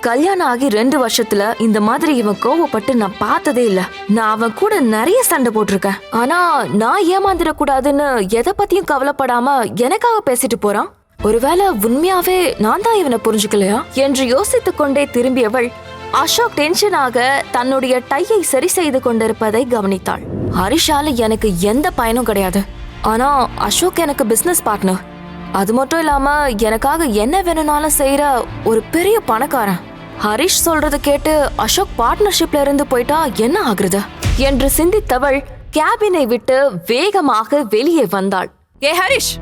கல்யாணம் ஆகி 2 வருஷத்துல இந்த மாதிரி இவன் கோவப்பட்டு நான் பார்த்ததே இல்ல. நான் அவன் கூட நிறைய சண்டை போட்டிருக்கேன். ஆனா நான் ஏமாந்துடக்கூடாதுன்னு எதை பத்தியும் கவலைப்படாம எனக்காக பேசிட்டு போறான். ஒருவேளை உண்மையாவே நான் தான் இவனை புரிஞ்சுக்கலையா என்று யோசித்துக் கொண்டே திரும்பியவள் அசோக் டென்ஷனாக தன்னுடைய டையை சரி செய்து கொண்டிருப்பதை கவனித்தாள். ஹரிஷால எனக்கு எந்த பயனும் கிடையாது. ஆனா அசோக் எனக்கு பிசினஸ் பார்ட்னர். அது மட்டும் இல்லாம எனக்காக என்ன வேணும்னாலும் செய்யற ஒரு பெரிய பணக்காரன். ஹரிஷ் சொல்றது கேட்டு அசோக் பார்ட்னர்ஷிப்ல இருந்து போயிட்டா என்ன ஆகுறது என்று சிந்தித்தவள் கேபினை விட்டு வேகமாக வெளியே வந்தாள். ஏ ஹரிஷ்,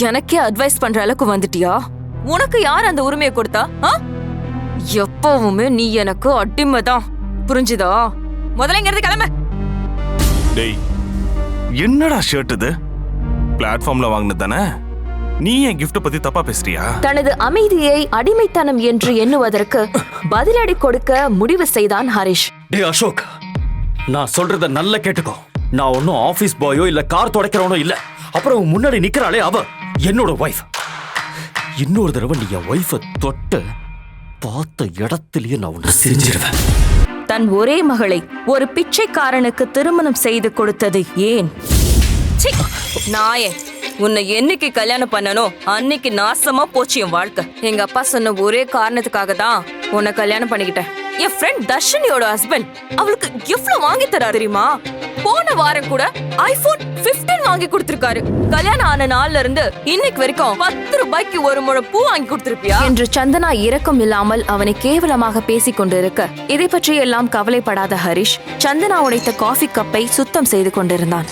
எனக்கே அட்வைஸ் பண்ற அளவுக்கு வந்துட்டியா? உனக்கு யார் அந்த உரிமையை கொடுத்தா? எப்பவுமே நீ எனக்கு அடிமைதான், புரிஞ்சுதா? முதல்ல இங்க இருந்து கிளம்ப. டேய், என்னடா ஷர்ட் இது? பிளாட்ஃபார்ம்ல வாங்கினது தானே? நீ என் கிஃப்ட் பத்தி தப்பா பேசுறியா? தனது அமைதியை அடிமைத்தனம் என்று எண்ணுவதற்கு பதிலடி கொடுக்க முடிவு செய்தான் ஹரிஷ். டேய் அசோக், நான் சொல்றத நல்லா கேட்டுக்கோ. நான் ஒன்னும் ஆபீஸ் பாயோ இல்ல கார் துடைக்கிறவனோ இல்ல. அப்புறம் முன்னாடி நிக்கிறாளே அவ என்னோட வைஃப். இன்னொரு தடவை நீ என் வைஃபை தொட்டு பார்த்த இடத்திலேயே நான் உன்னை செஞ்சிருவேன். தன் ஒரே மகளை ஒரு பிச்சைக்காரனுக்கு திருமணம் செய்து கொடுத்தது ஏன்? நாயே, உன்னை என்னைக்கு கல்யாணம் பண்ணனோ அன்னைக்கு நாசமா போச்சு என் வாழ்க்கை. எங்க அப்பா சொன்ன ஒரே காரணத்துக்காக தான் உன்னை கல்யாணம் பண்ணிக்கிட்டேன். என் ஃப்ரெண்ட் தர்ஷினியோட ஹஸ்பண்ட் அவளுக்கு எவ்வளவு வாங்கி தரா தெரியுமா? போன வாரம் கூட ஐபோன் 15 வாங்கி கொடுத்திருக்காரு. கல்யாணம் ஆன நாள்ல இருந்து இன்னைக்கு வரைக்கும் 10 ரூபாய்க்கு ஒரு முழம் பூ வாங்கி கொடுத்திருப்பியா என்று சந்தனா இரக்கம் இல்லாமல் அவனை கேவலமாக பேசிக் கொண்டிருக்க இதை பற்றி எல்லாம் கவலைப்படாத ஹரிஷ் சந்தனா உடைத்த காஃபி கப்பை சுத்தம் செய்து கொண்டிருந்தான்.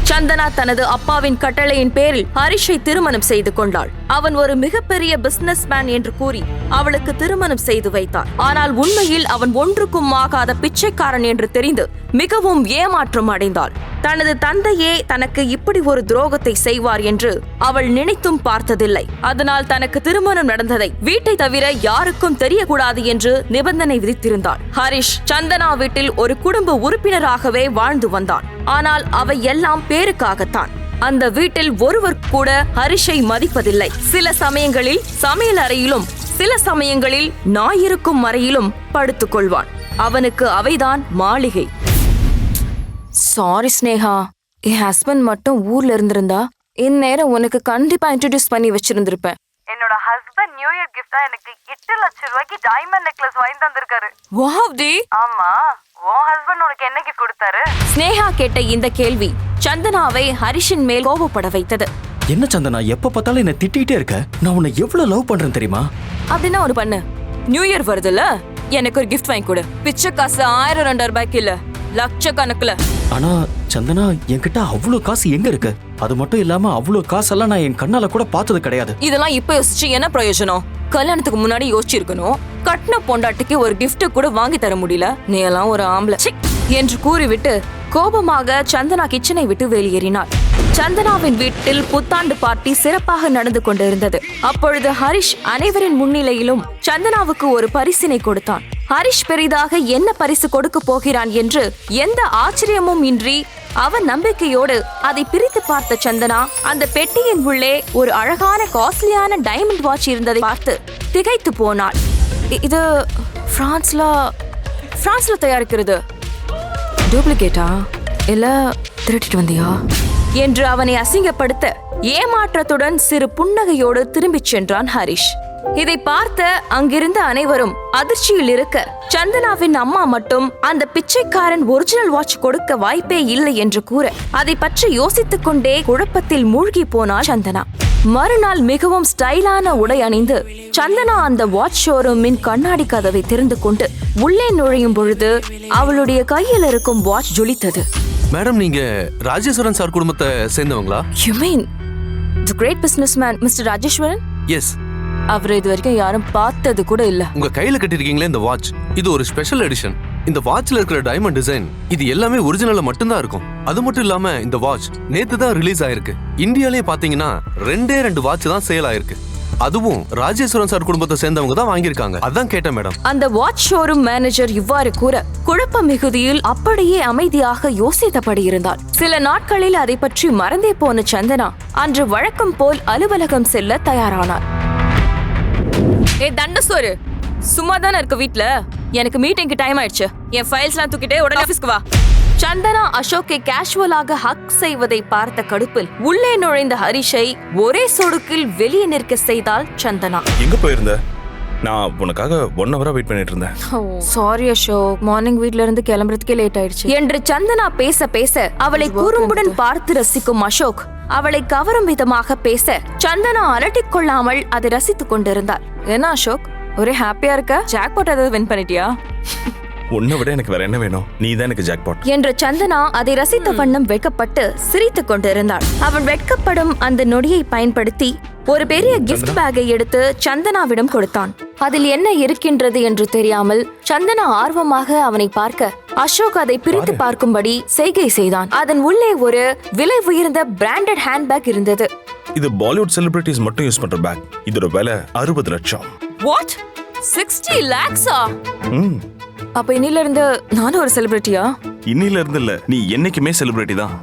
சந்தனா தனது அப்பாவின் கட்டளையின் பேரில் ஹரிஷை திருமணம் செய்து கொண்டாள். அவன் ஒரு மிகப்பெரிய பிசினஸ் மேன் என்று கூறி அவளுக்கு திருமணம் செய்து வைத்தார். ஆனால் உண்மையில் அவன் ஒன்றுக்கும் ஆகாத பிச்சைக்காரன் என்று தெரிந்து மிகவும் ஏமாற்றம் அடைந்தாள். தனது தந்தையே தனக்கு இப்படி ஒரு துரோகத்தை செய்வார் என்று அவள் நினைத்தும் பார்த்ததில்லை. அதனால் தனக்கு திருமணம் நடந்ததை வீட்டை தவிர யாருக்கும் தெரியக்கூடாது என்று நிபந்தனை விதித்திருந்தாள். ஹரிஷ் சந்தனா வீட்டில் ஒரு குடும்ப உறுப்பினராகவே வாழ்ந்து வந்தான். ஆனால் அவை எல்லாம் பேருக்காகத்தான். அந்த வீட்டில் ஒருவர் கூட ஹரிஷை மதிப்பதில்லை. சில சமயங்களில் சமையல் அறையிலும் சில சமயங்களில் நாயிருக்கும் அறையிலும் படுத்துக் கொள்வான். அவனுக்கு அவைதான் மாளிகை. சாரி ஸ்னேகா, என் ஹஸ்பண்ட் மட்டும் ஊர்ல இருந்திருந்தா இந்நேரம் உனக்கு கண்டிப்பா இன்ட்ரோடியூஸ் பண்ணி வச்சிருந்திருப்பேன். என்னோட ஹஸ்பண்ட் நியூ இயர் கிஃப்டா எனக்கு 8 லட்சம் ரூபாய்க்கு டைமண்ட் நெக்லஸ் வாங்கி தந்திருக்காரு. Wow D. ஆமா, உன் ஹஸ்பண்ட் உனக்கு என்ன கிஃப்ட் கொடுத்தாரு? ஸ்னேகா கேட்ட இந்த கேள்வி சந்தனாவை ஹரிஷின் மேல் கோபப்பட வைத்தது. என்ன சந்தனா, எப்ப பார்த்தாலும் என்ன திட்டிகிட்டே இருக்க? நான் உன்னை எவ்வளவு லவ் பண்றேன் தெரியுமா? அப்படின்னா ஒரு பண்ணு, நியூ இயர் வருதுல்ல, எனக்கு ஒரு கிஃப்ட் வாங்கி கொடு. பிச்சை காசு 1000-2000 ரூபாய்க்கு இல்ல, லட்சக்கணக்குல. ஆனா சந்தனா, என்கிட்ட அவ்வளவு காசு எங்க இருக்கு? அது மட்டும் இல்லாம அவ்வளவு காசெல்லாம் நான் என் கண்ணால கூட பார்த்தது கிடையாது. இதெல்லாம் இப்ப யோசிச்சு என்ன பிரயோஜனம்? கல்யாணத்துக்கு முன்னாடி யோசிச்சிருக்கணும். கட்டின பொண்டாட்டிக்கு ஒரு கிஃப்ட் கூட வாங்கி தர முடியல, நீ எல்லாம் ஒரு ஆம்பளை என்று கூறிவிட்டு கோபமாக சந்தனா கிச்சனை விட்டு வெளியேறினாள். சந்தனாவின் வீட்டில் புத்தாண்டு பார்ட்டி சிறப்பாக நடந்து கொண்டிருந்தது. அப்பொழுது ஹரிஷ் அனைவரின் முன்னிலையிலும் சந்தனாவுக்கு ஒரு பரிசினை கொடுத்தான். ஹரிஷ் பெரிதாக என்ன பரிசு கொடுக்க போகிறான் என்று எந்த ஆச்சரியமும் இன்றி அவன் நம்பிக்கையோடு அதை பிரித்து பார்த்த சந்தனா அந்த பெட்டியின் உள்ளே ஒரு அழகான காஸ்ட்லியான டைமண்ட் வாட்ச் இருந்ததை பார்த்து திகைத்து போனாள். இது பிரான்ஸ்ல தயாரிக்கிறது. டூப்ளிகேட்டா இல்ல திருட்டிட்டு வந்தியா என்று அவனை அசிங்கப்படுத்த ஏமாற்றத்துடன் சிறு புன்னகையோடு திரும்பிச் சென்றான் ஹரிஷ். இதை பார்த்த அங்கிருந்த அனைவரும் அதிர்ச்சியில் இருக்க சந்தனாவின் அம்மா மட்டும் அந்த பிச்சைக்காரன் ஒரிஜினல் வாட்ச் கொடுக்க வாய்ப்பே இல்லை என்று கூற அதை பற்றி யோசித்துக் கொண்டே குழப்பத்தில் மூழ்கி போனாள் சந்தனா. மறுநாள் மிகவும் ஸ்டைலான உடை அணிந்து சந்தனா அந்த வாட்ச் ஷோரூமின் கண்ணாடி கதவை திறந்து கொண்டு உள்ளே நுழையும் பொழுது அவளுடைய கையில் இருக்கும் வாட்ச் ஜொலித்தது. மேடம், நீங்க ராஜேஸ்வரன் சார் குடும்பத்தை சேர்ந்தவங்களா? You mean the great businessman Mr. Rajeswaran? Yes. அவர் இது வரைக்கும் யாரும் பார்த்தது கூட இல்ல. உங்க கையில கட்டிருக்கீங்களே இந்த வாட்ச், இது ஒரு ஸ்பெஷல் எடிஷன். இந்த வாட்ச்ல இருக்கிற டைமண்ட் டிசைன் இது எல்லாமே ஒரிஜினல்ல மட்டும்தான் இருக்கும். அது மட்டும் இல்லாம இந்த வாட்ச் நேத்து தான் ரிலீஸ் ஆயிருக்கு. இந்தியாலயே பாத்தீங்கன்னா 2 வாட்ச் தான் சேல் ஆயிருக்கு. அதுவும் ராஜேஸ்வரன் சார் குடும்பத்தை சேர்ந்தவங்க தான் வாங்கியிருக்காங்க. அதான் கேட்டேன் மேடம். அந்த வாட்ச் ஷோரூம் மேனேஜர் இவ்வாறு கூற குழப்ப மிகுதியில் அப்படியே அமைதியாக யோசித்தபடி இருந்தார். சில நாட்களில் அதை பற்றி மறந்தே போன சந்தனா அன்று வழக்கம் போல் அலுவலகம் செல்ல தயாரானார். ஏ தண்டசோரு, சும்மா தானே இருக்க வீட்ல. எனக்கு மீட்டிங்க்கு டைம் ஆயிடுச்சு. என் ஃபைல்ஸ்லாம் தூக்கிட்டே உடனே ஆபீஸ்க்கு வா. சந்தனா அசோக்கை கேஷுவலாக ஹக் செய்வதை பார்த்த கடுப்பில் உள்ளே நுழைந்த ஹரிஷை ஒரே சொடுக்கில் வெளியே நிற்க செய்தாள் சந்தனா. எங்க போயிருந்த? நான் உனக்காக 1 hour வெயிட் பண்ணிட்டு இருந்தேன். சாரி அசோக், மார்னிங் வீட்ல இருந்து கிளம்புறதுக்கே லேட் ஆயிடுச்சு என்று சந்தனா பேச பேச அவளை குறும்புடன் பார்த்து ரசிக்கும் அசோக் அவளை கவரும் விதமாக பேச சந்தனா அலட்டிக் கொள்ளாமல் அதை ரசித்துக் கொண்டிருந்தாள். என்ன அசோக், ஒரே ஹாப்பியா இருக்க? ஜாக்பாட் ஏதாவது வின் பண்ணிட்டியா? உன்னை விட எனக்கு வேற என்ன வேணும்? நீ தான் எனக்கு ஜாக்பாட் என்ற சந்தனா அதை ரசித்த வண்ணம் வெட்கப்பட்டு சிரித்துக் கொண்டிருந்தாள். அவள் வெட்கப்படும் அந்த நொடியை பயன்படுத்தி ஒரு பெரிய கிஃப்ட் பேக்கை எடுத்து சந்தனாவிடம் கொடுத்தான். அதில் என்ன இருக்கின்றது என்று தெரியாமல் சந்தனா ஆர்வமாக அவனை பார்க்க அசோக் அதை பிரித்து பார்க்கும்படி செய்கை செய்தான். அதன் உள்ளே ஒரு விலை உயர்ந்த பிராண்டட் ஹேண்ட்பேக் இருந்தது. இது பாலிவுட் செலிபிரிட்டிஸ் மட்டும் யூஸ் பண்ற பேக். இதோட விலை 60 லட்சம். வாட்? 60 lakhs-ஆ? ம். அப்ப இன்னில இருந்து நானும் ஒரு செலிபிரிட்டியா? இன்னில இருந்து இல்ல, நீ என்னைக்குமே செலிபிரிட்டி தான்.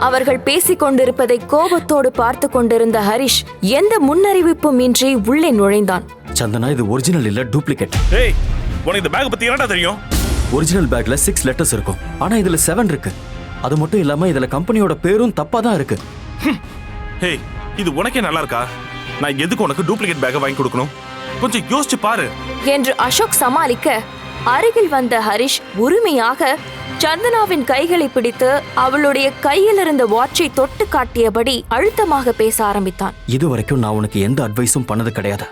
அவர்கள் பேசிக் கொண்டிருப்பதை கோபத்தோடு பார்த்து கொண்டிருந்த ஹரிஷ் எந்த முன்னறிவிப்பும் இன்றி உள்ளே நுழைந்தான். சந்தனா, இது ஒரிஜினல் இல்ல, டூப்ளிகேட். ஏய், உனக்கு இந்த பேக் பத்தி என்னடா தெரியும்? ஒரிஜினல் பேக்ல 6 letters இருக்கும். ஆனா இதுல 7 இருக்கு. அது மட்டும் இல்லாம இதுல கம்பெனியோட பேரும் தப்பா தான் இருக்கு. ஏய், இது உனக்கே நல்லா இருக்கா? நான் எதுக்கு உனக்கு டூப்ளிகேட் பேக்கை வாங்கி கொடுக்கணும்? கொஞ்சம் யோசிச்சு பாரு என்று அசோக் சமாளிக்க அருகில் வந்த ஹரிஷ் உரிமையாக சந்தனாவின் கைகளை பிடித்து அவளுடைய கையில் இருந்த வாட்சை தொட்டு காட்டியபடி அழுத்தமாக பேச ஆரம்பித்தான். இது வரைக்கும் நான் உனக்கு எந்த அட்வைஸும் பண்ணது கிடையாது.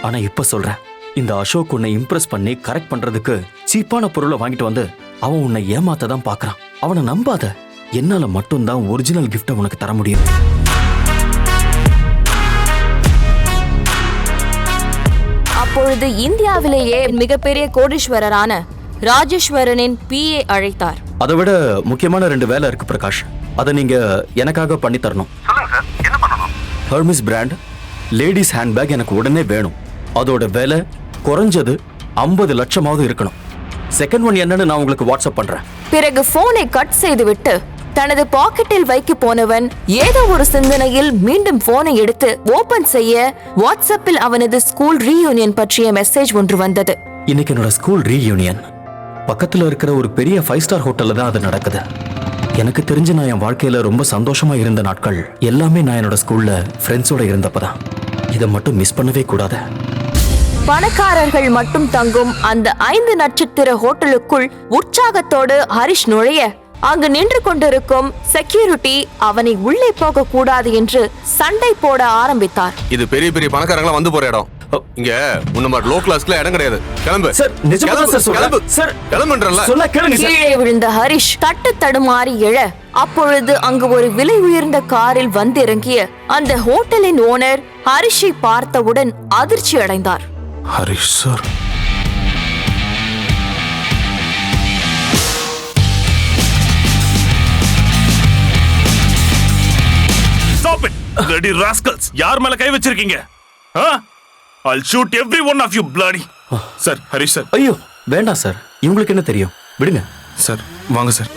ஆனா இப்ப சொல்றேன், இந்த அசோக் உன்னை இம்ப்ரெஸ் பண்ணி கரெக்ட் பண்றதுக்கு சீப்பான பொருளை வாங்கிட்டு வந்து அவன் உன்னை ஏமாத்த தான் பாக்குறான். அவனை நம்பாத. என்னால மட்டும்தான் ஒரிஜினல் கிஃப்ட உனக்கு தர முடியும். அப்பொழுது இந்தியாவிலேயே மிகப்பெரிய கோடீஸ்வரரான ராஜேஸ்வரனின் PA அழைத்தார். அதை விட முக்கியமான 2 வேலை இருக்கு பிரகாஷ். அதை நீங்க எனக்காக பண்ணி தரணும். ஹெர்மிஸ் பிராண்ட் லேடிஸ் ஹேண்ட்பேக் எனக்கு உடனே வேணும். அதோட விலை குறைஞ்சது 50 லட்சமாவது இருக்கணும். செகண்ட் ஒன் என்னன்னு நான் உங்களுக்கு வாட்ஸ்அப் பண்றேன். பிறகு போனை கட் செய்துவிட்டு தனது பாக்கெட்டில் வைக்க போனவன் ஏதோ ஒரு சிந்தனையில் மீண்டும் போனை எடுத்து ஓபன் செய்ய வாட்ஸ்அப்பில் அவனது ஸ்கூல் ரீயூனியன் பற்றிய மெசேஜ் ஒன்று வந்தது. இன்னைக்கு என்னோட ஸ்கூல் ரீயூனியன் பக்கத்துல இருக்கிற ஒரு பெரிய 5 ஸ்டார் ஹோட்டல்ல தான் அது நடக்குது. எனக்கு தெரிஞ்சு நான் என் வாழ்க்கையில ரொம்ப சந்தோஷமா இருந்த நாட்கள் எல்லாமே நான் என்னோட ஸ்கூல்ல ஃப்ரெண்ட்ஸோட இருந்தப்பதான். இதை மட்டும் மிஸ் பண்ணவே கூடாது. பணக்காரர்கள் மட்டும் தங்கும் அந்த 5 நட்சத்திர ஹோட்டலுக்குள் உற்சாகத்தோடு ஹரிஷ் நுழைய அங்கு நின்று கொண்டிருக்கும் செக்யூரிட்டி அவனை உள்ளே போக கூடாது என்று சண்டை போட ஆரம்பித்தார். இது பெரிய பெரிய பணக்காரங்களா வந்து போற இடம். இங்க உன்ன மாதிரி லோ கிளாஸ்ல இடம் கிடையாது. கிளம்பு சார், நிஜமா தான் சார் சொல்றேன். சார், கிளம்புன்றல. சொல்ல கேளுங்க சார். கீழே விழுந்த ஹரிஷ் தட்டு தடுமாறி எழ அப்பொழுது அங்கு ஒரு விலை உயர்ந்த காரில் வந்திறங்கிய அந்த ஹோட்டலின் ஓனர் ஹரிஷை பார்த்தவுடன் அதிர்ச்சி அடைந்தார். Harish sir. Stop it, bloody rascals! யார் மேல கை வச்சிருக்கீங்க? I'll shoot every one of you, bloody. Sir, Harish sir. ஐயோ வேண்டாம் சார், இவங்களுக்கு என்ன தெரியும், விடுங்க சார். வாங்க சார்.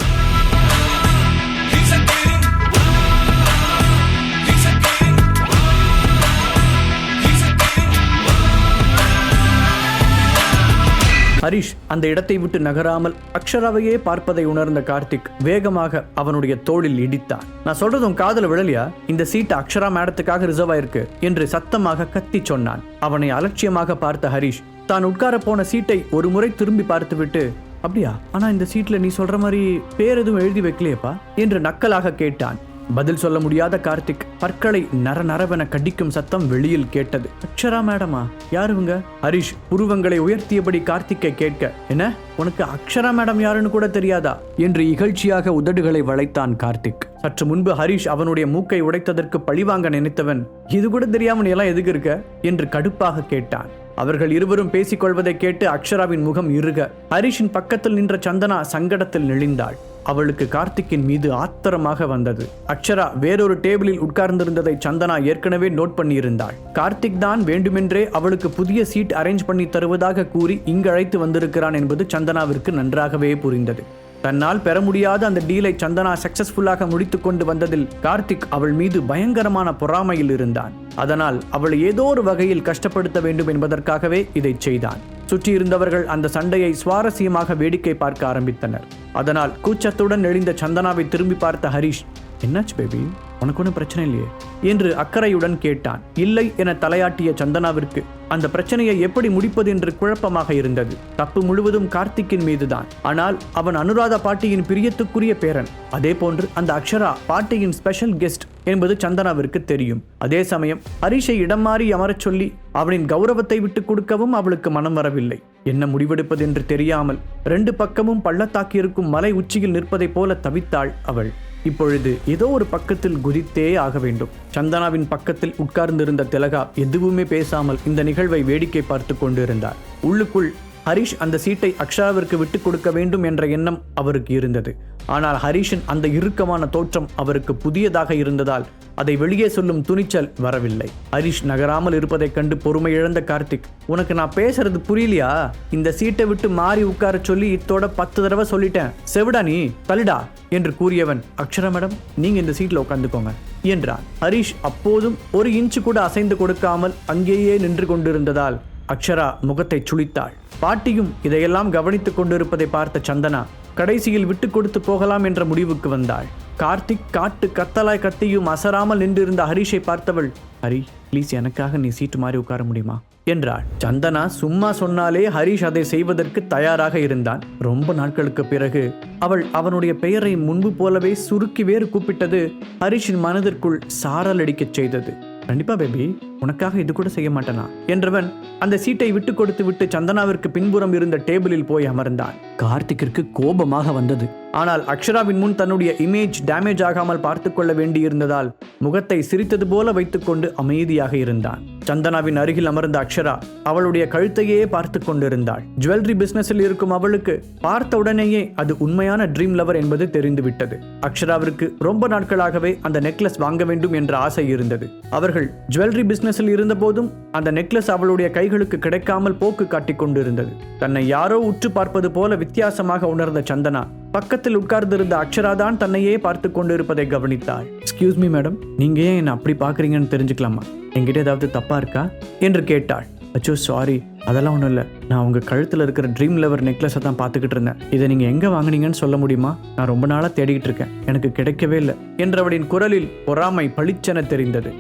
ஹரிஷ் அந்த இடத்தை விட்டு நகராமல் அக்ஷராவையே பார்ப்பதை உணர்ந்த கார்த்திக் வேகமாக அவனுடைய தோளில் இடித்தான். நான் சொல்றது உன் காதுல விழலையா? இந்த சீட் அக்ஷரா மேடத்துக்காக ரிசர்வ் ஆயிருக்கு என்று சத்தமாக கத்தி சொன்னான். அவனை அலட்சியமாக பார்த்த ஹரிஷ் தான் உட்கார போன சீட்டை ஒரு முறை திரும்பி பார்த்துவிட்டு, அப்படியா, ஆனா இந்த சீட்ல நீ சொல்ற மாதிரி பேர் எதுவும் எழுதி வைக்கலையப்பா என்று நக்கலாக கேட்டான். பதில் சொல்ல முடியாத கார்த்திக் பற்களை நரநரவென கடிக்கும் சத்தம் வெளியில் கேட்டது. அக்ஷரா மேடமா? யாருங்க? ஹரிஷ் புருவங்களை உயர்த்தியபடி கார்த்திக்கை கேட்க, என்ன உனக்கு அக்ஷரா மேடம் யாருன்னு கூட தெரியாதா என்று இகழ்ச்சியாக உதடுகளை வளைத்தான் கார்த்திக். சற்று முன்பு ஹரிஷ் அவனுடைய மூக்கை உடைத்ததற்கு பழிவாங்க நினைத்தவன், இது கூட தெரியாம நீ எல்லாம் எதுக்கு இருக்க என்று கடுப்பாக கேட்டான். அவர்கள் இருவரும் பேசிக் கொள்வதை கேட்டு அக்ஷராவின் முகம் இறுக ஹரிஷின் பக்கத்தில் நின்ற சந்தனா சங்கடத்தில் நெளிந்தாள். அவளுக்கு கார்த்திக்கின் மீது ஆத்திரமாக வந்தது. அக்ஷரா வேறொரு டேபிளில் உட்கார்ந்திருந்ததை சந்தனா ஏற்கனவே நோட் பண்ணியிருந்தாள். கார்த்திக் தான் வேண்டுமென்றே அவளுக்கு புதிய சீட் அரேஞ்ச் பண்ணி தருவதாக கூறி இங்கு அழைத்து வந்திருக்கிறான் என்பது சந்தனாவிற்கு நன்றாகவே புரிந்தது. தன்னால் பெற முடியாத அந்த டீலை சந்தனா சக்சஸ்ஃபுல்லாக முடித்துக் கொண்டு வந்ததில் கார்த்திக் அவள் மீது பயங்கரமான பொறாமையில் இருந்தான். அதனால் அவளை ஏதோ ஒரு வகையில் கஷ்டப்படுத்த வேண்டும் என்பதற்காகவே இதை செய்தான். சுற்றி இருந்தவர்கள் அந்த சண்டையை சுவாரஸ்யமாக வேடிக்கை பார்க்க ஆரம்பித்தனர். அதனால் கூச்சத்துடன் எழுந்த சந்தனாவை திரும்பி பார்த்த ஹரிஷ், என்னாச்சு பேபி, உனக்கு ஒன்றும் பிரச்சனை இல்லையே என்று அக்கறையுடன் கேட்டான். இல்லை என தலையாட்டிய சந்தனாவிற்கு அந்த பிரச்சனையை எப்படி முடிப்பது என்று குழப்பமாக இருந்தது. தப்பு முழுவதும் கார்த்திக்கின் மீதுதான். ஆனால் அவன் அனுராதா பாட்டியின் பிரியத்துக்குரிய பேரன். அதே போன்று அந்த அக்ஷரா பாட்டியின் ஸ்பெஷல் கெஸ்ட் என்பது சந்தனாவிற்கு தெரியும். அதே சமயம் ஹரிஷை இடம் மாறி அமரச் சொல்லி அவனின் கௌரவத்தை விட்டுக் கொடுக்கவும் அவளுக்கு மனம் வரவில்லை. என்ன முடிவெடுப்பது என்று தெரியாமல் 2 பக்கமும் பள்ளத்தாக்கியிருக்கும் மலை உச்சியில் நிற்பதைப் போல தவித்தாள் அவள். இப்பொழுது ஏதோ ஒரு பக்கத்தில் குதித்தே ஆக வேண்டும். சந்தனாவின் பக்கத்தில் உட்கார்ந்திருந்த திலகா எதுவுமே பேசாமல் இந்த நிகழ்வை வேடிக்கை பார்த்து கொண்டிருந்தார். உள்ளுக்குள் ஹரிஷ் அந்த சீட்டை அக்ஷராவிற்கு விட்டுக் கொடுக்க வேண்டும் என்ற எண்ணம் அவருக்கு இருந்தது. ஆனால் ஹரிஷின் அந்த இறுக்கமான தோற்றம் அவருக்கு புதியதாக இருந்ததால் அதை வெளியே சொல்லும் துணிச்சல் வரவில்லை. ஹரிஷ் நகராமல் இருப்பதைக் கண்டு பொறுமை இழந்த கார்த்திக், உனக்கு நான் பேசுறது புரியலையா? இந்த சீட்டை விட்டு மாறி உட்கார சொல்லி இத்தோட 10 தடவை சொல்லிட்டேன், செவிடா நீ, தள்ளிடா என்று கூறியவன், அக்ஷரா மேடம், நீங்க இந்த சீட்ல உட்காந்துக்கோங்க என்றான். ஹரிஷ் அப்போதும் 1 இன்ச்சு கூட அசைந்து கொடுக்காமல் அங்கேயே நின்று கொண்டிருந்ததால் அக்ஷரா முகத்தை சுளித்தாள். பாட்டியும் இதையெல்லாம் கவனித்துக் கொண்டிருப்பதை பார்த்த சந்தனா கடைசியில் விட்டு கொடுத்து போகலாம் என்ற முடிவுக்கு வந்தாள். கார்த்திக் காட்டு கத்தலாய் கத்தியும் அசராமல் நின்றிருந்த ஹரிஷை பார்த்தவள், ஹரி ப்ளீஸ் எனக்காக நீ சீட்டு மாறி உட்கார முடியுமா என்றாள். சந்தனா சும்மா சொன்னாலே ஹரிஷ் அதை செய்வதற்கு தயாராக இருந்தான். ரொம்ப நாட்களுக்கு பிறகு அவள் அவனுடைய பெயரை முன்பு போலவே சுருக்கி வேறு கூப்பிட்டது ஹரிஷின் மனதிற்குள் சாரல் அடிக்கச் செய்தது. கண்டிப்பா பேபி, உனக்காக இது கூட செய்ய மாட்டேனா என்றவன் அந்த சீட்டை விட்டு கொடுத்து விட்டு சந்தனாவிற்கு பின்புறம் இருந்த டேபிளில் போய் அமர்ந்தான். கார்த்திக்கிற்கு கோபமாக வந்தது. ஆனால் அக்ஷராவின் முன் தன்னுடைய இமேஜ் டேமேஜ் ஆகாமல் பார்த்து கொள்ள வேண்டியிருந்ததால் முகத்தை சிரித்தது போல வைத்துக்கொண்டு அமைதியாக இருந்தான். சந்தனாவின் அருகில் அமர்ந்த அக்ஷரா அவளுடைய கழுத்தையே பார்த்து கொண்டிருந்தாள். ஜுவல்லரி பிசினஸில் இருக்கும் அவளுக்கு பார்த்த உடனேயே அது உண்மையான ட்ரீம் லவர் என்பது தெரிந்துவிட்டது. அக்ஷராவிற்கு ரொம்ப நாட்களாகவே அந்த நெக்லஸ் வாங்க வேண்டும் என்ற ஆசை இருந்தது. அவர்கள் ஜுவல்லரி பிசினஸில் இருந்த போதும் அந்த நெக்லஸ் அவளுடைய கைகளுக்கு கிடைக்காமல் போக்கு காட்டிக் கொண்டிருந்தது. தன்னை யாரோ உற்று பார்ப்பது போல வித்தியாசமாக உணர்ந்த சந்தனா பக்கத்தில் உட்கார்ந்திருந்த அக்ஷரா தான் தன்னையே பார்த்து கொண்டிருப்பதை கவனித்தாள். எக்ஸ்கியூஸ் மீ மேடம், நீங்க ஏன் என்ன அப்படி பாக்குறீங்கன்னு தெரிஞ்சுக்கலாமா? என்கிட்ட ஏதாவது தப்பா இருக்கா என்று கேட்டாள். அச்சோ சாரி, அதெல்லாம் ஒன்றும் இல்லை. நான் உங்க கழுத்தில் இருக்கிற ட்ரீம் லவர் நெக்லஸை தான் பார்த்துக்கிட்டு இருந்தேன். இதை நீங்க எங்க வாங்கினீங்கன்னு சொல்ல முடியுமா? நான் ரொம்ப நாளா தேடிக்கிட்டு இருக்கேன், எனக்கு கிடைக்கவே இல்லை என்றவளின் குரலில் பொறாமை பளிச்சென தெரிந்தது.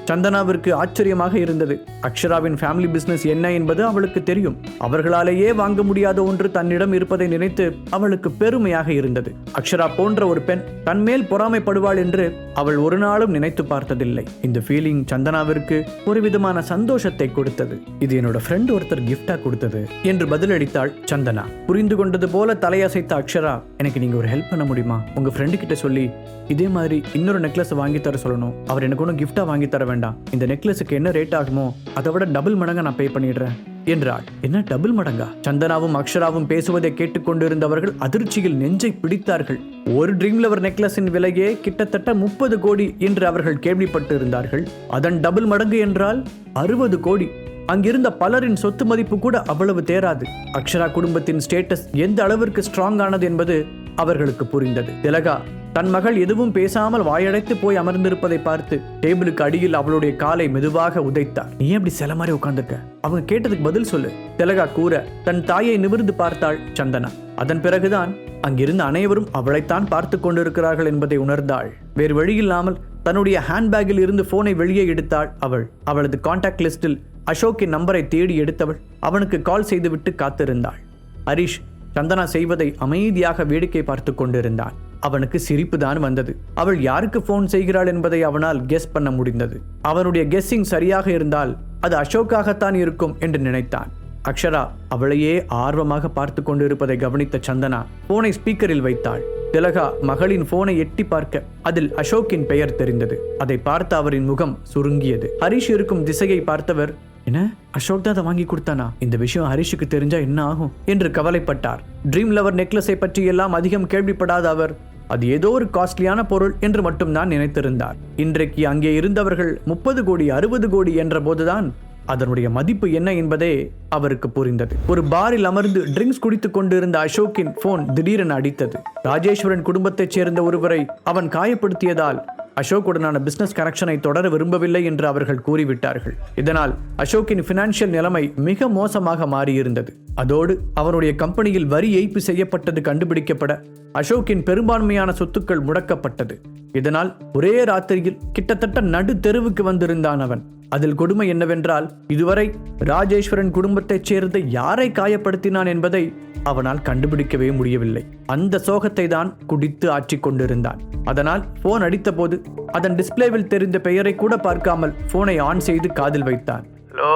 சந்தனாவிற்கு ஆச்சரியமாக இருந்தது. அக்ஷராவின் ஃபேமிலி பிசினஸ் என்ன என்பது அவளுக்கு தெரியும். அவர்களாலேயே வாங்க முடியாத ஒன்று தன்னிடம் இருப்பதை நினைத்து அவளுக்கு பெருமையாக இருந்தது. அக்ஷரா போன்ற ஒரு பெண் தன்மேல் பொறாமைப்படுவாள் என்று அவள் ஒரு நாளும் நினைத்து பார்த்ததில்லை. இந்த ஃபீலிங் சந்தனாவிற்கு ஒரு விதமான சந்தோஷத்தை கொடுத்தது. இது என்னோட ஃப்ரெண்ட் ஒருத்தர் கிஃப்டா கொடுத்தது என்று பதிலளித்தாள் சந்தனா. புரிந்து கொண்டது போல தலையசைத்த அக்ஷரா, எனக்கு நீங்க ஒரு ஹெல்ப் பண்ண முடியுமா? உங்க ஃப்ரெண்டு கிட்ட சொல்லி இதே மாதிரி இன்னொரு நெக்லஸ் வாங்கி தர சொல்லணும். அவர் எனக்கு ஒன்றும் கிஃப்டா வாங்கி தர வேண்டாம். இந்த நெக்லஸுக்கு என்ன ரேட் ஆகுமோ அதை விட டபுள் மடங்கா நான் பே பண்ணிடுறேன் என்றாள். என்ன டபுள் மடங்கா? சந்தனாவும் அக்ஷராவும் பேசுவதை கேட்டுக்கொண்டிருந்தவர்கள் அதிர்ச்சியில் நெஞ்சை பிடித்தார்கள். ஒரு ட்ரீம் லவர் நெக்லஸின் விலையே கிட்டத்தட்ட 30 கோடி என்று அவர்கள் கேள்விப்பட்டு இருந்தார்கள். அதன் டபுள் மடங்கு என்றால் 60 கோடி. அங்கிருந்த பலரின் சொத்து மதிப்பு கூட அவ்வளவு தேராது. அக்ஷரா குடும்பத்தின் ஸ்டேட்டஸ் எந்த அளவிற்கு ஸ்ட்ராங் ஆனது என்பது அவர்களுக்கு புரிந்தது. திலகா தன் மகள் எதுவும் பேசாமல் வாயடைத்து போய் அமர்ந்திருப்பதை பார்த்து டேபிளுக்கு அடியில் அவளுடைய காலை மெதுவாக உதைத்தார். நீ எப்படி சில மாதிரி உட்கார்ந்துருக்க? அவங்க கேட்டதுக்கு பதில் சொல்லு திலகா கூற தன் தாயை நிமிர்ந்து பார்த்தாள் சந்தனா. அதன் பிறகுதான் அங்கிருந்த அனைவரும் அவளைத்தான் பார்த்து கொண்டிருக்கிறார்கள் என்பதை உணர்ந்தாள். வேறு வழியில்லாமல் தன்னுடைய ஹேண்ட்பேக்கில் இருந்து போனை வெளியே எடுத்தாள் அவள். அவளது கான்டாக்ட் லிஸ்டில் அசோக்கின் நம்பரை தேடி எடுத்தவள் அவனுக்கு கால் செய்துவிட்டு காத்திருந்தாள். ஹரிஷ் சந்தனா செய்வதை அமைதியாக வேடிக்கை பார்த்து கொண்டிருந்தான். அவனுக்கு சிரிப்பு தான் வந்தது. அவள் யாருக்கு போன் செய்கிறாள் என்பதை அவனால் கெஸ் பண்ண முடிந்தது. அவனுடைய கெஸ்ஸிங் சரியாக இருந்தால் அது அசோக்காகத்தான் இருக்கும் என்று நினைத்தான். அக்ஷரா அவளையே ஆர்வமாக பார்த்து கொண்டிருப்பதை கவனித்த சந்தனா போனை ஸ்பீக்கரில் வைத்தாள். திலகா மகளின் போனை எட்டி பார்க்க அதில் அசோக்கின் பெயர் தெரிந்தது. அதை பார்த்த அவரின் முகம் சுருங்கியது. ஹரிஷ் இருக்கும் திசையை பார்த்தவர், என்ன அசோக் தான் அதை வாங்கி கொடுத்தானா? இந்த விஷயம் ஹரிஷுக்கு தெரிஞ்சா என்ன ஆகும் என்று கவலைப்பட்டார். ட்ரீம் லவர் நெக்லஸை பற்றி எல்லாம் அதிகம் கேள்விப்படாத அவர் அது ஏதோ ஒரு காஸ்ட்லியான பொருள் என்று மட்டும்தான் நினைத்திருந்தார். இன்றைக்கு அங்கே இருந்தவர்கள் 30 கோடி 60 கோடி என்ற போதுதான் அதனுடைய மதிப்பு என்ன என்பதே அவருக்கு புரிந்தது. ஒரு பாரில் அமர்ந்து ட்ரிங்க்ஸ் குடித்துக் கொண்டிருந்த அசோக்கின் போன் திடீரென அடித்தது. ராஜேஸ்வரன் குடும்பத்தைச் சேர்ந்த ஒருவரை அவன் காயப்படுத்தியதால் அசோக்குடனான பிசினஸ் கனெக்ஷனை தொடர விரும்பவில்லை என்று அவர்கள் கூறிவிட்டார்கள். இதனால் அசோக்கின் பினான்சியல் நிலைமை மிக மோசமாக மாறியிருந்தது. அதோடு அவருடைய கம்பெனியில் வரி ஏய்ப்பு செய்யப்பட்டது கண்டுபிடிக்கப்பட அசோக்கின் பெரும்பான்மையான சொத்துக்கள் முடக்கப்பட்டது. இதனால் ஒரே ராத்திரியில் கிட்டத்தட்ட நடு தெருவுக்கு வந்திருந்தான் அவன். அதில் கொடுமை என்னவென்றால், இதுவரை ராஜேஸ்வரன் குடும்பத்தைச் சேர்ந்த யாரை காயப்படுத்தினான் என்பதை அவனால் கண்டுபிடிக்கவே முடியவில்லை. அந்த சோகத்தை தான் குடித்து ஆற்றிக் கொண்டிருந்தான். அதனால் போன் அடித்த போது அதன் டிஸ்பிளேவில் தெரிந்த பெயரை கூட பார்க்காமல் போனை ஆன் செய்து காதில் வைத்தான். ஹலோ,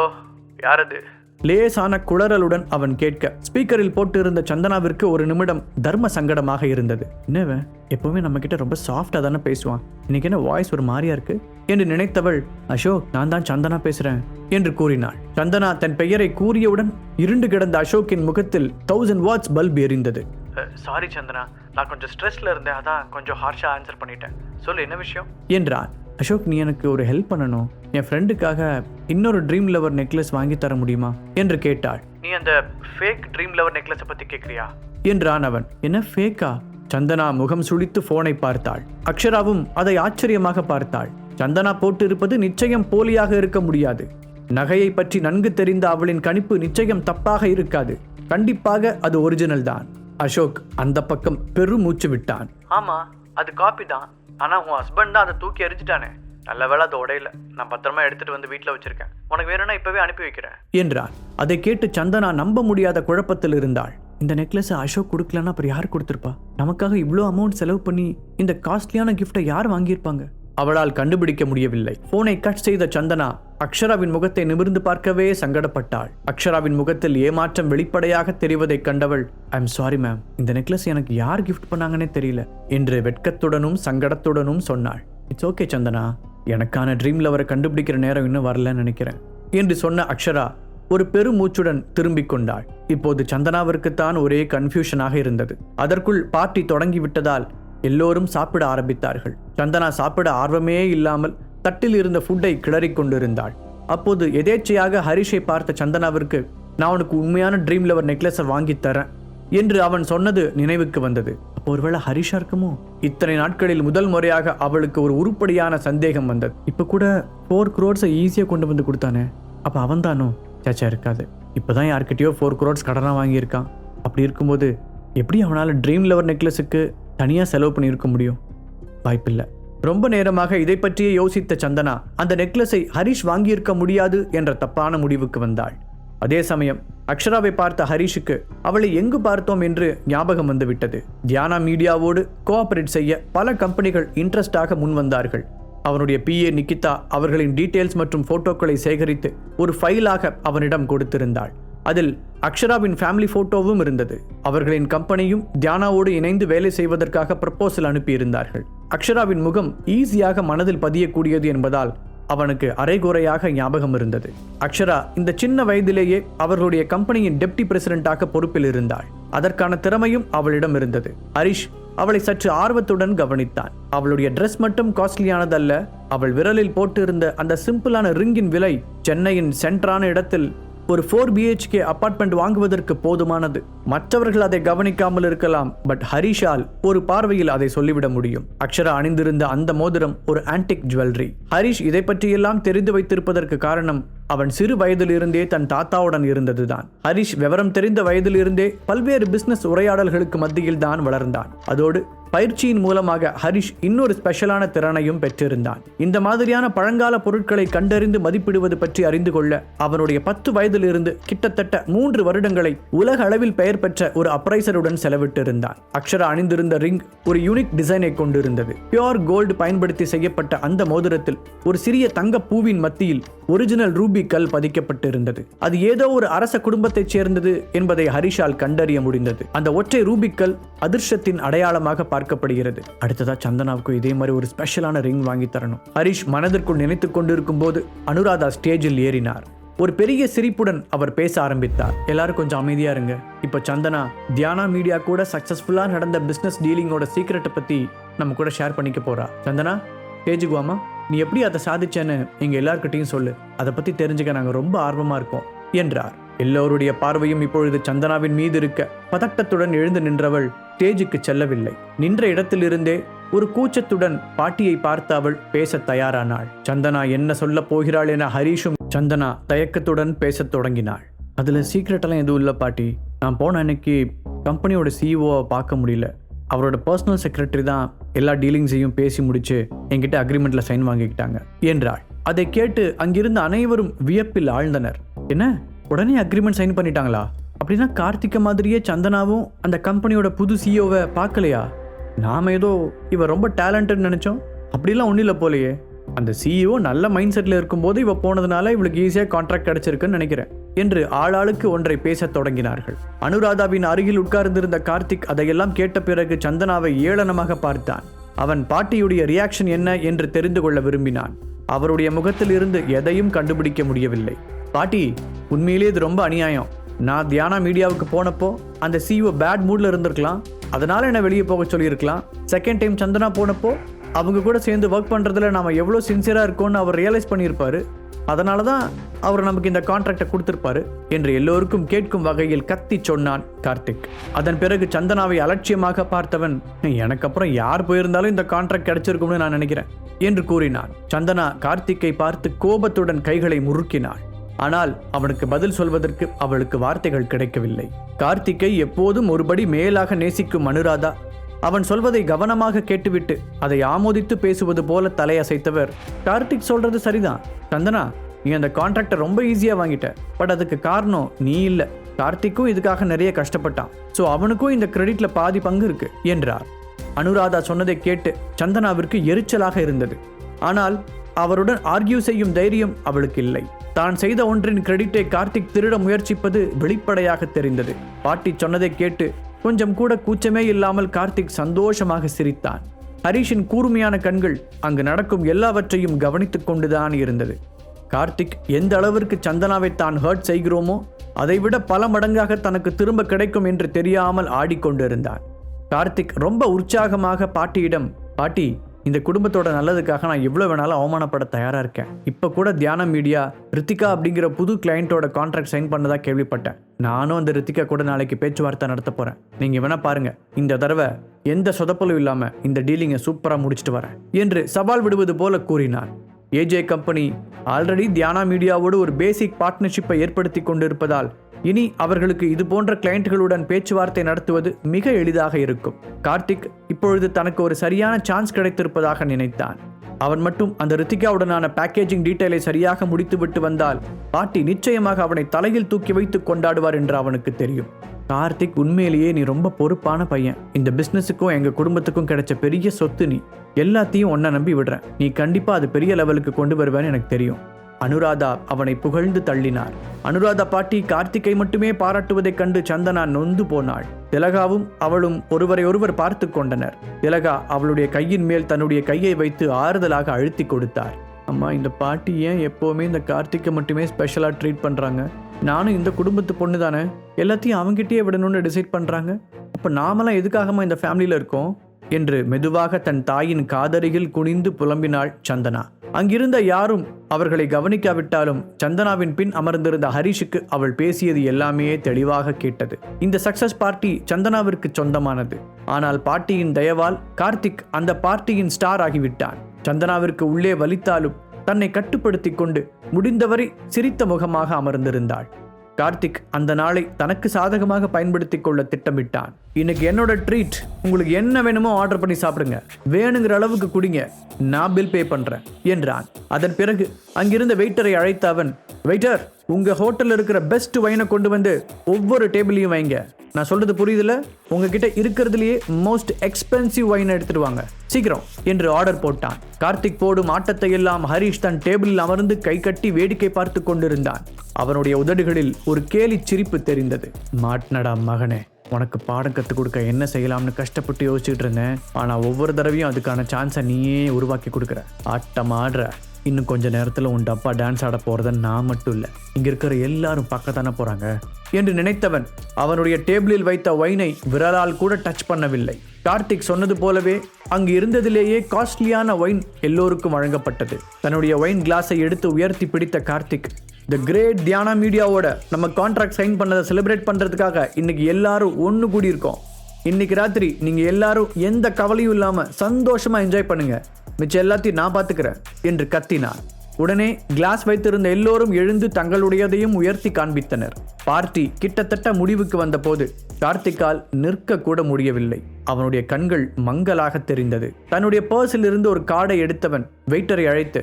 யாரது? லேசான குளறலுடன் அவன் கேட்க ஸ்பீக்கரில் போட்டு இருந்த சந்தனாவிற்கு ஒரு நிமிடம் தர்ம சங்கடமாக இருந்தது. என்னவன் எப்பவுமே நம்ம கிட்ட ரொம்ப சாஃப்டா தானே பேசுவான், இன்னைக்கு என்ன வாய்ஸ் ஒரு மாதிரியா இருக்கு என்று நினைத்தவள், அசோக், நான் தான் சந்தனா பேசுறேன் என்று கூறினாள். சந்தனா தன் பெயரை கூறியவுடன் இருண்டு கிடந்த அசோக்கின் முகத்தில் 1000 வாட்ஸ் பல்ப் எரிந்தது. சாரி சந்தனா, நான் கொஞ்சம் ஸ்ட்ரெஸ்ல இருந்தேன், அதான் கொஞ்சம் ஹார்ஷா ஆன்சர் பண்ணிட்டேன். சொல்லு, என்ன விஷயம் என்றான். அசோக், நீ எனக்கு ஒரு ஹெல்ப் பண்ணணும். என் ஃப்ரெண்டுக்காக இன்னொரு ட்ரீம் லவர் நெக்லஸ் வாங்கி தர முடியுமா என்று கேட்டாள். நீ அந்த ஃபேக் ட்ரீம் லவர் நெக்லஸை பத்தி கேட்கிறியா என்றான் அவன். என்ன ஃபேக்கா? சந்தனா முகம் சுளித்து போனை பார்த்தாள். அக்ஷராவும் அதை ஆச்சரியமாக பார்த்தாள். சந்தனா போட்டு இருப்பது நிச்சயம் போலியாக இருக்க முடியாது. நகையை பற்றி நன்கு தெரிந்த அவளின் கணிப்பு நிச்சயம் தப்பாக இருக்காது. கண்டிப்பாக அது ஒரிஜினல் தான். அசோக் அந்த பக்கம் பெருமூச்சு விட்டான். ஆமா, அது காப்பி தான். ஆனா உன் ஹஸ்பண்ட் தான் அதை தூக்கி எரிஞ்சிட்டானே. நல்ல வேளை அது உடையில. நான் பத்திரமா எடுத்துட்டு வந்து வீட்டுல வச்சிருக்கேன். உனக்கு வேணும்னா இப்பவே அனுப்பி வைக்கிறேன் என்றான். அதை கேட்டு சந்தனா நம்ப முடியாத குழப்பத்தில் இருந்தாள். இந்த நெக்லஸ் அசோக் கொடுக்கலன்னா அப்புறம் யார் கொடுத்திருப்பா? நமக்காக இவ்வளோ அமௌண்ட் செலவு பண்ணி இந்த காஸ்ட்லியான கிஃப்டை யார் வாங்கியிருப்பாங்க? அவளால் கண்டுபிடிக்க முடியவில்லை. போனை கட் செய்த சந்தனா அக்ஷராவின் முகத்தை நிமிர்ந்து பார்க்கவே சங்கடப்பட்டாள். அக்ஷராவின் முகத்தில் ஏமாற்றம் வெளிப்படையாக தெரிவதை கண்டவள், ஐம் சாரி மேம், இந்த நெக்லஸ் எனக்கு யார் கிஃப்ட் பண்ணாங்கன்னே தெரியல என்று வெட்கத்துடனும் சங்கடத்துடனும் சொன்னாள். இட்ஸ் ஓகே சந்தனா, எனக்கான ட்ரீம் லவரை கண்டுபிடிக்கிற நேரம் இன்னும் வரலன்னு நினைக்கிறேன் என்று சொன்ன அக்ஷரா ஒரு பெருமூச்சுடன் திரும்பிக் கொண்டாள். இப்போது சந்தனாவிற்குத்தான் ஒரே கன்ஃபியூஷனாக இருந்தது. அதற்குள் பார்ட்டி தொடங்கிவிட்டதால் எல்லோரும் சாப்பிட ஆரம்பித்தார்கள். சந்தனா சாப்பிட ஆர்வமே இல்லாமல் தட்டில் இருந்த ஃபுட்டை கிளறிக் கொண்டிருந்தாள். அப்போது எதேச்சையாக ஹரிஷை பார்த்த சந்தனாவிற்கு, நான் உனக்கு உண்மையான ட்ரீம் லவர் நெக்லஸை வாங்கி தரேன் என்று அவன் சொன்னது நினைவுக்கு வந்தது. அப்போ ஒருவேளை ஹரிஷா இருக்குமோ? இத்தனை நாட்களில் முதல் முறையாக அவளுக்கு ஒரு உருப்படியான சந்தேகம் வந்தது. இப்ப கூட 4 crores ஈஸியா கொண்டு வந்து கொடுத்தானே, அப்ப அவன் தானோ? சேச்சா, இருக்காது. இப்பதான் யார்கிட்டயோ 4 crores கடனா வாங்கியிருக்கான். அப்படி இருக்கும்போது எப்படி அவனால ட்ரீம் லவர் நெக்லஸுக்கு தனியா செலவு பண்ணியிருக்க முடியும்? வாய்ப்பில்லை. ரொம்ப நேரமாக இதை பற்றியே யோசித்த சந்தனா அந்த நெக்லஸை ஹரிஷ் வாங்கியிருக்க முடியாது என்ற தப்பான முடிவுக்கு வந்தாள். அதே சமயம் அக்ஷராவை பார்த்த ஹரிஷுக்கு அவளை எங்கு பார்த்தோம் என்று ஞாபகம் வந்துவிட்டது. தியானா மீடியாவோடு கோஆபரேட் செய்ய பல கம்பெனிகள் இன்ட்ரெஸ்டாக முன் வந்தார்கள். அவனுடைய PA நிகிதா அவர்களின் டீட்டெயில்ஸ் மற்றும் போட்டோக்களை சேகரித்து ஒரு ஃபைலாக அவனிடம் கொடுத்திருந்தாள். அதில் அக்ஷராவின் ஃபேமிலி போட்டோவும் இருந்தது. அவர்களின் கம்பெனியும் தியானாவோடு இணைந்து வேலை செய்வதற்காக ப்ரப்போசல் அனுப்பியிருந்தார்கள். அக்ஷராவின் முகம் ஈஸியாக மனதில் பதியக்கூடியது என்பதால் அவனுக்கு அரைகுறையாக ஞாபகம் இருந்தது. அக்ஷரா இந்த சின்ன வயதிலேயே அவர்களுடைய கம்பெனியின் டெப்டி பிரசிடென்டாக பொறுப்பில் இருந்தாள். அதற்கான திறமையும் அவளிடம் இருந்தது. ஹரிஷ் அவளை சற்று ஆர்வத்துடன் கவனித்தான். அவளுடைய ட்ரெஸ் மட்டும் காஸ்ட்லியானதல்ல, அவள் விரலில் போட்டு இருந்த அந்த சிம்பிளான ரிங்கின் விலை சென்னையின் சென்டரான இடத்தில் ஒரு 4 BHK அபார்ட்மெண்ட் வாங்குவதற்கு போதுமானது. மற்றவர்கள் அதை கவனிக்காமல் இருக்கலாம், பட் ஹரிஷால் ஒரு பார்வையில் அதை சொல்லிவிட முடியும். அக்ஷரா அணிந்திருந்த அந்த மோதிரம் ஒரு ஆன்டிக் ஜுவல்லரி. ஹரிஷ் இதை பற்றியெல்லாம் தெரிந்து வைத்திருப்பதற்கு காரணம் அவன் சிறு வயதிலிருந்தே தன் தாத்தாவுடன் இருந்ததுதான். ஹரிஷ் விவரம் தெரிந்த வயதிலிருந்தே பல்வேறு பிசினஸ் உரையாடல்களுக்கு மத்தியில் தான் வளர்ந்தான். அதோடு பயிற்சியின் மூலமாக ஹரிஷ் இன்னொரு ஸ்பெஷலான திறனையும் பெற்றிருந்தான். இந்த மாதிரியான பழங்கால பொருட்களை கண்டறிந்து மதிப்பிடுவது பற்றி அறிந்து கொள்ள அவனுடைய 10 வயதிலிருந்து கிட்டத்தட்ட 3 வருடங்களை உலக அளவில் பெயர் பெற்ற ஒரு அப்ரைசருடன் செலவிட்டிருந்தான். அக்ஷரா அணிந்திருந்த ரிங் ஒரு யூனிக் டிசைனை கொண்டிருந்தது. பியோர் கோல்டு பயன்படுத்தி செய்யப்பட்ட அந்த மோதிரத்தில் ஒரு சிறிய தங்க பூவின் மத்தியில் ஒரிஜினல் ரூபி கல் பதிக்கப்பட்டிருந்தது. அது ஏதோ ஒரு அரச குடும்பத்தைச் சேர்ந்தது என்பதை ஹரிஷால் கண்டறிய முடிந்தது. அந்த ஒற்றை ரூபிக்கல் அதிர்ஷ்டத்தின் அடையாளமாக பார்க்கப்படுகிறது. அடுத்ததா சந்தனாவுக்கு இதே மாதிரி ஒரு ஸ்பெஷலான ரிங் வாங்கி தரணும். ஹரிஷ் மனதிற்குள் நினைத்துக் கொண்டிருக்கும் போது அனுராதா ஸ்டேஜில் ஏறினார். ஒரு பெரிய சிரிப்புடன் அவர் பேச ஆரம்பித்தார். எல்லாரும் கொஞ்சம் அமைதியா இருங்க. இப்ப சந்தனா தியானா மீடியா கூட சக்சஸ்ஃபுல்லா நடந்த பிசினஸ் டீலிங்கோட சீக்ரெட்டை பத்தி நம்ம கூட ஷேர் பண்ணிக்க போறா. சந்தனா, ஸ்டேஜுக்கு வாமா. நீ எப்படி அதை சாதிச்சேன்னு எங்க எல்லார்கிட்டையும் சொல்லு. அதை பத்தி தெரிஞ்சுக்க நாங்க ரொம்ப ஆர்வமா இருக்கோம் என்றார். எல்லோருடைய பார்வையும் இப்பொழுது சந்தனாவின் மீது இருக்க பதட்டத்துடன் எழுந்து நின்றவள் ஸ்டேஜுக்கு செல்லவில்லை. நின்ற இடத்திலிருந்தே ஒரு கூச்சத்துடன் பாட்டியை பார்த்து அவள் பேச தயாரானாள். சந்தனா என்ன சொல்ல போகிறாள் என ஹரிஷும் சந்தனா தயக்கத்துடன் பேசத் தொடங்கினாள். அதுல சீக்ரெட்டெல்லாம் எதுவும் இல்லை பாட்டி. நான் போன அன்னைக்கு கம்பெனியோட சிஇஓவை பார்க்க முடியல. அவரோட பர்சனல் செக்ரட்டரி தான் எல்லா டீலிங்ஸையும் பேசி முடிச்சு என்கிட்ட அக்ரிமெண்ட்ல சைன் வாங்கிக்கிட்டாங்க என்றாள். அதை கேட்டு அங்கிருந்த அனைவரும் வியப்பில் ஆழ்ந்தனர். என்ன, உடனே அக்ரிமெண்ட் சைன் பண்ணிட்டாங்களா? அப்படின்னா கார்த்திகை மாதிரியே சந்தனாவும் அந்த கம்பெனியோட புது சிஇஓவை பார்க்கலையா? நாம ஏதோ இவ ரொம்ப டேலண்டட் நினைச்சோம். அப்படிலாம் ஒன்றும் இல்லை போலையே. அந்த சிஇஓ நல்ல மைண்ட் செட்டில் இருக்கும்போது இவ போனதுனால இவளுக்கு ஈஸியாக கான்ட்ராக்ட் கிடைச்சிருக்குன்னு நினைக்கிறேன் என்று ஆளாளுக்கு ஒன்றை பேசத் தொடங்கினார்கள். அனுராதாவின் அருகில் உட்கார்ந்திருந்த கார்த்திக் அதையெல்லாம் கேட்ட பிறகு சந்தனாவை ஏளனமாக பார்த்தான். அவன் பாட்டியுடைய ரியாக்ஷன் என்ன என்று தெரிந்து கொள்ள விரும்பினான். அவருடைய முகத்தில் இருந்து எதையும் கண்டுபிடிக்க முடியவில்லை. பாட்டி, உண்மையிலே இது ரொம்ப அநியாயம். நான் தியானா மீடியாவுக்கு போனப்போ அந்த சிஇஓ பேட் மூட்ல இருந்திருக்கலாம், அதனால என்ன வெளியே போக சொல்லியிருக்கலாம். செகண்ட் டைம் சந்தனா போனப்போ அவங்க கூட சேர்ந்து ஒர்க் பண்றதுல நாம எவ்வளோ சின்சியரா இருக்கோம்னு அவர் ரியலைஸ் பண்ணியிருப்பாரு. அதனால தான் அவர் நமக்கு இந்த கான்ட்ராக்டை கொடுத்திருப்பாரு என்று எல்லோருக்கும் கேட்கும் வகையில் கத்தி சொன்னான் கார்த்திக். அதன் பிறகு சந்தனாவை அலட்சியமாக பார்த்தவன், எனக்கு அப்புறம் யார் போயிருந்தாலும் இந்த கான்ட்ராக்ட் கிடைச்சிருக்கும்னு நான் நினைக்கிறேன் என்று கூறினான். சந்தனா கார்த்திக்கை பார்த்து கோபத்துடன் கைகளை முறுக்கினாள். ஆனால் அவனுக்கு பதில் சொல்வதற்கு அவளுக்கு வார்த்தைகள் கிடைக்கவில்லை. கார்த்திக்கை எப்போதும் ஒருபடி மேலாக நேசிக்கும் அனுராதா அவன் சொல்வதை கவனமாக கேட்டுவிட்டு அதை ஆமோதித்து பேசுவது போல தலையசைத்தவர், கார்த்திக் சொல்றது சரிதான் சந்தனா, நீ அந்த கான்ட்ராக்டை ரொம்ப ஈஸியா வாங்கிட்ட. பட் அதுக்கு காரணம் நீ இல்ல, கார்த்திக்கும் இதுக்காக நிறைய கஷ்டப்பட்டான். ஸோ அவனுக்கும் இந்த கிரெடிட்ல பாதி பங்கு இருக்கு என்றார். அனுராதா சொன்னதை கேட்டு சந்தனாவிற்கு எரிச்சலாக இருந்தது. ஆனால் அவருடன் ஆர்கியூ செய்யும் தைரியம் அவளுக்கு இல்லை. தான் செய்த ஒன்றின் கிரெடிட்டை கார்த்திக் திருட முயற்சிப்பது வெளிப்படையாக தெரிந்தது. பாட்டி சொன்னதை கேட்டு கொஞ்சம் கூட கூச்சமே இல்லாமல் கார்த்திக் சந்தோஷமாக சிரித்தான். ஹரிஷின் கூர்மையான கண்கள் அங்கு நடக்கும் எல்லாவற்றையும் கவனித்துக் கொண்டுதான் இருந்தது. கார்த்திக் எந்த அளவிற்கு சந்தனாவை தான் ஹர்ட் செய்கிறோமோ அதைவிட பல மடங்காக தனக்கு திரும்ப கிடைக்கும் என்று தெரியாமல் ஆடிக்கொண்டிருந்தான். கார்த்திக் ரொம்ப உற்சாகமாக பாட்டியிடம், பாட்டி, இந்த குடும்பத்தோட நல்லதுக்காக நான் எவ்வளோ வேணாலும் அவமானப்பட தயாராக இருக்கேன். இப்போ கூட தியானா மீடியா ரித்திகா அப்படிங்கிற புது கிளையண்ட்டோட கான்ட்ராக்ட் சைன் பண்ணதா கேள்விப்பட்டேன். நானும் அந்த ரித்திகா கூட நாளைக்கு பேச்சுவார்த்தை நடத்த போகிறேன். நீங்கள் வேணா பாருங்க, இந்த தடவை எந்த சொதப்பலும் இல்லாமல் இந்த டீலிங்கை சூப்பராக முடிச்சுட்டு வரேன் என்று சவால் விடுவது போல கூறினான். ஏஜே கம்பெனி ஆல்ரெடி தியானா மீடியாவோடு ஒரு பேசிக் பார்ட்னர்ஷிப்பை ஏற்படுத்தி கொண்டிருப்பதால் இனி அவர்களுக்கு இது போன்ற கிளையண்ட்களுடன் பேச்சுவார்த்தை நடத்துவது மிக எளிதாக இருக்கும். கார்த்திக் இப்பொழுது தனக்கு ஒரு சரியான சான்ஸ் கிடைத்திருப்பதாக நினைத்தான். அவன் மட்டும் அந்த ரித்திகாவுடனான பேக்கேஜிங் டீட்டெயிலை சரியாக முடித்துவிட்டு வந்தால் பாட்டி நிச்சயமாக அவனை தலையில் தூக்கி வைத்து கொண்டாடுவார் என்று அவனுக்கு தெரியும். கார்த்திக், உண்மையிலேயே நீ ரொம்ப பொறுப்பான பையன். இந்த பிசினஸுக்கும் எங்க குடும்பத்துக்கும் கிடைச்ச பெரிய சொத்து நீ. எல்லாத்தையும் ஒன்ன நம்பி விடுறேன். நீ கண்டிப்பா அது பெரிய லெவலுக்கு கொண்டு வருவேன்னு எனக்கு தெரியும். அனுராதா அவனை புகழ்ந்து தள்ளினார். அனுராதா பாட்டி கார்த்திகை மட்டுமே பாராட்டுவதைக் கண்டு சந்தனா நொந்து போனாள். திலகாவும் அவளும் ஒருவரை ஒருவர் பார்த்து கொண்டனர். திலகா அவளுடைய கையின் மேல் தன்னுடைய கையை வைத்து ஆறுதலாக அழுத்தி கொடுத்தார். அம்மா, இந்த பாட்டி ஏன் எப்போவுமே இந்த கார்த்திகை மட்டுமே ஸ்பெஷலாக ட்ரீட் பண்ணுறாங்க? நானும் இந்த குடும்பத்து பொண்ணு தானே, எல்லாத்தையும் அவங்ககிட்டயே விடணும்னு டிசைட் பண்ணுறாங்க. அப்போ நாமெல்லாம் எதுக்காகமா இந்த ஃபேமிலியில் இருக்கோம் என்று மெதுவாக தன் தாயின் காதருகில் குனிந்து புலம்பினாள் சந்தனா. அங்கிருந்த யாரும் அவர்களை கவனிக்காவிட்டாலும் சந்தனாவின் பின் அமர்ந்திருந்த ஹரிஷுக்கு அவள் பேசியது எல்லாமே தெளிவாக கேட்டது. இந்த சக்சஸ் பார்ட்டி சந்தனாவிற்கு சொந்தமானது. ஆனால் பாட்டியின் தயவால் கார்த்திக் அந்த பார்ட்டியின் ஸ்டார் ஆகிவிட்டான். சந்தனாவிற்கு உள்ளே வலித்தாலும் தன்னை கட்டுப்படுத்தி கொண்டு முடிந்தவரை சிரித்த முகமாக அமர்ந்திருந்தாள். கார்த்திக் அந்த நாளை தனக்கு சாதகமாக பயன்படுத்தி கொள்ள திட்டமிட்டான். இன்னைக்கு என்னோட ட்ரீட், உங்களுக்கு என்ன வேணுமோ ஆர்டர் பண்ணி சாப்பிடுங்க, வேணுங்கிற அளவுக்கு குடிங்க, நான் பில் பே பண்றேன் என்றான். அதன் பிறகு அங்கிருந்த வெயிட்டரை அழைத்த அவன், வெயிட்டர், உங்க ஹோட்டல்ல இருக்கிற பெஸ்ட் வைனை கொண்டு வந்து ஒவ்வொரு டேபிளையும் வைங்க. நான் சொல்றது புரியுதுல? உங்ககிட்ட இருக்கிறதுலயே மோஸ்ட் எக்ஸ்பென்சிவ் வைன் எடுத்துட்டு வாங்க, சீக்கிரம் என்று ஆர்டர் போட்டான். கார்த்திக் போடும் ஆட்டத்தை எல்லாம் ஹரிஷ் தன் டேபிளில் அமர்ந்து கை கட்டி வேடிக்கை பார்த்து கொண்டிருந்தான். அவனுடைய உதடுகளில் ஒரு கேலி சிரிப்பு தெரிந்தது. மாட்னடா மகனே, உனக்கு பாடம் கற்றுக் கொடுக்க என்ன செய்யலாம்னு கஷ்டப்பட்டு யோசிச்சுட்டு இருந்தேன். ஆனால் ஒவ்வொரு தடவையும் அதுக்கான சான்ஸை நீயே உருவாக்கி கொடுக்குற. ஆட்டம் ஆடுற. இன்னும் கொஞ்ச நேரத்தில் உன் டப்பா டான்ஸ் ஆட போகிறத நான் மட்டும் இல்லை, இங்கே இருக்கிற எல்லாரும் பார்க்கத்தானே போகிறாங்க என்று நினைத்தவன் அவனுடைய டேபிளில் வைத்த வைனை விரலால் கூட டச் பண்ணவில்லை. கார்த்திக் சொன்னது போலவே அங்கு இருந்ததிலேயே காஸ்ட்லியான வைன் எல்லோருக்கும் வழங்கப்பட்டது. தன்னுடைய வைன் கிளாஸை எடுத்து உயர்த்தி பிடித்த கார்த்திக், தி கிரேட் தியானா மீடியாவோட நம்ம கான்ட்ராக்ட் சைன் பண்ணதை செலிப்ரேட் பண்ணுறதுக்காக இன்னைக்கு எல்லாரும் ஒன்று கூடியிருக்கோம். இன்னைக்கு ராத்திரி நீங்க எல்லாரும் எந்த கவலையும் இல்லாம சந்தோஷமா என்ஜாய் பண்ணுங்க, மிச்சம் எல்லாத்தையும் நான் பாத்துக்கிறேன் என்று கத்தினார். உடனே கிளாஸ் வைத்திருந்த எல்லோரும் எழுந்து தங்களுடையதையும் உயர்த்தி காண்பித்தனர். பார்ட்டி கிட்டத்தட்ட முடிவுக்கு வந்த போது கார்த்திக்கால் நிற்க கூட முடியவில்லை. அவனுடைய கண்கள் மங்கலாக தெரிந்தது. தன்னுடைய பர்ஸில் இருந்து ஒரு கார்டை எடுத்தவன் வெயிட்டரை அழைத்து,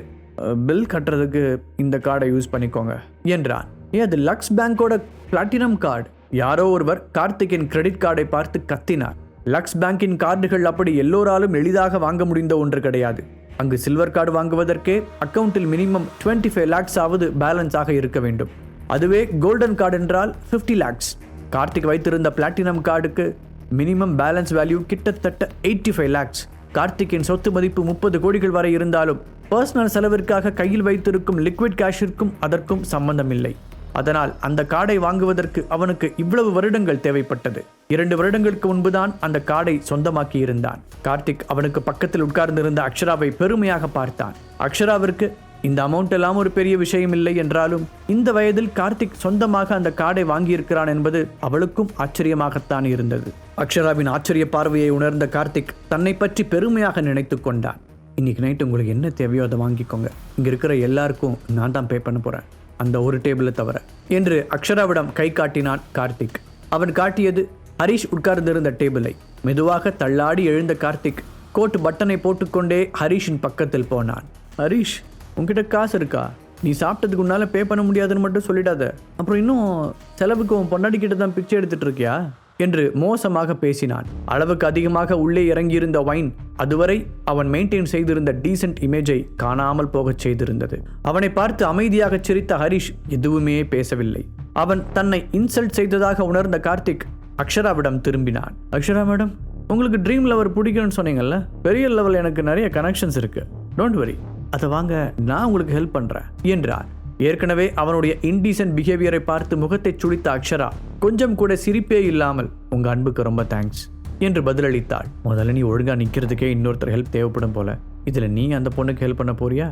பில் கட்டுறதுக்கு இந்த கார்டை யூஸ் பண்ணிக்கோங்க என்றான். அது லக்ஸ் பேங்கோட பிளாட்டினம் கார்டு. யாரோ ஒருவர் கார்த்திக்கின் கிரெடிட் கார்டை பார்த்து கத்தினார். லக்ஸ் பேங்கின் கார்டுகள் அப்படி எல்லோராலும் எளிதாக வாங்க முடிந்த ஒன்று கிடையாது. அங்கு சில்வர் கார்டு வாங்குவதற்கே அக்கவுண்டில் மினிமம் 25 lakhs ஆவது பேலன்ஸ் ஆக இருக்க வேண்டும். அதுவே கோல்டன் கார்டு என்றால் 50 lakhs. கார்த்திக் வைத்திருந்த பிளாட்டினம் கார்டுக்கு மினிமம் பேலன்ஸ் வேல்யூ கிட்டத்தட்ட 85 lakhs. கார்த்திக்கின் சொத்து மதிப்பு 30 கோடிகள் வரை இருந்தாலும் பர்சனல் செலவிற்காக கையில் வைத்திருக்கும் லிக்விட் கேஷிற்கும் அதற்கும் சம்பந்தம் இல்லை. அதனால் அந்த கார்டை வாங்குவதற்கு அவனுக்கு இவ்வளவு வருடங்கள் தேவைப்பட்டது. 2 வருடங்களுக்கு முன்புதான் அந்த கார்டை சொந்தமாக்கி இருந்தான். கார்த்திக் அவனுக்கு பக்கத்தில் உட்கார்ந்திருந்த அக்ஷராவை பெருமையாக பார்த்தான். அக்ஷராவிற்கு இந்த அமௌண்ட் எல்லாம் ஒரு பெரிய விஷயம் இல்லை என்றாலும் இந்த வயதில் கார்த்திக் சொந்தமாக அந்த கார்டை வாங்கியிருக்கிறான் என்பது அவளுக்கும் ஆச்சரியமாகத்தான் இருந்தது. அக்ஷராவின் ஆச்சரிய பார்வையை உணர்ந்த கார்த்திக் தன்னை பற்றி பெருமையாக நினைத்து கொண்டான். இன்னைக்கு நைட்டு உங்களுக்கு என்ன தேவையோ அதை வாங்கிக்கோங்க, இங்க இருக்கிற எல்லாருக்கும் நான் தான் பே பண்ண போறேன், அந்த ஒரு டேபிளை தவிர என்று அக்ஷராவிடம் கை காட்டினான் கார்த்திக். அவன் காட்டியது ஹரிஷ் உட்கார்ந்திருந்த டேபிளை. மெதுவாக தள்ளாடி எழுந்த கார்த்திக் கோட் பட்டனை போட்டுக்கொண்டே ஹரிஷின் பக்கத்தில் போனான். ஹரிஷ், உன்கிட்ட காசு இருக்கா? நீ சாப்பிட்டதுக்கு உன்னால பே பண்ண முடியாதுன்னு மட்டும் சொல்லிடாத. அப்புறம் இன்னும் செலவுக்கு உன் பொண்டாடி கிட்ட தான் பிச்சை எடுத்துட்டு இருக்கியா என்று மோசமாக பேசினான். அளவுக்கு அதிகமாக உள்ளே இறங்கியிருந்த வைன் அதுவரை அவன் மெயின்டைன் செய்திருந்த டீசென்ட் இமேஜை காணாமல் போகச் செய்திருந்தது. அவனை பார்த்து அமைதியாக சிரித்த ஹரிஷ் எதுவுமே பேசவில்லை. அவன் தன்னை இன்சல்ட் செய்ததாக உணர்ந்த கார்த்திக் அக்ஷராவிடம் திரும்பினான். அக்ஷரா மேடம், உங்களுக்கு ட்ரீம் லவர் பிடிக்கும்னு சொன்னீங்கல்ல, பெரிய லெவல் எனக்கு நிறைய கனெக்ஷன்ஸ் இருக்கு, டோன்ட் வரி, அதை வாங்க, நான் உங்களுக்கு ஹெல்ப் பண்றேன் என்றார். ஏற்கனவே அவனுடைய இன்டீசென்ட் பிஹேவியரை பார்த்து முகத்தை சுழித்த அக்ஷரா கொஞ்சம் கூட சிரிப்பே இல்லாமல் உங்க அன்புக்கு ரொம்ப தேங்க்ஸ் என்று பதிலளித்தாள். முதல்ல நீ ஒழுங்கா நிக்கிறதுக்கே இன்னொருத்தர் ஹெல்ப் தேவைப்படும் போல, இதுல நீ அந்த பொண்ணுக்கு ஹெல்ப் பண்ண போறியா?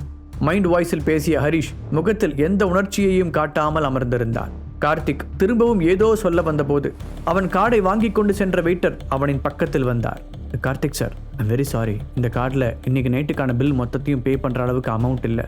மைண்ட் வாய்ஸில் பேசிய ஹரிஷ் முகத்தில் எந்த உணர்ச்சியையும் காட்டாமல் அமர்ந்திருந்தான். கார்த்திக் திரும்பவும் ஏதோ சொல்ல வந்தபோது அவன் கார்டை வாங்கி கொண்டு சென்ற வெயிட்டர் அவனின் பக்கத்தில் வந்தார். Karthik sir, I'm very sorry, இந்த கார்டில் இன்னைக்கு நைட்டுக்கான பில் மொத்தத்தையும் பே பண்ணுற அளவுக்கு அமௌண்ட் இல்லை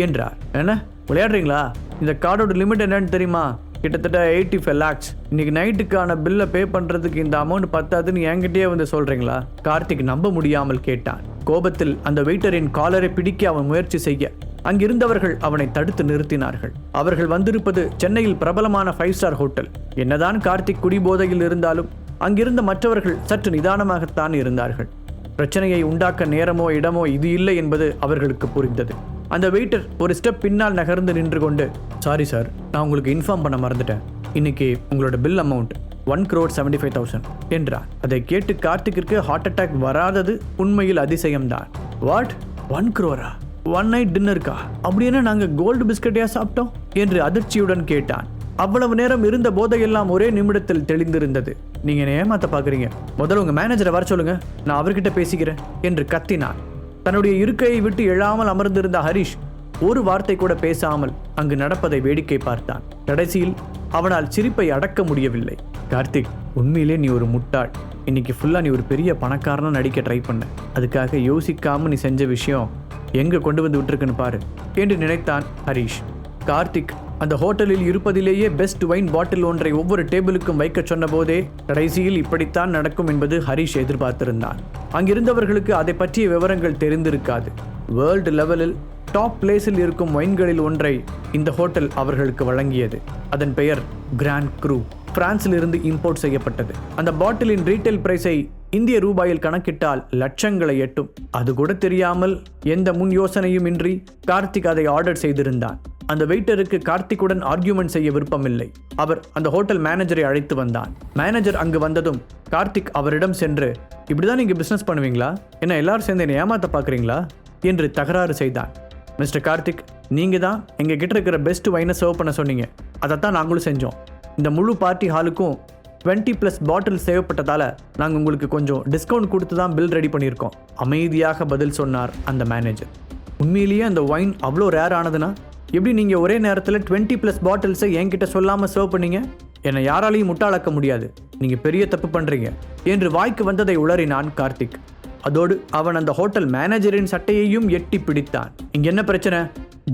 என்றார். என்ன விளையாடுறீங்களா? இந்த கார்டோட லிமிட் என்னன்னு தெரியுமா? கிட்டத்தட்ட 85 lakhs. இன்னைக்கு நைட்டுக்கான பில்லை பே பண்ணுறதுக்கு இந்த அமௌண்ட் பத்தாதுன்னு என்கிட்டயே வந்து சொல்கிறீங்களா? கார்த்திக் நம்ப முடியாமல் கேட்டான். கோபத்தில் அந்த வெயிட்டரின் காலரை பிடிக்க அவன் முயற்சி செய்ய அங்கிருந்தவர்கள் அவனை தடுத்து நிறுத்தினார்கள். அவர்கள் வந்திருப்பது சென்னையில் பிரபலமான 5-star ஹோட்டல். என்னதான் கார்த்திக் குடிபோதையில் இருந்தாலும் அங்கிருந்த மற்றவர்கள் சற்று நிதானமாகத்தான் இருந்தார்கள். பிரச்சனையை உண்டாக்க நேரமோ இடமோ இது இல்லை என்பது அவர்களுக்கு புரிந்தது. அந்த வெயிட்டர் ஒரு ஸ்டெப் பின்னால் நகர்ந்து நின்று கொண்டு, சாரி சார், நான் உங்களுக்கு இன்ஃபார்ம் பண்ண மறந்துட்டேன், இன்னைக்கு உங்களோட பில் அமௌண்ட் 1,75,00,000 என்றார். அதை கேட்டு கார்த்திக்கிற்கு ஹார்ட் அட்டாக் வராதது உண்மையில் அதிசயம்தான். What, 1 crore? 1 night டின்னருக்கா? அப்படின்னா நாங்கள் கோல்டு பிஸ்கட்டையா சாப்பிட்டோம் என்று அதிர்ச்சியுடன் கேட்டான். அவ்வளவு நேரம் இருந்த போதையெல்லாம் ஒரே நிமிடத்தில் தெளிந்திருந்தது. நீங்க என்ன ஏமாத்த பாக்குறீங்க? முதல்ல உங்க மேனேஜரை வர சொல்லுங்க, நான் அவர்கிட்ட பேசிக்கிறேன் என்று கத்தினான். தன்னுடைய இருக்கையை விட்டு எழாமல் அமர்ந்திருந்த ஹரிஷ் ஒரு வார்த்தை கூட பேசாமல் அங்கு நடப்பதை வேடிக்கை பார்த்தான். கடைசியில் அவனால் சிரிப்பை அடக்க முடியவில்லை. கார்த்திக், உண்மையிலே நீ ஒரு முட்டாள். இன்னைக்கு ஃபுல்லா நீ ஒரு பெரிய பணக்காரனா நடிக்க ட்ரை பண்ண, அதுக்காக யோசிக்காம நீ செஞ்ச விஷயம் எங்க கொண்டு வந்து விட்டுருக்குன்னு பாரு என்று நினைத்தான் ஹரிஷ். கார்த்திக் அந்த ஹோட்டலில் இருப்பதிலேயே பெஸ்ட் வைன் பாட்டில் ஒன்றை ஒவ்வொரு டேபிளுக்கும் வைக்க சொன்ன போதே கடைசியில் இப்படித்தான் நடக்கும் என்பது ஹரிஷ் எதிர்பார்த்திருந்தான். அங்கிருந்தவர்களுக்கு அதை பற்றிய விவரங்கள் தெரிந்திருக்காது. வேர்ல்டு லெவலில் டாப் பிளேஸில் இருக்கும் வைன்களில் ஒன்றை இந்த ஹோட்டல் அவர்களுக்கு வழங்கியது. அதன் பெயர் கிராண்ட் க்ரூ. பிரான்சில் இருந்து இம்போர்ட் செய்யப்பட்டது. அந்த பாட்டிலின் ரீட்டைல் பிரைஸை இந்திய ரூபாயில் கணக்கிட்டால் லட்சங்களை எட்டும். அது கூட தெரியாமல் எந்த முன் யோசனையும் இன்றி கார்த்திக் அதை ஆர்டர் செய்திருந்தான். அந்த வெயிட்டருக்கு கார்த்திக்குடன் ஆர்கியூமெண்ட் செய்ய விருப்பமில்லை. அவர் அந்த ஹோட்டல் மேனேஜரை அழைத்து வந்தான். மேனேஜர் அங்கு வந்ததும் கார்த்திக் அவரிடம் சென்று, இப்படிதான் நீங்க பிசினஸ் பண்ணுவீங்களா? என்ன எல்லாரும் சேர்ந்து என்னை ஏமாத்த பாக்குறீங்களா என்று தகராறு செய்தான். மிஸ்டர் கார்த்திக், நீங்க தான் எங்க கிட்ட இருக்கிற பெஸ்ட் வைனை சர்வ் பண்ண சொன்னீங்க, அதைத்தான் நாங்களும் செஞ்சோம். இந்த முழு பார்ட்டி ஹாலுக்கும் 20+ பாட்டில் தேவைப்பட்டதால நாங்கள் உங்களுக்கு கொஞ்சம் டிஸ்கவுண்ட் கொடுத்து தான் பில் ரெடி பண்ணியிருக்கோம். அமைதியாக பதில் சொன்னார் அந்த மேனேஜர். உண்மையிலேயே அந்த வைன் அவ்வளோ ரேர் ஆனதுன்னா எப்படி நீங்க ஒரே நேரத்தில் 20+ பாட்டில்ஸை என்கிட்ட சொல்லாம சர்வ் பண்ணீங்க? என்னை யாராலையும் முட்டாளாக்க முடியாது. நீங்க பெரிய தப்பு பண்றீங்க என்று வாய்க்கு வந்ததை உளறினான் கார்த்திக். அதோடு அவன் அந்த ஹோட்டல் மேனேஜரின் சட்டையையும் எட்டி பிடித்தான். இங்க என்ன பிரச்சனை?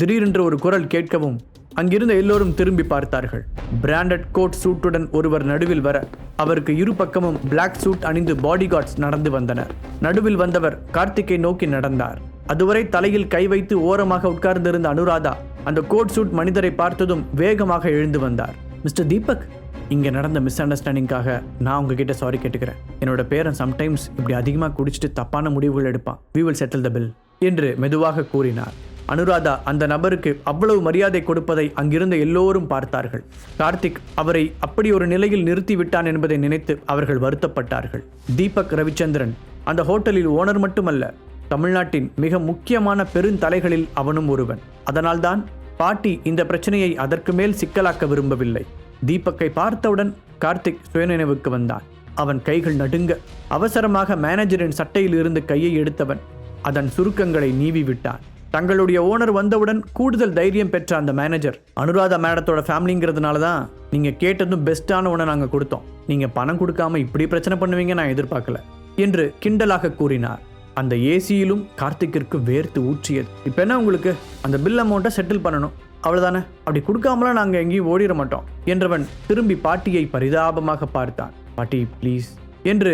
திடீரென்று ஒரு குரல் கேட்கவும் அங்கிருந்த எல்லோரும் திரும்பி பார்த்தார்கள். பிராண்டட் கோட் சூட்டுடன் ஒருவர் நடுவில் வர, அவருக்கு இரு பக்கமும் பிளாக் சூட் அணிந்து பாடி கார்ட்ஸ் நடந்து வந்தனர். நடுவில் வந்தவர் கார்த்திக்கை நோக்கி நடந்தார். அதுவரை தலையில் கை வைத்து ஓரமாக உட்கார்ந்திருந்த அனுராதா அந்த கோட் சூட் மனிதரை பார்த்ததும் வேகமாக எழுந்து வந்தார். மிஸ்டர் தீபக், இங்கே நடந்த மிஸ் அண்டர்ஸ்டாண்டிங்காக நான் உங்ககிட்ட சாரி கேட்டுக்கிறேன். என்னோட பேரன் சம்டைம்ஸ் இப்படி அதிகமாக குடிச்சிட்டு தப்பான முடிவுகள் எடுப்பான். We will settle the bill என்று மெதுவாக கூறினார். அனுராதா அந்த நபருக்கு அவ்வளவு மரியாதை கொடுப்பதை அங்கிருந்த எல்லோரும் பார்த்தார்கள். கார்த்திக் அவரை அப்படி ஒரு நிலையில் நிறுத்திவிட்டான் என்பதை நினைத்து அவர்கள் வருத்தப்பட்டார்கள். தீபக் ரவிச்சந்திரன் அந்த ஹோட்டலில் ஓனர் மட்டுமல்ல, தமிழ்நாட்டின் மிக முக்கியமான பெருந்தலைகளில் அவனும் ஒருவன். அதனால்தான் பாட்டி இந்த பிரச்சனையை அதற்கு மேல் சிக்கலாக்க விரும்பவில்லை. தீபக்கை பார்த்தவுடன் கார்த்திக் சுயநினைவுக்கு வந்தான். அவன் கைகள் நடுங்க அவசரமாக மேனேஜரின் சட்டையில் இருந்து கையை எடுத்தவன் அதன் சுருக்கங்களை நீவி விட்டான். தங்களுடைய ஓனர் வந்தவுடன் கூடுதல் தைரியம் பெற்ற அந்த மேனேஜர், அனுராதா மேடத்தோட ஃபேமிலிங்கிறதுனால தான் நீங்கள் கேட்டதும் பெஸ்ட்டான ஒன்றை நாங்கள் கொடுத்தோம். நீங்கள் பணம் கொடுக்காம இப்படி பிரச்சனை பண்ணுவீங்க நான் எதிர்பார்க்கல என்று கிண்டலாக கூறினார். அந்த ஏசியிலும் கார்த்திக்கிற்கு வேர்த்து ஊற்றியது. இப்போ என்ன உங்களுக்கு? அந்த பில் அமௌண்ட்டை செட்டில் பண்ணணும், அவ்வளோதானே? அப்படி கொடுக்காமலாம் நாங்கள் எங்கேயும் ஓடிட மாட்டோம் என்றவன் திரும்பி பாட்டியை பரிதாபமாக பார்த்தான். பாட்டி ப்ளீஸ் என்று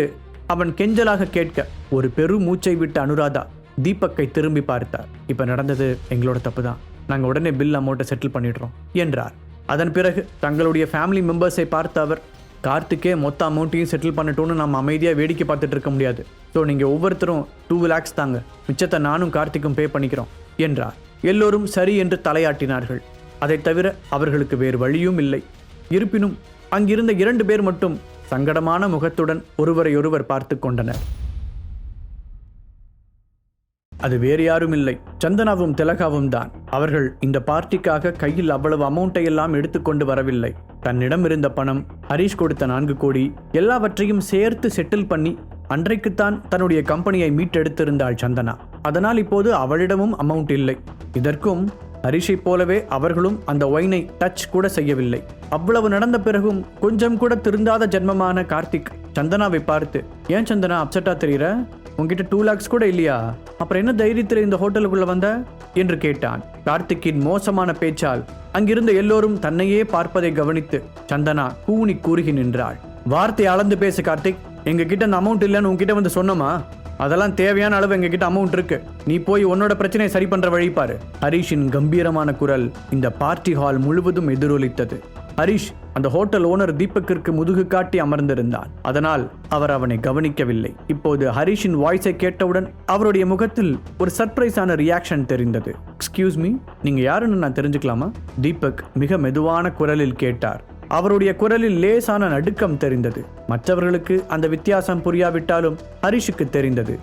அவன் கெஞ்சலாக கேட்க, ஒரு பெரு மூச்சை விட்ட அனுராதா தீபக்கை திரும்பி பார்த்தார். இப்போ நடந்தது எங்களோட தப்பு தான், நாங்கள் உடனே பில் அமௌண்ட்டை செட்டில் பண்ணிடுறோம் என்றார். அதன் பிறகு தங்களுடைய ஃபேமிலி மெம்பர்ஸை பார்த்த அவர், கார்த்திக்கே மொத்த அமௌண்ட்டையும் செட்டில் பண்ணட்டோன்னு நம்ம அமைதியாக வேடிக்கை பார்த்துட்டு இருக்க முடியாது. ஸோ நீங்கள் ஒவ்வொருத்தரும் 2 lakhs தாங்க, மிச்சத்தை நானும் கார்த்திக்கும் பே பண்ணிக்கிறோம் என்றார். எல்லோரும் சரி என்று தலையாட்டினார்கள். அதை தவிர அவர்களுக்கு வேறு வழியும் இல்லை. இருப்பினும் அங்கிருந்த 2 பேர் மட்டும் சங்கடமான முகத்துடன் ஒருவரையொருவர் பார்த்து கொண்டனர். அது வேறு யாரும் இல்லை, சந்தனாவும் திலகாவும் தான். அவர்கள் இந்த பார்ட்டிக்காக கையில் அவ்வளவு அமௌண்ட்டை எல்லாம் எடுத்துக்கொண்டு வரவில்லை. தன்னிடம் இருந்த பணம், ஹரிஷ் கொடுத்த 4 கோடி எல்லாவற்றையும் சேர்த்து செட்டில் பண்ணி அன்றைக்குத்தான் தன்னுடைய கம்பெனியை மீட்டெடுத்திருந்தாள் சந்தனா. அதனால் இப்போது அவளிடமும் அமௌண்ட் இல்லை. இதற்கும் ஹரிஷை போலவே அவர்களும் அந்த ஒயினை டச் கூட செய்யவில்லை. அவ்வளவு நடந்த பிறகும் கொஞ்சம் கூட திருந்தாத ஜென்மமான கார்த்திக் சந்தனாவை பார்த்து, ஏன் சந்தனா அப்செட்டா தெரியுற? உங்ககிட்ட 2 lakhs கூட இல்லையா? அப்புறம் என்ன தைரியத்தில் இந்த ஹோட்டலுக்குள்ள வந்த என்று கேட்டான். கார்த்திக்கின் மோசமான பேச்சால் அங்கிருந்த எல்லோரும் தன்னையே பார்ப்பதை கவனித்து சந்தனா கூனி கூறுகி நின்றாள். வார்த்தை அளந்து பேசு கார்த்திக், எங்க கிட்ட அந்த அமௌண்ட் இல்லைன்னு உங்ககிட்ட வந்து சொன்னோமா? அதெல்லாம் தேவையான அளவு எங்ககிட்ட அமௌண்ட் இருக்கு, நீ போய் உன்னோட பிரச்சனையை சரி பண்ற வழி பாரு. ஹரிஷின் கம்பீரமான குரல் இந்த பார்ட்டி ஹால் முழுவதும் எதிரொலித்தது. ஹரிஷ் அந்த ஹோட்டல் ஓனர் தீபக்கிற்கு முதுகு காட்டி அமர்ந்திருந்தான். அதனால் அவர் அவனை கவனிக்கவில்லை. இப்போது ஹரிஷின் வாய்ஸை கேட்டவுடன் அவருடைய முகத்தில் ஒரு சர்ப்ரைஸான ரியாக்ஷன் தெரிந்தது. எக்ஸ்கியூஸ் மீ, நீங்க யாருன்னு நான் தெரிஞ்சுக்கலாமா? தீபக் மிக மெதுவான குரலில் கேட்டார். அவருடைய குரலில் லேசான நடுக்கம் தெரிந்தது. மற்றவர்களுக்கு அந்த வித்தியாசம் புரியாவிட்டாலும் ஹரிஷுக்கு தெரிந்தது.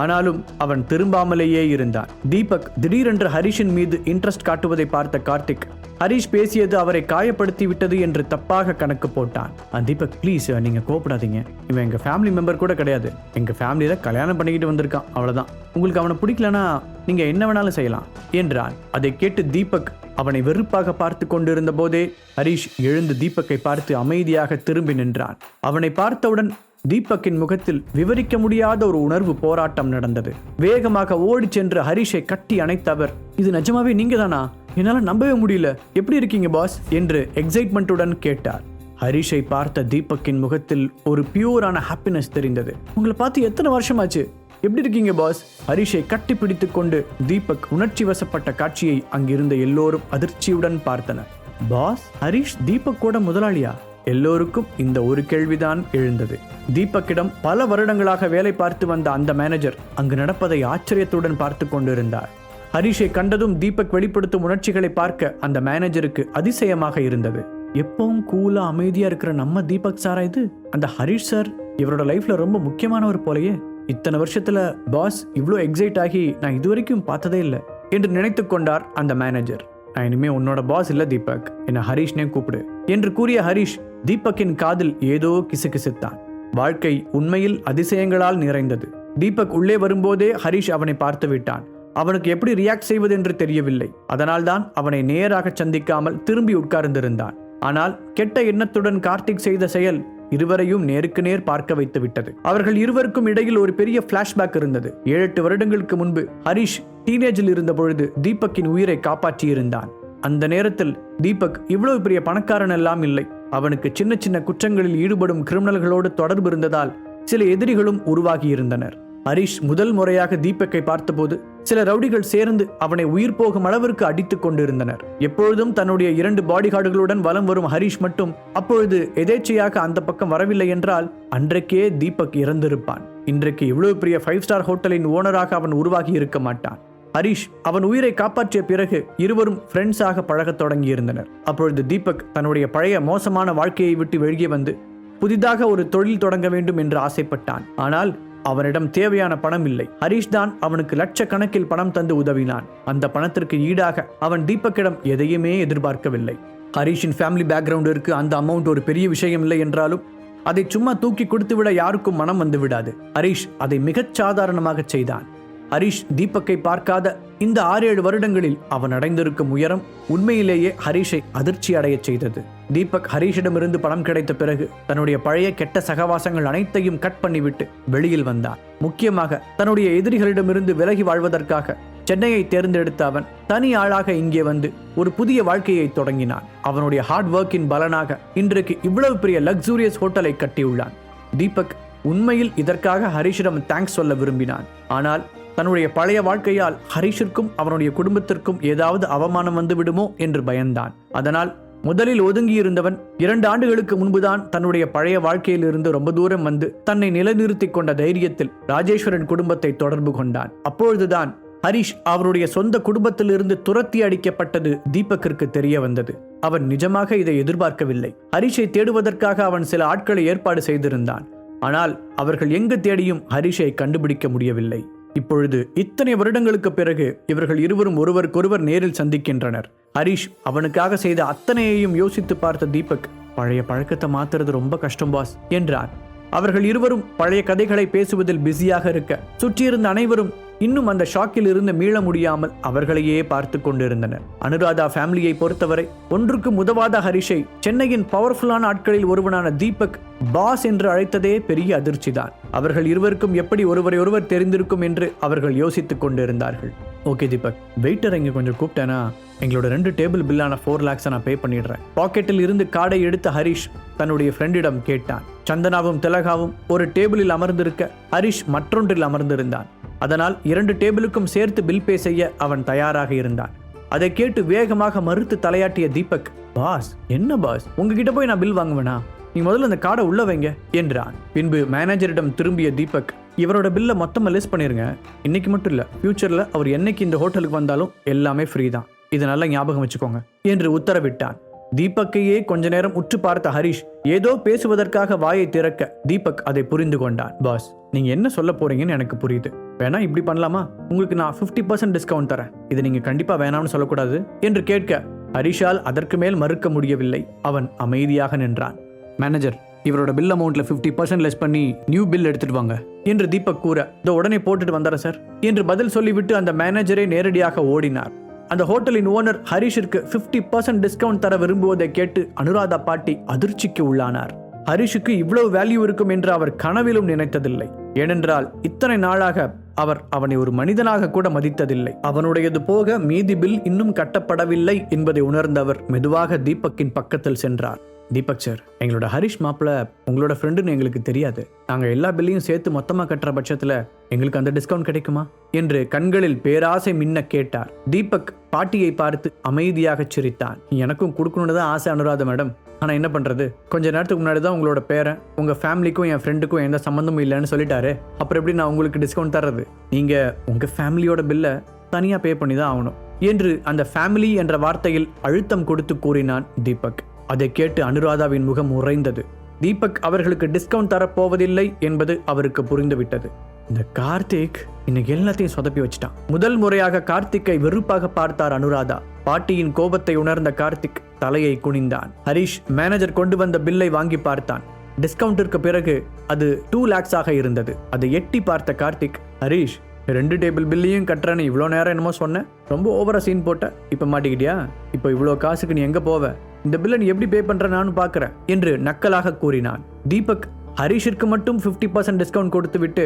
ஆனாலும் அவன் திரும்பாமலேயே இருந்தான். தீபக் திடீரென்று ஹரிஷின் மீது இன்ட்ரெஸ்ட் காட்டுவதை பார்த்த கார்த்திக், ஹரிஷ் பேசியது அவரை காயப்படுத்தி விட்டது என்று தப்பாக கணக்கு போட்டான். தீபக் ப்ளீஸ், நீங்க கோபப்படாதீங்க, இவன் எங்க ஃபேமிலி மெம்பர் கூட கிடையாது, எங்க ஃபேமிலியில கல்யாணம் பண்ணிக்கிட்டு வந்திருக்கான், அவ்வளவுதான். உங்களுக்கு அவனை பிடிக்கலனா நீங்க என்ன வேணாலும் செய்யலாம் என்றான். அதை கேட்டு தீபக் அவனை வெறுப்பாக பார்த்து கொண்டிருந்த போதே ஹரிஷ் எழுந்து தீபக்கை பார்த்து அமைதியாக திரும்பி நின்றான். அவனை பார்த்தவுடன் தீபக்கின் முகத்தில் விவரிக்க முடியாத ஒரு உணர்வு போராட்டம் நடந்தது. வேகமாக ஓடி சென்று ஹரிஷை கட்டி அணைத்தவர், இது நிஜமாவே நீங்க தானா? என்னால நம்பவே முடியல, எப்படி இருக்கீங்க பாஸ் என்று எக்ஸைட்மெண்ட்டுடன் கேட்டார். ஹரிஷை பார்த்த தீபக்கின் முகத்தில் ஒரு பியூரான ஹாப்பினஸ் தெரிந்தது. உங்களை பார்த்து எத்தனை வருஷமாச்சு, எப்படி இருக்கீங்க பாஸ்? ஹரிஷை கட்டி பிடித்துக் கொண்டு தீபக் உணர்ச்சி வசப்பட்ட காட்சியை அங்கிருந்த எல்லோரும் அதிர்ச்சியுடன் பார்த்தனர். பாஸ், ஹரிஷ் தீபக்கோட முதலாளியா? எல்லோருக்கும் இந்த ஒரு கேள்விதான் எழுந்தது. தீபக்கிடம் பல வருடங்களாக வேலை பார்த்து வந்த அந்த மேனேஜர் அங்கு நடப்பதை ஆச்சரியத்துடன் பார்த்து கொண்டிருந்தார். ஹரிஷை கண்டதும் தீபக் வெளிப்படுத்தும் உணர்ச்சிகளை பார்க்க அந்த மேனேஜருக்கு அதிசயமாக இருந்தது. எப்பவும் கூலா அமைதியா இருக்கிற நம்ம தீபக் சாரா இது? அந்த ஹரிஷ் சார் இவரோட லைஃப்ல ரொம்ப முக்கியமானவர் போலயே. இத்தனை வருஷத்துல பாஸ் இவ்வளோ எக்ஸைட் ஆகி நான் இதுவரைக்கும் பார்த்ததே இல்லை என்று நினைத்து கொண்டார் அந்த மேனேஜர். நான் இனிமே உன்னோட பாஸ் இல்ல தீபக், என்ன ஹரிஷ்னே கூப்பிடு என்று கூறிய ஹரிஷ் தீபக்கின் காதில் ஏதோ கிசுகிசுத்தான். வாழ்க்கை உண்மையில் அதிசயங்களால் நிறைந்தது. தீபக் உள்ளே வரும்போதே ஹரிஷ் அவனை பார்த்து விட்டான். அவனுக்கு எப்படி ரியாக்ட் செய்வது என்று தெரியவில்லை. அதனால்தான் அவனை நேராக சந்திக்காமல் திரும்பி உட்கார்ந்திருந்தான். ஆனால் கெட்ட எண்ணத்துடன் கார்த்திக் செய்த செயல் இருவரையும் நேருக்கு நேர் பார்க்க வைத்து விட்டது. அவர்கள் இருவருக்கும் இடையில் ஒரு பெரிய பிளாஷ்பேக் இருந்தது. 7-8 வருடங்களுக்கு முன்பு ஹரிஷ் டீனேஜில் இருந்த பொழுது தீபக்கின் உயிரை காப்பாற்றியிருந்தான். அந்த நேரத்தில் தீபக் இவ்வளவு பெரிய பணக்காரன் எல்லாம் இல்லை. அவனுக்கு சின்ன சின்ன குற்றங்களில் ஈடுபடும் கிரிமினல்களோடு தொடர்பு இருந்ததால் சில எதிரிகளும் உருவாகி இருந்தனர். ஹரிஷ் முதல் முறையாக தீபக்கை பார்த்தபோது சில ரவுடிகள் சேர்ந்து அவனை உயிர் போகும் அளவிற்கு அடித்துக் கொண்டிருந்தனர். எப்பொழுதும் தன்னுடைய 2 பாடிகார்டுகளுடன் வலம் வரும் ஹரிஷ் மட்டும் அப்பொழுது எதேச்சையாக அந்த பக்கம் வரவில்லை என்றால் அன்றைக்கே தீபக் இறந்திருப்பான். இன்றைக்கு இவ்வளவு பெரிய 5 ஸ்டார் ஹோட்டலின் ஓனராக அவன் உருவாகி இருக்க மாட்டான். ஹரிஷ் அவன் உயிரை காப்பாற்றிய பிறகு இருவரும் ஃப்ரெண்ட்ஸாக பழகத் தொடங்கியிருந்தனர். அப்பொழுது தீபக் தன்னுடைய பழைய மோசமான வாழ்க்கையை விட்டு வெளியே வந்து புதிதாக ஒரு தொழில் தொடங்க வேண்டும் என்று ஆசைப்பட்டான். ஆனால் அவனிடம் தேவையான பணம் இல்லை. ஹரிஷ் தான் அவனுக்கு லட்சக்கணக்கில் பணம் தந்து உதவினான். அந்த பணத்திற்கு ஈடாக அவன் தீபக்கிடம் எதையுமே எதிர்பார்க்கவில்லை. ஹரிஷின் ஃபேமிலி பேக்ரவுண்டிற்கு அந்த அமௌண்ட் ஒரு பெரிய விஷயம் இல்லை என்றாலும் அதை சும்மா தூக்கி கொடுத்துவிட யாருக்கும் மனம் வந்து விடாது. ஹரிஷ் அதை மிகச் சாதாரணமாக செய்தான். ஹரிஷ் தீபக்கை பார்க்காத இந்த 6-7 வருடங்களில் அவன் அடைந்திருக்கும் உயரம் உண்மையிலேயே ஹரிஷை அதிர்ச்சி அடைய செய்தது. தீபக் ஹரிஷிடமிருந்து பணம் கிடைத்த பிறகு தன்னுடைய பழைய கெட்ட சகவாசங்கள் அனைத்தையும் கட் பண்ணிவிட்டு வெளியில் வந்தான். முக்கியமாக தன்னுடைய எதிரிகளிடமிருந்து விலகி வாழ்வதற்காக சென்னையை தேர்ந்தெடுத்த அவன் தனி ஆளாக இங்கே வந்து ஒரு புதிய வாழ்க்கையை தொடங்கினான். அவனுடைய ஹார்ட் ஒர்க்கின் பலனாக இன்றைக்கு இவ்வளவு பெரிய லக்ஸூரியஸ் ஹோட்டலை கட்டியுள்ளான். தீபக் உண்மையில் இதற்காக ஹரிஷிடம் தேங்க்ஸ் சொல்ல விரும்பினான். ஆனால் தன்னுடைய பழைய வாழ்க்கையால் ஹரிஷிற்கும் அவனுடைய குடும்பத்திற்கும் ஏதாவது அவமானம் வந்து விடுமோ என்று பயந்தான். அதனால் முதலில் ஒதுங்கியிருந்தவன் 2 ஆண்டுகளுக்கு முன்புதான் தன்னுடைய பழைய வாழ்க்கையிலிருந்து ரொம்ப தூரம் வந்து தன்னை நிலைநிறுத்திக் கொண்ட தைரியத்தில் ராஜேஸ்வரன் குடும்பத்தை தொடர்பு கொண்டான். அப்பொழுதுதான் ஹரிஷ் அவருடைய சொந்த குடும்பத்திலிருந்து துரத்தி அடிக்கப்பட்டது தீபக்கிற்கு தெரிய வந்தது. அவன் நிஜமாக இதை எதிர்பார்க்கவில்லை. ஹரிஷை தேடுவதற்காக அவன் சில ஆட்களை ஏற்பாடு செய்திருந்தான். ஆனால் அவர்கள் எங்கு தேடியும் ஹரிஷை கண்டுபிடிக்க முடியவில்லை. இப்பொழுது இத்தனை வருடங்களுக்கு பிறகு இவர்கள் இருவரும் ஒருவருக்கொருவர் நேரில் சந்திக்கின்றனர். ஹரிஷ் அவனுக்காக செய்த அத்தனையையும் யோசித்து பார்த்த தீபக், பழைய பழக்கத்தை மாத்துறது ரொம்ப கஷ்டம் பாஸ் என்றான். அவர்கள் இருவரும் பழைய கதைகளை பேசுவதில் பிஸியாக இருக்க சுற்றியிருந்த அனைவரும் இன்னும் அந்த ஷாக்கில் இருந்து மீள முடியாமல் அவர்களையே பார்த்து கொண்டிருந்தனர். அனுராதா ஃபேமிலியை பொறுத்தவரை ஒன்றுக்கும் உதவாத ஹரிஷை சென்னையின் பவர்ஃபுல்லான ஆட்களில் ஒருவனான தீபக் பாஸ் என்று அழைத்ததே பெரிய அதிர்ச்சிதான். அவர்கள் இருவருக்கும் எப்படி ஒருவரை ஒருவர் தெரிந்திருக்கும் என்று அவர்கள் யோசித்துக் கொண்டிருந்தார்கள். ஓகே தீபக், வெயிட்டர் இங்க கொஞ்சம் கூப்பிட்டேனா எங்களோட 2 டேபிள் பில்லான 4 lakhs நான் பே பண்ணிடுறேன். பாக்கெட்டில் இருந்து கார்டை எடுத்த ஹரிஷ் தன்னுடைய ஃப்ரெண்டிடம் கேட்டான். சந்தனாவும் திலகாவும் ஒரு டேபிளில் அமர்ந்திருக்க ஹரிஷ் மற்றொன்றில் அமர்ந்திருந்தான். அதனால் 2 டேபிளுக்கும் சேர்த்து பில் பே செய்ய அவன் தயாராக இருந்தான். அதை கேட்டு வேகமாக மறுத்து தலையாட்டிய தீபக், பாஸ் என்ன பாஸ், உங்ககிட்ட போய் நான் பில் வாங்குவேனா? நீ முதல்ல அந்த கார்டை உள்ள வைங்க என்றான். பின்பு மேனேஜரிடம் திரும்பிய தீபக், இவரோட பில்லை மொத்தமாக லிஸ்ட் பண்ணிருங்க. இன்னைக்கு மட்டும் இல்ல, ஃபியூச்சர்ல அவர் என்னைக்கு இந்த ஹோட்டலுக்கு வந்தாலும் எல்லாமே ஃப்ரீ தான், இதை நல்லா ஞாபகம் வச்சுக்கோங்க என்று உத்தரவிட்டான். தீபக்கையே கொஞ்ச நேரம் உற்று பார்த்த ஹரிஷ் ஏதோ பேசுவதற்காக வாயை திறக்க தீபக் அதை புரிந்து கொண்டான். பாஸ், நீங்க என்ன சொல்ல போறீங்கன்னு எனக்கு புரியுது. வேணா இப்படி பண்ணலாமா, உங்களுக்கு நான் 50% டிஸ்கவுண்ட் தரேன், இதை நீங்க கண்டிப்பா வேணாம்னு சொல்லக்கூடாது என்று கேட்க ஹரிஷால் அதற்கு மேல் மறுக்க முடியவில்லை. அவன் அமைதியாக நின்றான். மேனேஜர், இவரோட பில் அமௌண்ட்ல 50% லெஸ் பண்ணி நியூ பில் எடுத்துட்டு வாங்க என்று தீபக் கூற, இதோ உடனே போட்டுட்டு வந்தார சார் என்று பதில் சொல்லிவிட்டு அந்த மேனேஜரை நேரடியாக ஓடினார். அந்த ஹோட்டலின் ஓனர் ஹரிஷிற்கு 50% டிஸ்கவுண்ட் தர விரும்புவதை கேட்டு அனுராதா பாட்டி அதிர்ச்சிக்கு உள்ளானார். ஹரிஷுக்கு இவ்வளவு வேல்யூ இருக்கும் என்று அவர் கனவிலும் நினைத்ததில்லை. ஏனென்றால் இத்தனை நாளாக அவர் அவனை ஒரு மனிதனாக கூட மதித்ததில்லை. அவனுடையது போக மீதி பில் இன்னும் கட்டப்படவில்லை என்பதை உணர்ந்தவர் மெதுவாக தீபக்கின் பக்கத்தில் சென்றார். தீபக் சார், எங்களோட ஹரிஷ் மாப்பிள்ள உங்களோட ஃப்ரெண்டுன்னு எங்களுக்கு தெரியாது. நாங்கள் எல்லா பில்லையும் சேர்த்து மொத்தமாக கட்டுற பட்சத்தில் எங்களுக்கு அந்த டிஸ்கவுண்ட் கிடைக்குமா என்று கண்களில் பேராசை மின்ன கேட்டார். தீபக் பாட்டியை பார்த்து அமைதியாக சிரித்தான். எனக்கும் கொடுக்கணும்னு தான் ஆசை அனுராதா மேடம், ஆனால் என்ன பண்ணுறது, கொஞ்ச நேரத்துக்கு முன்னாடி தான் உங்களோட பேரன் உங்கள் ஃபேமிலிக்கும் என் ஃப்ரெண்டுக்கும் எந்த சம்மந்தமும் இல்லைன்னு சொல்லிட்டாரு. அப்புறம் எப்படி நான் உங்களுக்கு டிஸ்கவுண்ட் தர்றது? நீங்கள் உங்கள் ஃபேமிலியோட பில்லை தனியாக பே பண்ணி தான் ஆகணும் என்று அந்த ஃபேமிலி என்ற வார்த்தையில் அழுத்தம் கொடுத்து கூறினான் தீபக். அதை கேட்டு அனுராதாவின் முகம் உறைந்தது. தீபக் அவர்களுக்கு டிஸ்கவுண்ட் தரப்போவதில்லை என்பது அவருக்கு புரிந்துவிட்டது. இந்த கார்த்திக் இன்னைக்கு எல்லாத்தையும் சொதப்பி வச்சிட்டான். முதல் முறையாக கார்த்திக்கை வெறுப்பாக பார்த்தார் அனுராதா. பாட்டியின் கோபத்தை உணர்ந்த கார்த்திக் தலையை குனிந்தான். ஹரிஷ் மேனேஜர் கொண்டு வந்த பில்லை வாங்கி பார்த்தான். டிஸ்கவுண்டிற்கு பிறகு அது 2 lakhs இருந்தது. அதை எட்டி பார்த்த கார்த்திக், ஹரிஷ் 2 டேபிள் பில்லையும் கட்டுறேன்னு இவ்வளோ நேரம் என்னமோ சொன்னேன். ரொம்ப ஓவரா சீன் போட்ட. இப்போ மாட்டிக்கிட்டியா? இப்போ இவ்வளோ காசுக்கு நீ எங்கே போவ? இந்த பில்லை நீ எப்படி பே பண்ற நானும் பார்க்குறேன் என்று நக்கலாக கூறினான். தீபக் ஹரிஷிற்கு மட்டும் 50% டிஸ்கவுண்ட் கொடுத்து விட்டு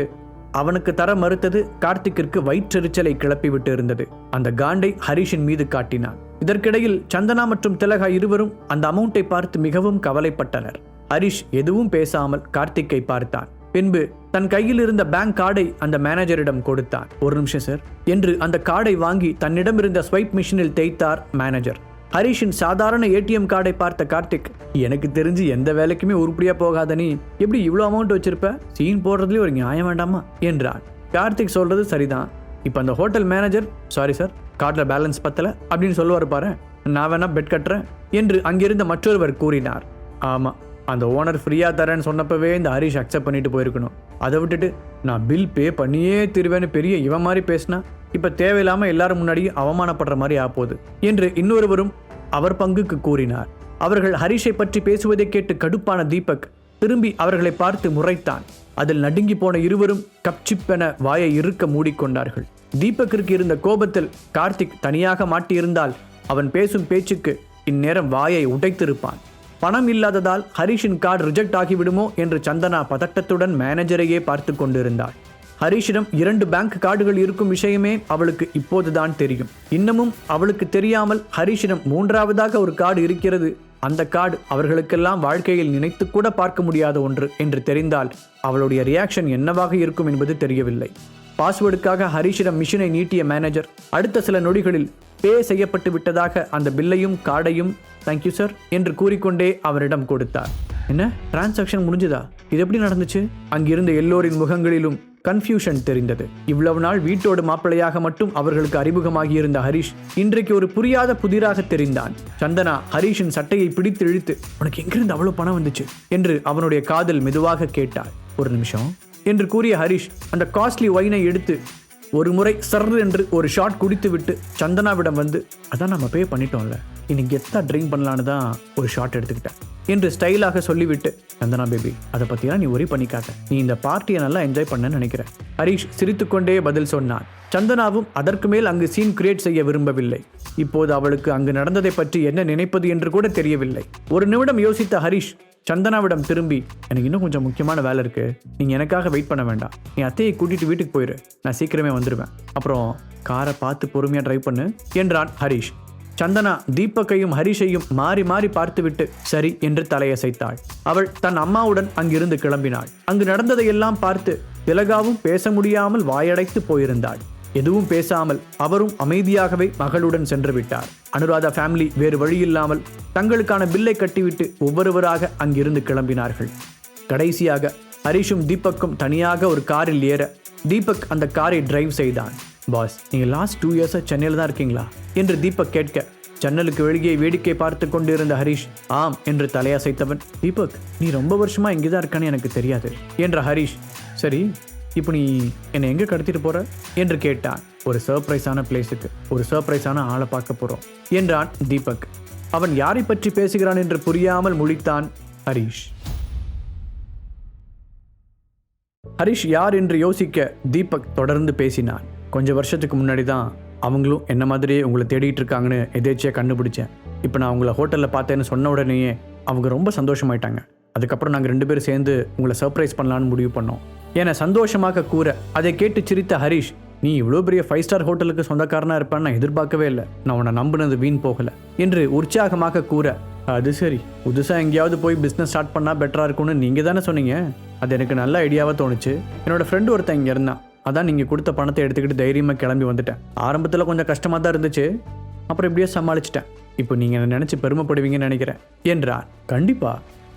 அவனுக்கு தர மறுத்தது கார்த்திக்கிற்கு வயிற்றெரிச்சலை கிளப்பி விட்டு இருந்தது. அந்த காண்டை ஹரிஷின் மீது காட்டினான். இதற்கிடையில் சந்தனா மற்றும் திலகா இருவரும் அந்த அமௌண்ட்டை பார்த்து மிகவும் கவலைப்பட்டனர். ஹரிஷ் எதுவும் பேசாமல் கார்த்திக்கை பார்த்தான். பின்பு தன் கையில் இருந்த பேங்க் கார்டை அந்த மேனேஜரிடம் கொடுத்தான். 1 நிமிஷம் சார் என்று அந்த கார்டை வாங்கி தன்னிடம் இருந்த ஸ்வைப் மிஷினில் தேய்த்தார் மேனேஜர். ஹரிஷின் சாதாரண ஏடிஎம் கார்டை பார்த்த கார்த்திக், எனக்கு தெரிஞ்சு எந்த வேலைக்குமே உருப்படியா போகாத நீ எப்படி இவ்வளோ அமௌண்ட் வச்சிருப்ப? சீன் போடுறதுலேயே ஒரு நியாயம் வேண்டாமா என்றான். கார்த்திக் சொல்றது சரிதான். இப்போ அந்த ஹோட்டல் மேனேஜர், சாரி சார் கார்டில் பேலன்ஸ் பத்தல அப்படின்னு சொல்லுவார் பாரு, நான் வேணா பெட் கட்டுறேன் என்று அங்கிருந்த மற்றொருவர் கூறினார். ஆமாம், அந்த ஓனர் ஃப்ரீயாக தரேன்னு சொன்னப்பவே இந்த ஹரிஷ் அக்செப்ட் பண்ணிட்டு போயிருக்கணும். அதை விட்டுட்டு நான் பில் பே பண்ணியே திருவேன்னு பெரிய இவன் மாதிரி பேசினா இப்போ தேவையில்லாமல் எல்லாரும் முன்னாடி அவமானப்படுற மாதிரி ஆப்போகுது என்று இன்னொருவரும் அவர் பங்குக்கு கூறினார். அவர்கள் ஹரிஷை பற்றி பேசுவதை கேட்டு கடுப்பான தீபக் திரும்பி அவர்களை பார்த்து முறைத்தான். அதில் நடுங்கி போன இருவரும் கப்சிப்பென வாயை இறுக்க மூடிக்கொண்டார்கள். தீபக்கிற்கு இருந்த கோபத்தில் கார்த்திக் தனியாக மாட்டியிருந்தால் அவன் பேசும் பேச்சுக்கு இந்நேரம் வாயை உடைத்திருப்பான். பணம் இல்லாததால் ஹரிஷின் கார்டு ரிஜெக்ட் ஆகிவிடுமோ என்று சந்தனா பதட்டத்துடன் மேனேஜரையே பார்த்து கொண்டிருந்தாள். ஹரிஷிடம் 2 பேங்க் கார்டுகள் இருக்கும் விஷயமே அவளுக்கு இப்போதுதான் தெரியும். இன்னமும் அவளுக்கு தெரியாமல் ஹரிஷிடம் 3ஆவதாக ஒரு கார்டு இருக்கிறது. அந்த கார்டு அவர்களுக்கெல்லாம் வாழ்க்கையில் நினைத்து கூட பார்க்க முடியாத ஒன்று என்று தெரிந்தால் அவளுடைய ரியாக்ஷன் என்னவாக இருக்கும் என்பது தெரியவில்லை. பாஸ்வேர்டுக்காக ஹரிஷிடம் மிஷினை நீட்டிய மேனேஜர் அடுத்த சில நொடிகளில் பே செய்யப்பட்டு விட்டதாக அந்த பில்லையும் கார்டையும் தேங்க்யூ சார் என்று கூறிக்கொண்டே அவரிடம் கொடுத்தார். என்ன, டிரான்சாக்ஷன் முடிஞ்சதா? இது எப்படி நடந்துச்சு? அங்கிருந்த எல்லோரின் முகங்களிலும் கன்ஃபியூஷன் தெரிந்தது. இவ்வளவு நாள் வீட்டோடு மாப்பிள்ளையாக மட்டும் அவர்களுக்கு அறிமுகமாகி இருந்த ஹரிஷ் இன்றைக்கு ஒரு புரியாத புதிராக தெரிந்தான். சந்தனா ஹரிஷின் சட்டையை பிடித்து இழுத்து, உனக்கு எங்கிருந்து அவ்வளவு பணம் வந்துச்சு என்று அவனுடைய காதில் மெதுவாக கேட்டாள். 1 நிமிஷம் என்று கூறிய ஹரிஷ் அந்த காஸ்ட்லி ஒயினை எடுத்து ஒரு முறை சர் என்று ஒரு ஷாட் குடித்து விட்டு சந்தனாவிடம் வந்து, அதான் நம்ம பே பண்ணிட்டோம்ல, இன்னைக்கு கெத்தா ட்ரிங்க் பண்ணலான்னு தான் ஒரு ஷாட் எடுத்துக்கிட்டேன் என்று ஸ்டைலாக சொல்லிவிட்டு, சந்தனா பேபி அதை பற்றியெல்லாம் நீ ஒரி பண்ணிக்காத, நீ இந்த பார்ட்டியை நல்லா என்ஜாய் பண்ணன்னு நினைக்கிறேன். ஹரிஷ் சிரித்துக்கொண்டே பதில் சொன்னான். சந்தனாவும் அதற்கு மேல் அங்கு சீன் கிரியேட் செய்ய விரும்பவில்லை. இப்போது அவளுக்கு அங்கு நடந்ததை பற்றி என்ன நினைப்பது என்று கூட தெரியவில்லை. ஒரு நிமிடம் யோசித்த ஹரிஷ் சந்தனாவிடம் திரும்பி, எனக்கு இன்னும் கொஞ்சம் முக்கியமான வேலை இருக்கு, நீங்க எனக்காக வெயிட் பண்ண வேண்டாம், நீ அத்தையை கூட்டிட்டு வீட்டுக்கு போயிரு, நான் சீக்கிரமே வந்துடுவேன், அப்புறம் காரை பார்த்து பொறுமையா டிரைவ் பண்ணு என்றான் ஹரிஷ். சந்தனா தீபக்கையும் ஹரிஷையும் மாறி மாறி பார்த்துவிட்டு சரி என்று தலையசைத்தாள். அவள் தன் அம்மாவுடன் அங்கிருந்து கிளம்பினாள். அங்கு நடந்ததையெல்லாம் பார்த்து திலகாவும் பேச முடியாமல் வாயடைத்து போயிருந்தாள். எதுவும் பேசாமல் அவரும் அமைதியாகவே மகளுடன் சென்று விட்டார். அனுராதா ஃபேமிலி வேறு வழியில்லாமல் தங்களுக்கான பில்லை கட்டிவிட்டு ஒவ்வொருவராக அங்கிருந்து கிளம்பினார்கள். கடைசியாக ஹரிஷும் தீபக்கும் தனியாக ஒரு காரில் ஏற தீபக் அந்த காரை டிரைவ் செய்தான். பாஸ், நீங்க லாஸ்ட் 2 இயர்ஸா சென்னையில் தான் இருக்கீங்களா என்று தீபக் கேட்க, ஜன்னலுக்கு வெளியே வேடிக்கை பார்த்து கொண்டிருந்த ஹரிஷ் ஆம் என்று தலையசைத்தவன், தீபக் நீ ரொம்ப வருஷமா இங்கேதான் இருக்கான்னு எனக்கு தெரியாது என்ற ஹரிஷ், சரி இப்போ நீ என்னை எங்கே கடத்திட்டு போற என்று கேட்டான். ஒரு சர்ப்ரைஸான பிளேஸுக்கு, ஒரு சர்ப்ரைஸான ஆளை பார்க்க போறோம் என்றான் தீபக். அவன் யாரை பற்றி பேசுகிறான் என்று புரியாமல் முழித்தான் ஹரிஷ். ஹரிஷ் யார் என்று யோசிக்க தீபக் தொடர்ந்து பேசினான். கொஞ்சம் வருஷத்துக்கு முன்னாடி தான் அவங்களும் என்ன மாதிரியே உங்களை தேடிட்டு இருக்காங்கன்னு எதேச்சியாக கண்டுபிடிச்சேன். இப்போ நான் உங்களை ஹோட்டலில் பார்த்தேன்னு சொன்ன உடனேயே அவங்க ரொம்ப சந்தோஷமாயிட்டாங்க. அதுக்கப்புறம் நாங்கள் 2 பேரும் சேர்ந்து உங்களை சர்ப்ரைஸ் பண்ணலான்னு முடிவு பண்ணோம் என சந்தோஷமாக கூற, அதை கேட்டு சிரித்த ஹரிஷ், நீ இவ்வளோ பெரிய 5 ஸ்டார் ஹோட்டலுக்கு சொந்தக்காரனா இருப்பான்னு நான் எதிர்பார்க்கவே இல்லை, நான் உன்னை நம்பினது வீண் போகலை என்று உற்சாகமாக கூற, அது சரி, புதுசாக எங்கேயாவது போய் பிஸ்னஸ் ஸ்டார்ட் பண்ணால் பெட்டராக இருக்கும்னு நீங்கள் தானே சொன்னீங்க, அது எனக்கு நல்ல ஐடியாவாக தோணுச்சு. என்னோட ஃப்ரெண்டு ஒருத்தன் இங்கே இருந்தான், அதான் நீங்கள் கொடுத்த பணத்தை எடுத்துக்கிட்டு தைரியமாக கிளம்பி வந்துட்டேன். ஆரம்பத்தில் கொஞ்சம் கஷ்டமாக தான் இருந்துச்சு, அப்புறம் இப்படியே சமாளிச்சிட்டேன். இப்போ நீங்கள் என்னை நினச்சி பெருமைப்படுவீங்கன்னு நினைக்கிறேன் என்றார். கண்டிப்பா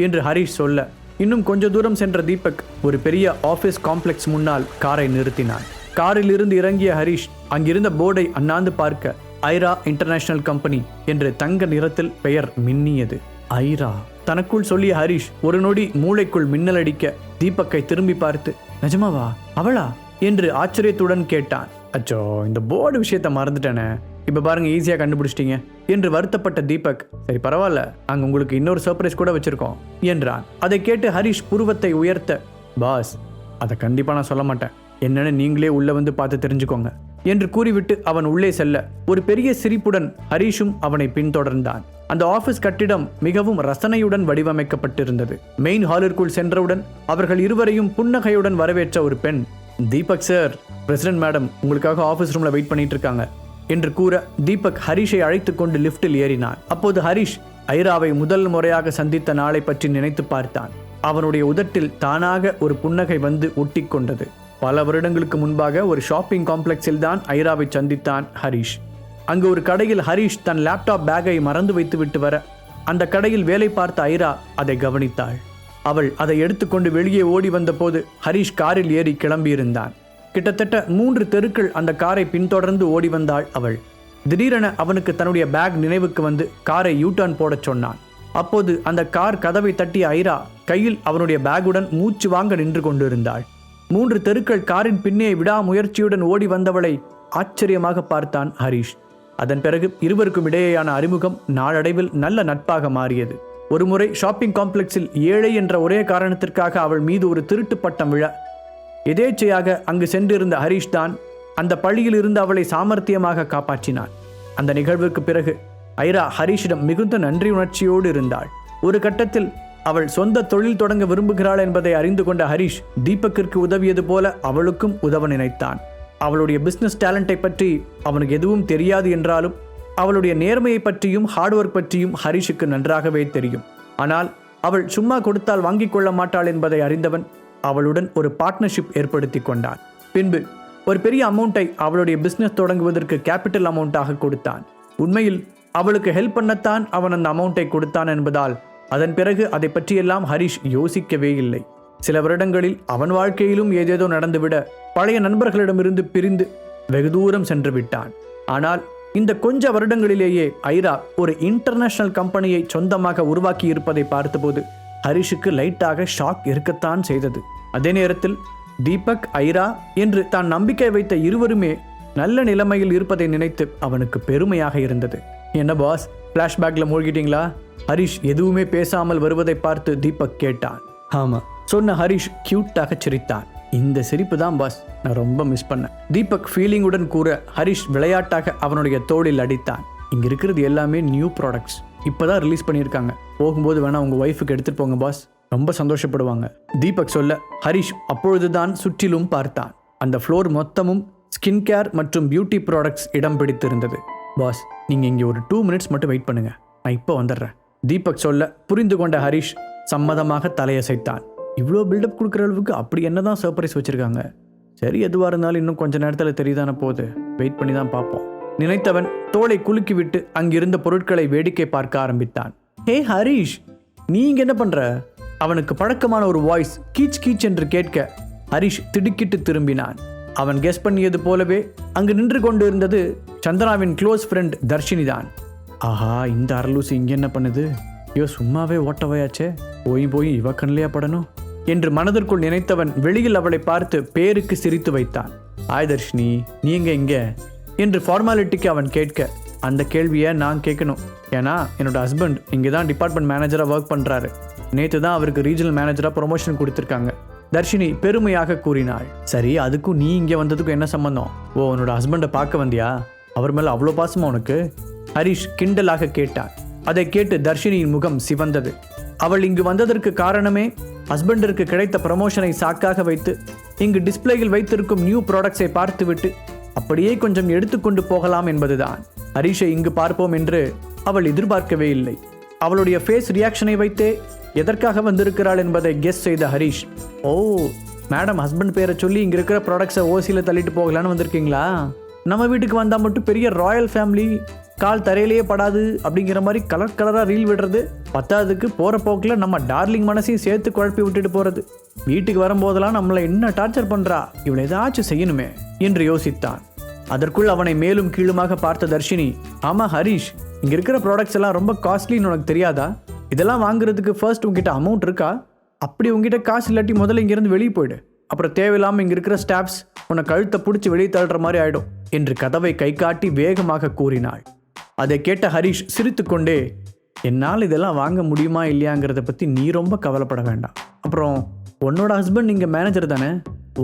என்று ஹரிஷ் சொல்ல, இன்னும் கொஞ்ச தூரம் சென்ற தீபக் ஒரு பெரிய ஆஃபீஸ் காம்ப்ளெக்ஸ் முன்னால் காரை நிறுத்தினான். காரில் இருந்து இறங்கிய ஹரிஷ் அங்கிருந்த போர்டை அண்ணாந்து பார்க்க, ஐரா இன்டர்நேஷனல் கம்பெனி என்று தங்க நிறத்தில் பெயர் மின்னியது. ஐரா தனக்குள் சொல்லிய ஹரிஷ் ஒரு நொடி மூளைக்குள் மின்னல் அடிக்க தீபக்கை திரும்பி பார்த்து, நிஜமாவா, அவளா என்று ஆச்சரியத்துடன் கேட்டான். அச்சோ, இந்த போர்டு விஷயத்த மறந்துட்டேனே, இப்போ பாருங்க ஈஸியாக கண்டுபிடிச்சிட்டீங்க என்று வருத்தப்பட்ட தீபக், சரி பரவாயில்ல, நாங்கள் உங்களுக்கு இன்னொரு சர்ப்ரைஸ் கூட வச்சிருக்கோம் என்றான். அதை கேட்டு ஹரிஷ் புருவத்தை உயர்த்த, பாஸ் அதை கண்டிப்பாக நான் சொல்ல மாட்டேன், என்னன்னு நீங்களே உள்ள வந்து பார்த்து தெரிஞ்சுக்கோங்க என்று கூறிவிட்டு அவன் உள்ளே செல்ல ஒரு பெரிய சிரிப்புடன் ஹரிஷும் அவனை பின்தொடர்ந்தான். அந்த ஆபீஸ் கட்டிடம் மிகவும் ரசனையுடன் வடிவமைக்கப்பட்டிருந்தது. மெயின் ஹாலிற்குள் சென்றவுடன் அவர்கள் இருவரையும் புன்னகையுடன் வரவேற்ற ஒரு பெண், தீபக் சார், பிரசிடென்ட் மேடம் உங்களுக்காக ஆபீஸ் ரூம்ல வெயிட் பண்ணிட்டு இருக்காங்க என்று கூற தீபக் ஹரிஷை அழைத்துக் கொண்டு லிப்டில் ஏறினான். அப்போது ஹரிஷ் ஐராவை முதல் முறையாக சந்தித்த நாளை பற்றி நினைத்து பார்த்தான். அவனுடைய உதட்டில் தானாக ஒரு புன்னகை வந்து ஒட்டி கொண்டது. பல வருடங்களுக்கு முன்பாக ஒரு ஷாப்பிங் காம்ப்ளெக்ஸில் தான் ஐராவை சந்தித்தான் ஹரிஷ். அங்கு ஒரு கடையில் ஹரிஷ் தன் லேப்டாப் பேக்கை மறந்து வைத்து விட்டு வர அந்த கடையில் வேலை பார்த்த ஐரா அதை கவனித்தாள். அவள் அதை எடுத்துக்கொண்டு வெளியே ஓடி வந்த போது ஹரிஷ் காரில் ஏறி கிளம்பியிருந்தான். கிட்டத்தட்ட 3 தெருக்கள் அந்த காரை பின்தொடர்ந்து ஓடி வந்தாள் அவள். திடீரென அவனுக்கு தன்னுடைய பேக் நினைவுக்கு வந்து காரை யூட்டர்ன் போடச் சொன்னான். அப்போது அந்த கார் கதவை தட்டிய ஐரா கையில் அவனுடைய பேக்குடன் மூச்சு வாங்க நின்று கொண்டிருந்தாள். 3 தெருக்கள் காரின் பின்னே விடாமுயற்சியுடன் ஓடி வந்தவளை ஆச்சரியமாக பார்த்தான் ஹரிஷ். அதன் பிறகு இருவருக்கும் இடையேயான அறிமுகம் நாளடைவில் நல்ல நட்பாக மாறியது. ஒருமுறை ஷாப்பிங் காம்ப்ளெக்ஸில் ஏழை என்ற ஒரே காரணத்திற்காக அவள் மீது ஒரு திருட்டு பட்டம் விழ எதேச்சையாக அங்கு சென்றிருந்த ஹரிஷ் தான் அந்த பள்ளியில் இருந்து அவளை சாமர்த்தியமாக காப்பாற்றினான். அந்த நிகழ்வுக்கு பிறகு ஐரா ஹரிஷிடம் மிகுந்த நன்றி உணர்ச்சியோடு இருந்தாள். ஒரு கட்டத்தில் அவள் சொந்த தொழில் தொடங்க விரும்புகிறாள் என்பதை அறிந்து கொண்ட ஹரிஷ் தீபக்கிற்கு உதவியது போல அவளுக்கும் உதவ நினைத்தான். அவளுடைய பிசினஸ் டேலண்டை பற்றி அவனுக்கு எதுவும் தெரியாது என்றாலும் அவளுடைய நேர்மையை பற்றியும் ஹார்ட் ஒர்க் பற்றியும் ஹரிஷுக்கு நன்றாகவே தெரியும். ஆனால் அவள் சும்மா கொடுத்தால் வாங்கிக் கொள்ள மாட்டாள் என்பதை அறிந்தவன் அவளுடன் ஒரு பார்ட்னர்ஷிப் ஏற்படுத்தி கொண்டான். பின்பு ஒரு பெரிய அமௌண்ட்டை அவளுடைய பிசினஸ் தொடங்குவதற்கு கேபிட்டல் அமௌண்ட்டாக கொடுத்தான். உண்மையில் அவளுக்கு ஹெல்ப் பண்ணத்தான் அவன் அந்த அமௌண்ட்டை கொடுத்தான் என்பதால் அதன் பிறகு அதை பற்றியெல்லாம் ஹரிஷ் யோசிக்கவே இல்லை. சில வருடங்களில் அவன் வாழ்க்கையிலும் ஏதேதோ நடந்துவிட பழைய நண்பர்களிடமிருந்து பிரிந்து வெகு தூரம் சென்று விட்டான். ஆனால் இந்த கொஞ்ச வருடங்களிலேயே ஐரா ஒரு இன்டர்நேஷனல் கம்பெனியை சொந்தமாக உருவாக்கி இருப்பதை பார்த்தபோது ஹரிஷுக்கு லைட்டாக ஷாக் இருக்கத்தான் செய்தது. அதே நேரத்தில் தீபக், ஐரா என்று தான் நம்பிக்கை வைத்த இருவருமே நல்ல நிலைமையில் இருப்பதை நினைத்து அவனுக்கு பெருமையாக இருந்தது. என்ன பாஸ், பிளாஷ்பேக்ல மூழ்கிட்டீங்களா? ஹரிஷ் எதுவுமே பேசாமல் வருவதை பார்த்து தீபக் கேட்டான். ஆமா சொன்ன ஹரிஷ் கியூட்டாக சிரித்தான். இந்த சிரிப்பு தான் பாஸ் நான் ரொம்ப மிஸ் பண்ணேன். தீபக் ஃபீலிங்குடன் கூற ஹரிஷ் விளையாட்டாக அவனுடைய தோளில் அடித்தான். இங்க இருக்கிறது எல்லாமே நியூ ப்ராடக்ட்ஸ், இப்பதான் ரிலீஸ் பண்ணியிருக்காங்க. போகும்போது வேணா உங்க ஒய்ஃபுக்கு எடுத்துட்டு போங்க பாஸ், ரொம்ப சந்தோஷப்படுவாங்க. தீபக் சொல்ல ஹரிஷ் அப்பொழுதுதான் சுற்றிலும் பார்த்தான். அந்த ஃப்ளோர் மொத்தமும் ஸ்கின் கேர் மற்றும் பியூட்டி ப்ராடக்ட்ஸ் இடம் பிடித்திருந்தது. பாஸ் நீங்க இங்கே ஒரு 2 மினிட்ஸ் மட்டும் வெயிட் பண்ணுங்க, நான் இப்போ வந்துடுறேன். தீபக் சொல்ல புரிந்து கொண்ட ஹரிஷ் சம்மதமாக தலையசைத்தான். இவ்வளோ பில்டப் கொடுக்குற அளவுக்கு அப்படி என்னதான் சர்ப்ரைஸ் வச்சிருக்காங்க? சரி எதுவாக இருந்தாலும் இன்னும் கொஞ்ச நேரத்தில் தெரியுதான போகுது, வெயிட் பண்ணி தான் பார்ப்போம் நினைத்தவன் தோலை குலுக்கி விட்டு அங்கிருந்த பொருட்களை வேடிக்கை பார்க்க ஆரம்பித்தான். ஹே ஹரிஷ், நீங்க என்ன பண்ற? அவனுக்கு பழக்கமான ஒரு வாய்ஸ் கீச் கீச் என்று கேட்க ஹரிஷ் திடுக்கிட்டு திரும்பினான். அவன் கெஸ் பண்ணியது போலவே அங்கு நின்று கொண்டு இருந்தது சந்திராவின் க்ளோஸ் ஃப்ரெண்ட் தர்ஷினி தான். ஆஹா, இந்த அரலூசி இங்க என்ன பண்ணுது? ஐயோ சும்மாவே ஓட்டவையாச்சே, போய் இவ கண்ணிலையா படணும் என்று மனதிற்குள் நினைத்தவன் வெளியில் அவளை பார்த்து பேருக்கு சிரித்து வைத்தான். ஆய் தர்ஷினி, நீங்க இங்க என்று ஃபார்மாலிட்டிக்கு அவன் கேட்க அந்த கேள்வியை நான் கேட்கணும். ஏன்னா என்னோட ஹஸ்பண்ட் இங்கே தான் டிபார்ட்மெண்ட் மேனேஜராக ஒர்க் பண்ணுறாரு. நேற்று தான் அவருக்கு ரீஜனல் மேனேஜராக ப்ரொமோஷன் கொடுத்துருக்காங்க. தர்ஷினி பெருமையாக கூறினாள். சரி, அதுக்கும் நீ இங்கே வந்ததுக்கும் என்ன சம்பந்தம்? ஓ, உன்னோட ஹஸ்பண்டை பார்க்க வந்தியா? அவர் மேலே அவ்வளோ பாசமா உனக்கு? ஹரிஷ் கிண்டலாக கேட்டான். அதை கேட்டு தர்ஷினியின் முகம் சிவந்தது. அவள் இங்கு வந்ததற்கு காரணமே ஹஸ்பண்டிற்கு கிடைத்த ப்ரமோஷனை சாக்காக வைத்து இங்கு டிஸ்பிளேயில் வைத்திருக்கும் நியூ ப்ராடக்ட்ஸை பார்த்துவிட்டு அப்படியே கொஞ்சம் எடுத்துக்கொண்டு போகலாம் என்பதுதான். ஹரிஷை இங்கு பார்ப்போம் என்று அவள் எதிர்பார்க்கவே இல்லை. அவளுடைய ஃபேஸ் ரியாக்ஷனை வைத்தே எதற்காக வந்திருக்கிறாள் என்பதை கெஸ் செய்த ஹரிஷ், ஓ மேடம் ஹஸ்பண்ட் பேரை சொல்லி இங்கே இருக்கிற ப்ராடக்ட்ஸை ஓசியில் தள்ளிட்டு போகலான்னு வந்திருக்கீங்களா? நம்ம வீட்டுக்கு வந்தால் மட்டும் பெரிய ராயல் ஃபேமிலி, கால் தரையிலேயே படாது அப்படிங்கிற மாதிரி கலர் கலராக ரீல் விடுறது, பத்தாவதுக்கு போகிற போக்கில் நம்ம டார்லிங் மனசையும் சேர்த்து குழப்பி விட்டுட்டு போகிறது. வீட்டுக்கு வரும்போதெல்லாம் நம்மளை என்ன டார்ச்சர் பண்ணுறா, இவளை ஏதாச்சும் செய்யணுமே என்று யோசித்தான். அதற்குள் அவனை மேலும் கீழுமாக பார்த்த தர்ஷினி, ஆமாம் ஹரிஷ், இங்கே இருக்கிற ப்ராடக்ட்ஸ் எல்லாம் ரொம்ப காஸ்ட்லின்னு உனக்கு தெரியாதா? இதெல்லாம் வாங்குறதுக்கு ஃபர்ஸ்ட் உங்ககிட்ட அமௌண்ட் இருக்கா? அப்படி உங்ககிட்ட காசு இல்லாட்டி முதல்ல இங்கேருந்து வெளியே போயிடு, அப்புறம் தேவையில்லாமல் இங்கே இருக்கிற ஸ்டாப்ஸ் உன்னை கழுத்தை பிடிச்சி வெளியே தள்ளுற மாதிரி ஆயிடும் என்று கதவை கை காட்டி வேகமாக கூறினாள். அதை கேட்ட ஹரிஷ் சிரித்துக்கொண்டே, என்னால் இதெல்லாம் வாங்க முடியுமா இல்லையாங்கிறத பற்றி நீ ரொம்ப கவலைப்பட வேண்டாம். அப்புறம் உன்னோட ஹஸ்பண்ட் இங்கே மேனேஜர் தானே,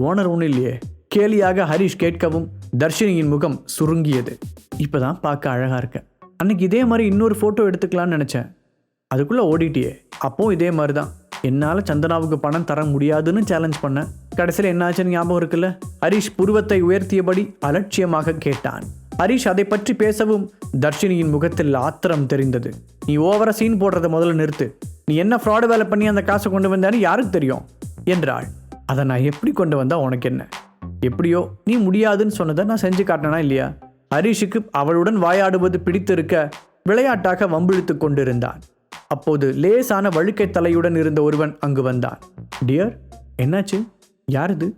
ஓனர் ஒன்றும் இல்லையே, கேலியாக ஹரிஷ் கேட்கவும் தர்ஷினியின் முகம் சுருங்கியது. இப்பதான் பார்க்க அழகா இருக்க. அன்னைக்கு இதே மாதிரி இன்னொரு போட்டோ எடுத்துக்கலாம்னு நினைச்சேன், அதுக்குள்ள ஓடிட்டியே. அப்போ இதே மாதிரி தான் என்னால் சந்தனாவுக்கு பணம் தர முடியாதுன்னு சேலஞ்ச் பண்ணேன். கடைசியில் என்னாச்சுன்னு ஞாபகம் இருக்குல்ல? ஹரிஷ் புருவத்தை உயர்த்தியபடி அலட்சியமாக கேட்டான். ஹரிஷ் அதை பற்றி பேசவும் தர்ஷினியின் முகத்தில் ஆத்திரம் தெரிந்தது. நீ ஓவரா சீன் போடுறத முதல்ல நிறுத்து. நீ என்ன ஃப்ராடு வேலை பண்ணி அந்த காசை கொண்டு வந்தான்னு யாருக்கு தெரியும் என்றாள். அதை நான் எப்படி கொண்டு வந்தா உனக்கு என்ன? எப்படியோ நீ முடியாதுன்னு சொன்னதை நான் செஞ்சு காட்டினா இல்லையா? ஹரிஷுக்கு அவளுடன் வாயாடுவது பிடித்திருக்க விளையாட்டாக வம்பிழுத்து கொண்டிருந்தான். அப்போது லேசான வழுக்கை தலையுடன் இருந்த ஒருவன் அங்கு வந்தான். டியர், என்னாச்சு? யாருது?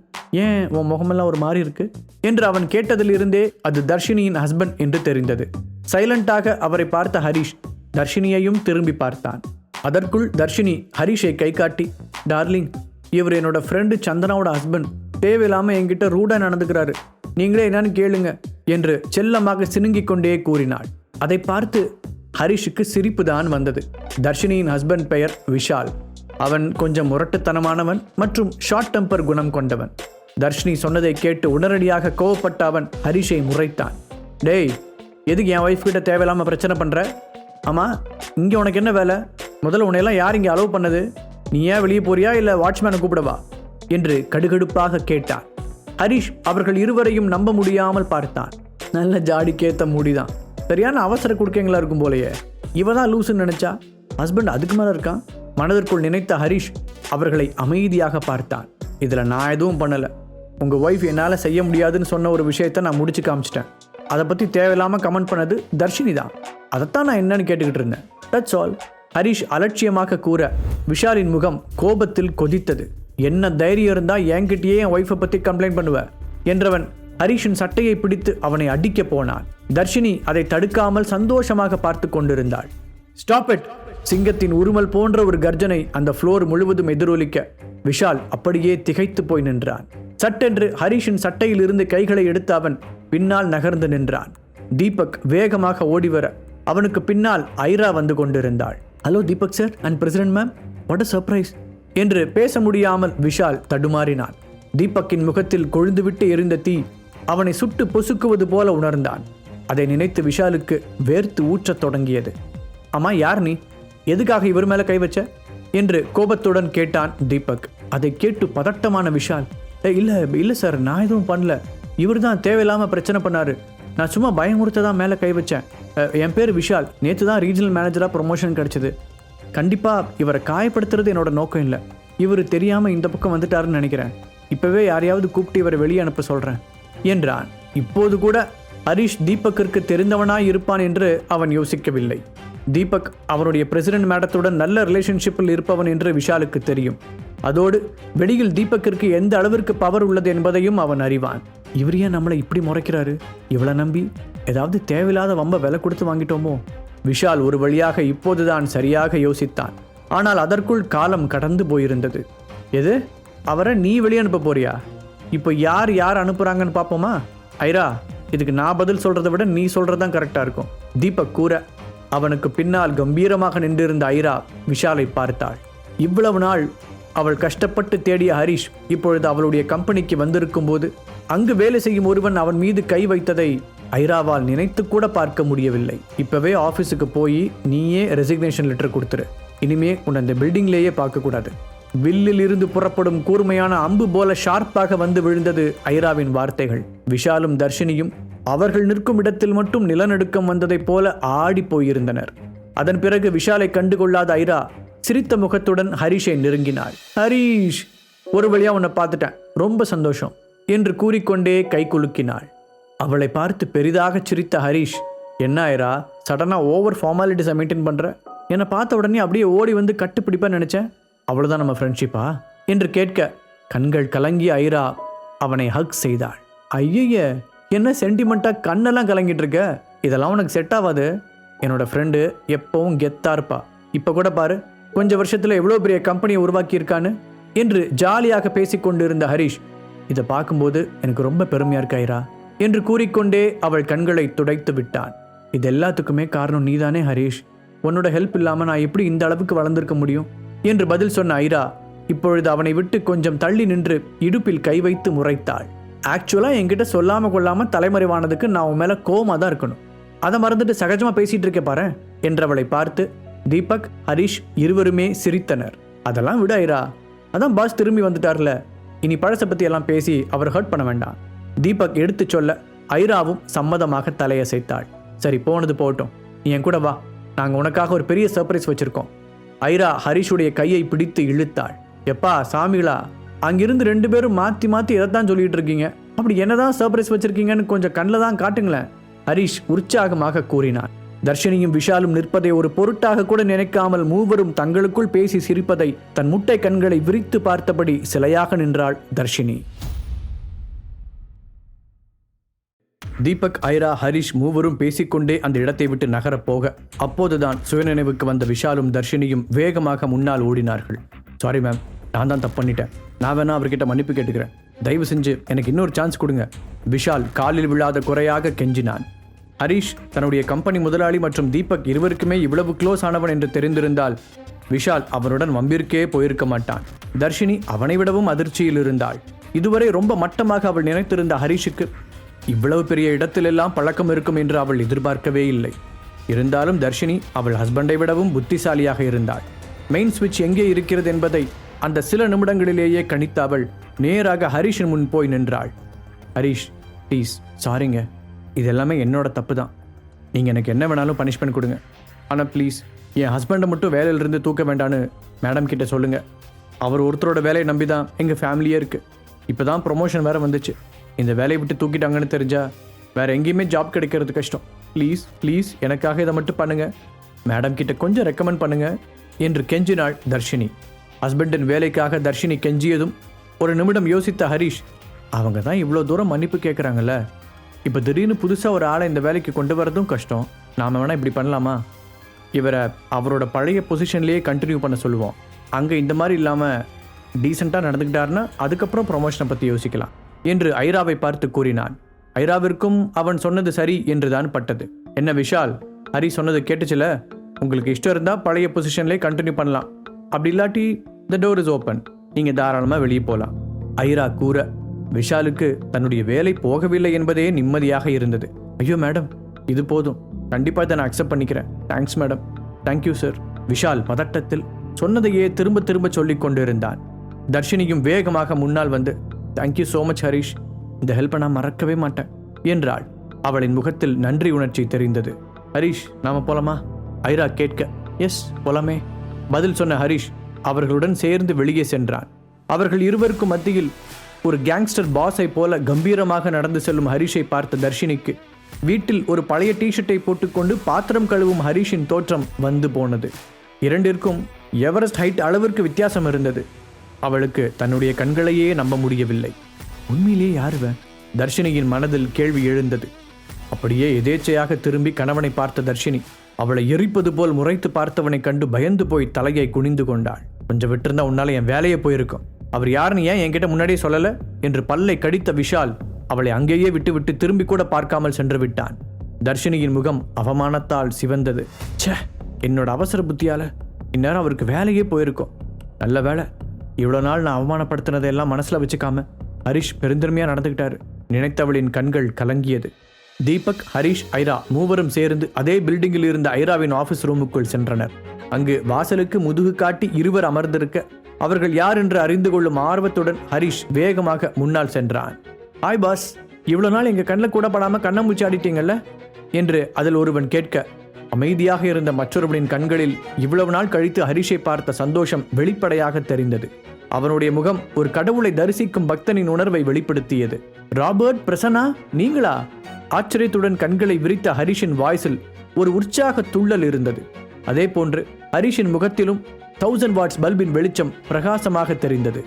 ஏன் உன் முகமெல்லாம் ஒரு மாதிரி இருக்கு என்று அவன் கேட்டதிலிருந்தே அது தர்ஷினியின் ஹஸ்பண்ட் என்று தெரிந்தது. சைலண்டாக அவரை பார்த்த ஹரிஷ் தர்ஷினியையும் திரும்பி பார்த்தான். அதற்குள் தர்ஷினி ஹரிஷை கை காட்டி, டார்லிங், இவர் என்னோட ஃப்ரெண்டு சந்தனாவோட ஹஸ்பண்ட், தேவையில்லாம என்கிட்ட ரூடா நடந்துக்கிறாரு, நீங்களே என்னன்னு கேளுங்க என்று செல்லமாக சினுங்கிக் கொண்டே கூறினாள். அதை பார்த்து ஹரிஷுக்கு சிரிப்பு தான் வந்தது. தர்ஷினியின் ஹஸ்பண்ட் பெயர் விஷால். அவன் கொஞ்சம் முரட்டுத்தனமானவன் மற்றும் ஷார்ட் டெம்பர் குணம் கொண்டவன். தர்ஷினி சொன்னதை கேட்டு உடனடியாக கோவப்பட்ட அவன் ஹரிஷை முறைத்தான். டேய், எதுக்கு என் ஒய்ஃப் கிட்ட தேவையில்லாம பிரச்சனை பண்ற? ஆமா, இங்க உனக்கு என்ன வேலை? முதல்ல உன்னையெல்லாம் யார் இங்கே அலோவ் பண்ணது? நீ ஏன் வெளியே போறியா இல்லை வாட்ச்மேனை கூப்பிடவா என்று கடுகடுப்பாக கேட்டான். ஹரிஷ் அவர்கள் இருவரையும் நம்ப முடியாமல் பார்த்தான். நல்ல ஜாடிக்கேத்த மூடிதான், சரியான அவசர குடுக்கைங்களா இருக்கும் போலையே. இவ தான் லூசுன்னு நினைச்சா ஹஸ்பண்ட் அதுக்கு மேலே இருக்கான். மனதிற்குள் நினைத்த ஹரிஷ் அவர்களை அமைதியாக பார்த்தான். இதில் நான் எதுவும் பண்ணலை. உங்கள் ஒய்ஃப் என்னால் செய்ய முடியாதுன்னு சொன்ன ஒரு விஷயத்த நான் முடிச்சு காமிச்சிட்டேன். அதை பற்றி தேவையில்லாமல் கமெண்ட் பண்ணது தர்ஷினி தான். அதைத்தான் நான் என்னன்னு கேட்டுக்கிட்டு இருந்தேன். That's all. ஹரிஷ் அலட்சியமாக கூற விஷாலின் முகம் கோபத்தில் கொதித்தது. என்ன தைரியம் இருந்தா என்கிட்டயே என் ஒய்ஃபை பற்றி கம்ப்ளைண்ட் பண்ணுவ என்றவன் ஹரிஷின் சட்டையை பிடித்து அவனை அடிக்க போனான். தர்ஷினி அதை தடுக்காமல் சந்தோஷமாக பார்த்து கொண்டிருந்தாள். Stop it! சிங்கத்தின் உருமல் போன்ற ஒரு கர்ஜனை அந்த ஃப்ளோர் முழுவதும் எதிரொலிக்க விஷால் அப்படியே திகைத்து போய் நின்றான். சட்டென்று ஹரிஷின் சட்டையில் இருந்து கைகளை எடுத்து அவன் பின்னால் நகர்ந்து நின்றான். தீபக் வேகமாக ஓடிவர அவனுக்கு பின்னால் ஐரா வந்து கொண்டிருந்தாள். Hello Deepak sir and president ma'am, what a surprise என்று பேச முடியாமல் விஷால் தடுமாறினான். தீபக்கின் முகத்தில் கொழுந்துவிட்டு எரிந்த தீ அவனை சுட்டு பொசுக்குவது போல உணர்ந்தான். அதை நினைத்து விஷாலுக்கு வேர்த்து ஊற்றத் தொடங்கியது. ஆமா, யார் நீ? எதுக்காக இவர் மேல கை வச்ச என்று கோபத்துடன் கேட்டான் தீபக். அதை கேட்டு பதட்டமான விஷால், இல்ல சார், நான் எதுவும் பண்ணல, இவர் தான் தேவையில்லாம பிரச்சனை பண்ணாரு, நான் சும்மா பயமுறுத்ததான் மேல கை வச்சேன். என் பேர் விஷால், நேற்று தான் ரீஜனல் மேனேஜரா ப்ரொமோஷன் கிடைச்சது. கண்டிப்பா இவரை காயப்படுத்துறது என்னோட நோக்கம் இல்லை. இவர் தெரியாம இந்த பக்கம் வந்துட்டாருன்னு நினைக்கிறேன். இப்பவே யாரையாவது கூப்பிட்டு இவரை வெளியே அனுப்ப சொல்றேன் என்றான். இப்போது கூட ஹரிஷ் தீபக்கிற்கு தெரிந்தவனாய் இருப்பான் என்று அவன் யோசிக்கவில்லை. தீபக் அவனுடைய பிரசிடென்ட் மேடத்துடன் நல்ல ரிலேஷன்ஷிப்பில் இருப்பவன் என்று விஷாலுக்கு தெரியும். அதோடு வெளியில் தீபக்கிற்கு எந்த அளவிற்கு பவர் உள்ளது என்பதையும் அவன் அறிவான். இவர் ஏன் நம்மளை இப்படி முறைக்கிறாரு? இவளை நம்பி ஏதாவது தேவையில்லாத வம்ப விலை கொடுத்து வாங்கிட்டோமோ? விஷால் ஒரு வழியாக இப்போதுதான் சரியாக யோசித்தான். ஆனால் அதற்குள் காலம் கடந்து போயிருந்தது. எது? அவரை நீ வெளியே அனுப்ப போறியா? இப்போ யார் யார் அனுப்புறாங்கன்னு பார்ப்போமா? ஐரா, இதுக்கு நான் பதில் சொல்றதை விட நீ சொல்றதுதான் கரெக்டா இருக்கும் தீபக் கூற அவனுக்கு பின்னால் கம்பீரமாக நின்றிருந்த ஐரா விஷாலை பார்த்தாள். இவ்வளவு நாள் அவள் கஷ்டப்பட்டு தேடிய ஹரிஷ் இப்பொழுது அவளுடைய கம்பெனிக்கு வந்திருக்கும் போது அங்கு வேலை செய்யும் ஒருவன் அவன் மீது கை வைத்ததை ஐராவால் நினைத்து கூட பார்க்க முடியவில்லை. இப்பவே ஆபீஸுக்கு போய் நீயே ரெசிக்னேஷன் லெட்டர் கொடுத்துரு. இனிமே உன்னை அந்த பில்டிங்லேயே பார்க்க கூடாது. வில்லில் இருந்து புறப்படும் கூர்மையான அம்பு போல ஷார்ப்பாக வந்து விழுந்தது ஐராவின் வார்த்தைகள். விஷாலும் தர்ஷினியும் அவர்கள் நிற்கும் இடத்தில் மட்டும் நிலநடுக்கம் வந்ததைப் போல ஆடி போயிருந்தனர். அதன் பிறகு விஷாலை கண்டுகொள்ளாத ஐரா சிரித்த முகத்துடன் ஹரிஷை நெருங்கினாள். ஹரீஷ், ஒரு வழியா உன்னை பார்த்துட்டேன், ரொம்ப சந்தோஷம் என்று கூறிக்கொண்டே கை குலுக்கினாள். அவளை பார்த்து பெரிதாக சிரித்த ஹரிஷ், என்ன ஐரா, சடனா ஓவர் ஃபார்மாலிட்டிஸை மெயின்டைன் பண்ற? என்னை பார்த்த உடனே அப்படியே ஓடி வந்து கட்டுப்பிடிப்பேன்னு நினைச்சேன். அவ்வளவுதான் நம்ம ஃப்ரெண்ட்ஷிப்பா என்று கேட்க கண்கள் கலங்கிய ஐரா அவனை ஹக் செய்தாள். ஐய, என்ன சென்டிமெண்டா கண்ணெல்லாம் கலங்கிட்டு இருக்க? இதெல்லாம் உனக்கு செட் ஆகாது. என்னோட ஃப்ரெண்டு எப்பவும் கெத்தா இருப்பா. இப்ப கூட பாரு, கொஞ்ச வருஷத்துல எவ்வளவு பெரிய கம்பெனியை உருவாக்கி இருக்கான்னு என்று ஜாலியாக பேசிக்கொண்டிருந்த ஹரிஷ், இதை பார்க்கும்போது எனக்கு ரொம்ப பெருமையா இருக்கு ஐரா என்று கூறிக்கொண்டே அவள் கண்களை துடைத்து விட்டான். இது எல்லாத்துக்குமே காரணம் நீதானே ஹரிஷ். உன்னோட ஹெல்ப் இல்லாம நான் எப்படி இந்த அளவுக்கு வளர்ந்திருக்க முடியும் என்று பதில் சொன்ன ஐரா இப்பொழுது அவனை விட்டு கொஞ்சம் தள்ளி நின்று இடுப்பில் கை வைத்து முறைத்தாள். ஆக்சுவலாக என்கிட்ட சொல்லாமல் கொள்ளாமல் தலைமறைவானதுக்கு நான் உன் மேலே கோவமாக தான் இருக்கணும். அதை மறந்துட்டு சகஜமாக பேசிகிட்டு இருக்கே பாரு என்றவளை பார்த்து தீபக், ஹரிஷ் இருவருமே சிரித்தனர். அதெல்லாம் விட ஐரா, அதான் பாஸ் திரும்பி வந்துட்டார்ல, இனி பழசை பற்றி எல்லாம் பேசி அவர் ஹர்ட் பண்ண வேண்டாம். தீபக் எடுத்து சொல்ல ஐராவும் சம்மதமாக தலையசைத்தாள். சரி, போனது போகட்டும், நீ என் கூட வா, நாங்கள் உனக்காக ஒரு பெரிய சர்ப்ரைஸ் வச்சுருக்கோம். ஐரா ஹரிஷுடைய கையை பிடித்து இழுத்தாள். எப்பா சாமிகளா, அங்கிருந்து 2 பேரும் மாற்றி மாற்றி எதைத்தான் சொல்லிட்டு இருக்கீங்க? அப்படி என்னதான் சர்ப்ரைஸ் வச்சுருக்கீங்கன்னு கொஞ்சம் கண்ணில் தான் காட்டுங்களேன், ஹரிஷ் உற்சாகமாக கூறினார். தர்ஷினியும் விஷாலும் நிற்பதை ஒரு பொருட்டாக கூட நினைக்காமல் மூவரும் தங்களுக்குள் பேசி சிரிப்பதை தன் முட்டை கண்களை விரித்து பார்த்தபடி சிலையாக நின்றாள் தர்ஷினி. தீபக், ஐரா, ஹரிஷ் மூவரும் பேசிக்கொண்டே அந்த இடத்தை விட்டு நகரப் போக அப்போதுதான் சுயநினைவுக்கு வந்த விஷாலும் தர்ஷினியும் வேகமாக முன்னால் ஓடினார்கள். சாரி மேம், நான் தான் தப்பு பண்ணிட்டேன், நான் வேணா அவர்கிட்ட மன்னிப்பு கேட்டுக்கிறேன், தயவு செஞ்சு எனக்கு இன்னொரு சான்ஸ் கொடுங்க, விஷால் காலில் விழாத குறையாக கெஞ்சினான். ஹரிஷ் தன்னுடைய கம்பெனி முதலாளி மற்றும் தீபக் இருவருக்குமே இவ்வளவு க்ளோஸ் ஆனவன் என்று தெரிந்திருந்தால் விஷால் அவனுடன் வம்பிற்கே போயிருக்க மாட்டான். தர்ஷினி அவனை விடவும் அதிர்ச்சியில் இருந்தாள். இதுவரை ரொம்ப மட்டமாக அவள் நினைத்திருந்த ஹரிஷுக்கு இவ்வளவு பெரிய இடத்திலெல்லாம் பழக்கம் இருக்கும் என்று அவள் எதிர்பார்க்கவே இல்லை. இருந்தாலும் தர்ஷினி அவள் ஹஸ்பண்டை விடவும் புத்திசாலியாக இருந்தாள். மெயின் ஸ்விட்ச் எங்கே இருக்கிறது என்பதை அந்த சில நிமிடங்களிலேயே கணித்த அவள் நேராக ஹரிஷின் முன் போய் நின்றாள். ஹரிஷ், ப்ளீஸ், சாரிங்க, இது எல்லாமே என்னோட தப்பு தான், நீங்கள் எனக்கு என்ன வேணாலும் பனிஷ்மெண்ட் கொடுங்க, ஆனால் ப்ளீஸ் என் ஹஸ்பண்டை மட்டும் வேலையிலிருந்து தூக்க வேண்டான்னு மேடம் கிட்ட சொல்லுங்கள். அவர் ஒருத்தரோட வேலையை நம்பி தான் எங்கள் ஃபேமிலியே இருக்குது. இப்போ தான் ப்ரொமோஷன் வேறு வந்துச்சு, இந்த வேலையை விட்டு தூக்கிட்டாங்கன்னு தெரிஞ்சா வேறு எங்கேயுமே ஜாப் கிடைக்கிறது கஷ்டம். ப்ளீஸ் ப்ளீஸ் எனக்காக இதை மட்டும் பண்ணுங்கள், மேடம் கிட்ட கொஞ்சம் ரெக்கமெண்ட் பண்ணுங்கள் என்று கெஞ்சினாள் தர்ஷினி. ஹஸ்பண்டின் வேலைக்காக தர்ஷினி கெஞ்சியதும் ஒரு நிமிடம் யோசித்த ஹரிஷ், அவங்க தான் இவ்வளோ தூரம் மன்னிப்பு கேட்குறாங்கல்ல, இப்போ திடீர்னு புதுசாக ஒரு ஆளை இந்த வேலைக்கு கொண்டு வரதும் கஷ்டம், நாம் வேணால் இப்படி பண்ணலாமா, இவரை அவரோட பழைய பொசிஷன்லேயே கண்டினியூ பண்ண சொல்லுவோம், அங்கே இந்த மாதிரி இல்லாமல் டீசெண்டாக நடந்துக்கிட்டாருன்னா அதுக்கப்புறம் ப்ரொமோஷனை பற்றி யோசிக்கலாம் என்று ஐராவை பார்த்து கூறினான். ஐராவிற்கும் அவன் சொன்னது சரி என்று தான் பட்டது. என்ன விஷால், ஹரி சொன்னது கேட்டுச்சுல, உங்களுக்கு இஷ்டம் இருந்தால் பழைய பொசிஷன்லேயே கண்டினியூ பண்ணலாம், அப்படி இல்லாட்டி த டோர் இஸ் ஓப்பன், நீங்கள் தாராளமாக வெளியே போகலாம் ஐரா கூற விஷாலுக்கு தன்னுடைய வேலை போகவில்லை என்பதே நிம்மதியாக இருந்தது. ஐயோ மேடம், இது போதும், கண்டிப்பாக இதை நான் அக்செப்ட் பண்ணிக்கிறேன், thanks madam, thank you sir. Vishal பதட்டத்தில் சொன்னதையே திரும்ப திரும்ப சொல்லிக் கொண்டிருந்தான். தர்ஷினியும் வேகமாக முன்னால் வந்து தேங்க்யூ ஸோ மச் ஹரிஷ், இந்த ஹெல்ப்பை நான் மறக்கவே மாட்டேன் என்றாள். அவளின் முகத்தில் நன்றி உணர்ச்சி தெரிந்தது. ஹரிஷ், நாம போலாமா? ஐரா கேட்க எஸ் போலாமே பதில் சொன்ன ஹரிஷ் அவர்களுடன் சேர்ந்து வெளியே சென்றான். அவர்கள் இருவருக்கும் மத்தியில் ஒரு கேங்ஸ்டர் பாஸை போல கம்பீரமாக நடந்து செல்லும் ஹரிஷை பார்த்த தர்ஷினிக்கு வீட்டில் ஒரு பழைய டிஷர்ட்டை போட்டுக்கொண்டு பாத்திரம் கழுவும் ஹரிஷின் தோற்றம் வந்து போனது. இரண்டிற்கும் எவரெஸ்ட் ஹைட் அளவிற்கு வித்தியாசம் இருந்தது. அவளுக்கு தன்னுடைய கண்களையே நம்ப முடியவில்லை. உண்மையிலேயே யாருவன்? தர்ஷினியின் மனதில் கேள்வி எழுந்தது. அப்படியே எதேச்சையாக திரும்பி கணவனை பார்த்த தர்ஷினி அவளை எரிப்பது போல் முறைத்து பார்த்தவனை கண்டு பயந்து போய் தலையை குனிந்து கொண்டாள். கொஞ்சம் விட்டிருந்தா உன்னால என் வேலையே போயிருக்கும், அவர் யாருன்னு ஏன் என்கிட்ட முன்னாடியே சொல்லல என்று பல்லை கடித்த விஷால் அவளை அங்கேயே விட்டு திரும்பி கூட பார்க்காமல் சென்று விட்டான். தர்ஷினியின் முகம் அவமானத்தால் சிவந்தது. ச்சே, என்னோட அவசர புத்தியால இந்நேரம் அவருக்கு வேலையே போயிருக்கும். நல்ல வேலை, இவ்வளோ நாள் நான் அவமானப்படுத்தினதையெல்லாம் மனசுல வச்சுக்காம ஹரிஷ் பெருந்தன்மையா நடந்துக்கிட்டாரு. நினைத்தவளின் கண்கள் கலங்கியது. தீபக், ஹரிஷ், ஐரா மூவரும் சேர்ந்து அதே பில்டிங்கில் இருந்த ஐராவின் ஆபீஸ் ரூமுக்குள் சென்றனர். அங்கு வாசலுக்கு முதுகு காட்டி இருவர் அமர்ந்திருக்க அவர்கள் யார் என்று அறிந்து கொள்ளும் ஆர்வத்துடன் ஹரிஷ் வேகமாக முன்னால் சென்றான். ஹாய் பாஸ், இவ்வளோ நாள் எங்கள் கண்ணில் கூட படாமல் கண்ணாமூச்சி ஆடிட்டீங்கல்ல என்று அதில் ஒருவன் கேட்க அமைதியாக இருந்த மற்றொருவனின் கண்களில் இவ்வளவு நாள் கழித்து ஹரிஷை பார்த்த சந்தோஷம் வெளிப்படையாக தெரிந்தது. அவனுடைய முகம் ஒரு கடவுளை தரிசிக்கும் பக்தனின் உணர்வை வெளிப்படுத்தியது. ராபர்ட், பிரசன்னா, நீங்களா? ஆச்சரியத்துடன் கண்களை விரித்த ஹரிஷின் வாய்ஸில் ஒரு உற்சாக துள்ளல் இருந்தது. அதே போன்று ஹரிஷின் முகத்திலும் 1000 வாட்ஸ் பல்பின் வெளிச்சம் பிரகாசமாக தெரிந்தது.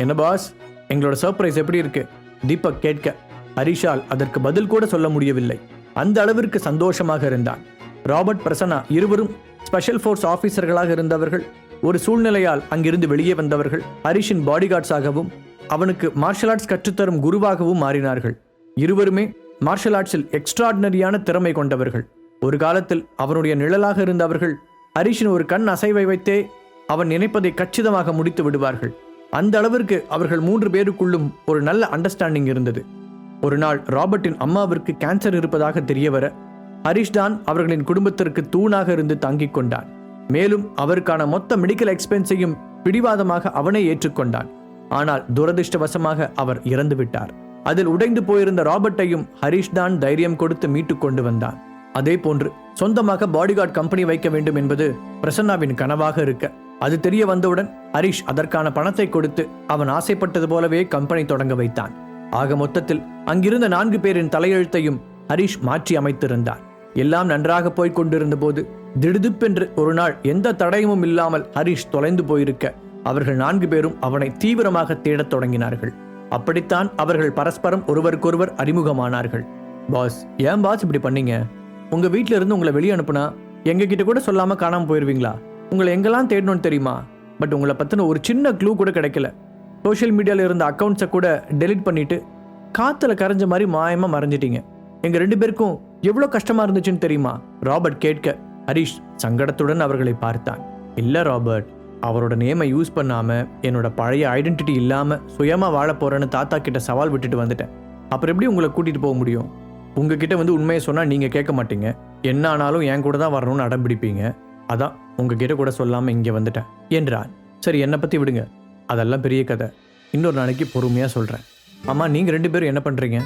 என்ன பாஸ், எங்களோட சர்ப்ரைஸ் எப்படி இருக்கு? தீபக் கேட்க ஹரிஷால் அதற்கு பதில் கூட சொல்ல முடியவில்லை. அந்த அளவிற்கு சந்தோஷமாக இருந்தான். ராபர்ட், பிரசன்னா இருவரும் ஸ்பெஷல் ஃபோர்ஸ் ஆபீசர்களாக இருந்தவர்கள். ஒரு சூழ்நிலையால் அங்கிருந்து வெளியே வந்தவர்கள் ஹரிஷின் பாடிகார்ட்ஸாகவும் அவனுக்கு மார்ஷல் ஆர்ட்ஸ் கற்றுத்தரும் குருவாகவும் மாறினார்கள். இருவருமே மார்ஷல் ஆர்ட்ஸில் எக்ஸ்ட்ராடினரியான திறமை கொண்டவர்கள். ஒரு காலத்தில் அவனுடைய நிழலாக இருந்தவர்கள் ஹரிஷின் ஒரு கண் அசைவை வைத்தே அவன் நினைப்பதை கச்சிதமாக முடித்து விடுவார்கள். அந்த அளவிற்கு அவர்கள் 3 பேருக்குள்ளும் ஒரு நல்ல அண்டர்ஸ்டாண்டிங் இருந்தது. ஒரு நாள் ராபர்ட்டின் அம்மாவிற்கு கேன்சர் இருப்பதாக தெரிய வர ஹரிஷ் தான் அவர்களின் குடும்பத்திற்கு தூணாக இருந்து தாங்கிக் கொண்டான். மேலும் அவருக்கான மொத்த மெடிக்கல் எக்ஸ்பென்ஸையும் பிடிவாதமாக அவனே ஏற்றுக்கொண்டான். ஆனால் துரதிர்ஷ்டவசமாக அவர் இறந்து விட்டார். அதில் உடைந்து போயிருந்த ராபர்ட்டையும் ஹரிஷ் தான் தைரியம் கொடுத்து மீட்டு கொண்டு வந்தான். அதே போன்று சொந்தமாக பாடிகார்ட் கம்பெனி வைக்க வேண்டும் என்பது பிரசன்னாவின் கனவாக இருக்க, அது தெரிய வந்தவுடன் ஹரிஷ் அதற்கான பணத்தை கொடுத்து அவன் ஆசைப்பட்டது போலவே கம்பெனி தொடங்க வைத்தான். ஆக மொத்தத்தில் அங்கிருந்த 4 பேரின் தலையெழுத்தையும் ஹரிஷ் மாற்றி அமைத்திருந்தார். எல்லாம் நன்றாக போய்க் கொண்டிருந்த போது திடுதிப்பென்று ஒரு நாள் எந்த தடயமும் இல்லாமல் ஹரிஷ் தொலைந்து போயிருக்க, அவர்கள் 4 பேரும் அவனை தீவிரமாக தேடத் தொடங்கினார்கள். அப்படித்தான் அவர்கள் பரஸ்பரம் ஒருவருக்கொருவர் அறிமுகமானார்கள். பாஸ், ஏன் பாஸ் இப்படி பண்ணீங்க? உங்க வீட்டில இருந்து உங்களை வெளியே அனுப்புனா எங்க கிட்ட கூட சொல்லாம காணாம போயிருவீங்களா? உங்களை எங்கெல்லாம் தேடணும்னு தெரியுமா? பட் உங்களை பத்தின ஒரு சின்ன க்ளூ கூட கிடைக்கல. சோஷியல் மீடியால இருந்த அக்கௌண்ட்ஸை கூட டெலீட் பண்ணிட்டு காத்துல கரைஞ்ச மாதிரி மாயமா மறைஞ்சிட்டீங்க. எங்க 2 பேருக்கும் எவ்வளவு கஷ்டமா இருந்துச்சுன்னு தெரியுமா? ராபர்ட் கேட்க ஹரிஷ் சங்கடத்துடன் அவர்களை பார்த்தான். இல்ல ராபர்ட், அவரோட நேமை யூஸ் பண்ணாம என்னோட பழைய ஐடென்டிட்டி இல்லாம சுயமா வாழ போறேன்னு தாத்தா கிட்ட சவால் விட்டுட்டு வந்துட்டேன். அப்புறம் எப்படி உங்களை கூட்டிட்டு போக முடியும்? உங்ககிட்ட வந்து உண்மையை சொன்னா நீங்க கேட்க மாட்டீங்க. என்ன ஆனாலும் என் கூட தான் வரணும்னு அடம் பிடிப்பீங்க. அதான் உங்ககிட்ட கூட சொல்லாம இங்க வந்துட்டேன் என்றான். சரி, என்னை பத்தி விடுங்க, அதெல்லாம் பெரிய கதை. இன்னொரு நாளைக்கு பொறுமையா சொல்றேன். அம்மா, நீங்க 2 பேரும் என்ன பண்றீங்க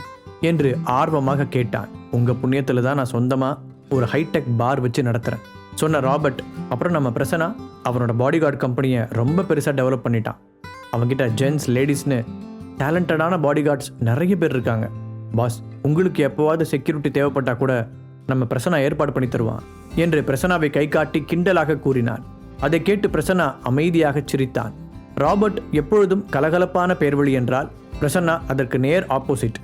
என்று ஆர்வமாக கேட்டான். உங்க புண்ணியத்துல தான் நான் சொந்தமா ஒரு ஹைடெக் பார் வச்சு நடத்துறேன் சொன்ன ராபர்ட். அப்புறம் நம்ம பிரசன்னா அவனோட பாடிகார்ட் கம்பெனியை ரொம்ப பெருசா டெவலப் பண்ணிட்டான். அவன்கிட்ட ஜென்ஸ் லேடிஸ்னு டேலண்டடான பாடிகார்ட்ஸ் நிறைய பேர் இருக்காங்க. பாஸ், உங்களுக்கு எப்போவாவது செக்யூரிட்டி தேவைப்பட்டா கூட நம்ம பிரசன்னா ஏற்பாடு பண்ணி தருவான் என்று பிரசன்னாவை கை காட்டி கிண்டலாக கூறினான். அதை கேட்டு பிரசன்னா அமைதியாக சிரித்தான். ராபர்ட் எப்பொழுதும் கலகலப்பான பேர்வழி என்றால் பிரசன்னா அதற்கு நேர் ஆப்போசிட்.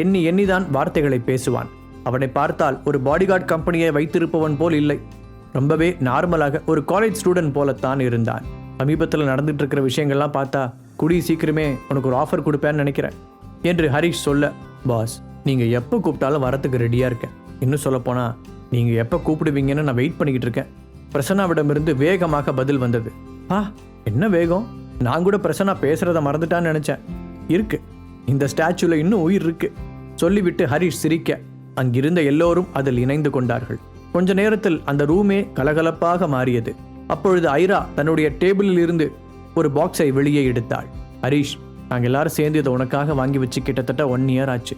எண்ணிதான் வார்த்தைகளை பேசுவான். அவனை பார்த்தால் ஒரு பாடிகார்ட் கம்பெனியை வைத்திருப்பவன் போல் இல்லை. ரொம்பவே நார்மலாக ஒரு காலேஜ் ஸ்டூடெண்ட் போலத்தான் இருந்தான். சமீபத்தில் நடந்துட்டு இருக்கிற விஷயங்கள்லாம் பார்த்தா கூடிய சீக்கிரமே உனக்கு ஒரு ஆஃபர் கொடுப்பேன்னு நினைக்கிறேன் என்று ஹரிஷ் சொல்ல, பாஸ், நீங்க எப்போ கூப்பிட்டாலும் வரத்துக்கு ரெடியா இருக்கேன். இன்னும் சொல்ல போனா நீங்க எப்போ கூப்பிடுவீங்கன்னு நான் வெயிட் பண்ணிக்கிட்டு இருக்கேன். பிரசன்னாவிடமிருந்து வேகமாக பதில் வந்தது. என்ன வேகம்? நான் கூட பிரசன்னா பேசுறத மறந்துட்டான்னு நினைச்சேன். இருக்கு, இந்த ஸ்டாச்சுல இன்னும் உயிர் இருக்கு சொல்லிவிட்டு ஹரிஷ் சிரிக்க அங்கிருந்த எல்லோரும் அதில் இணைந்து கொண்டார்கள். கொஞ்ச நேரத்தில் அந்த ரூமே கலகலப்பாக மாறியது. அப்பொழுது ஐரா தன்னுடைய டேபிளில் இருந்து ஒரு பாக்ஸை வெளியே எடுத்தாள். ஹரிஷ், நாங்கள் எல்லாரும் சேர்ந்து இதை உனக்காக வாங்கி வச்சு கிட்டத்தட்ட 1 இயர் ஆச்சு.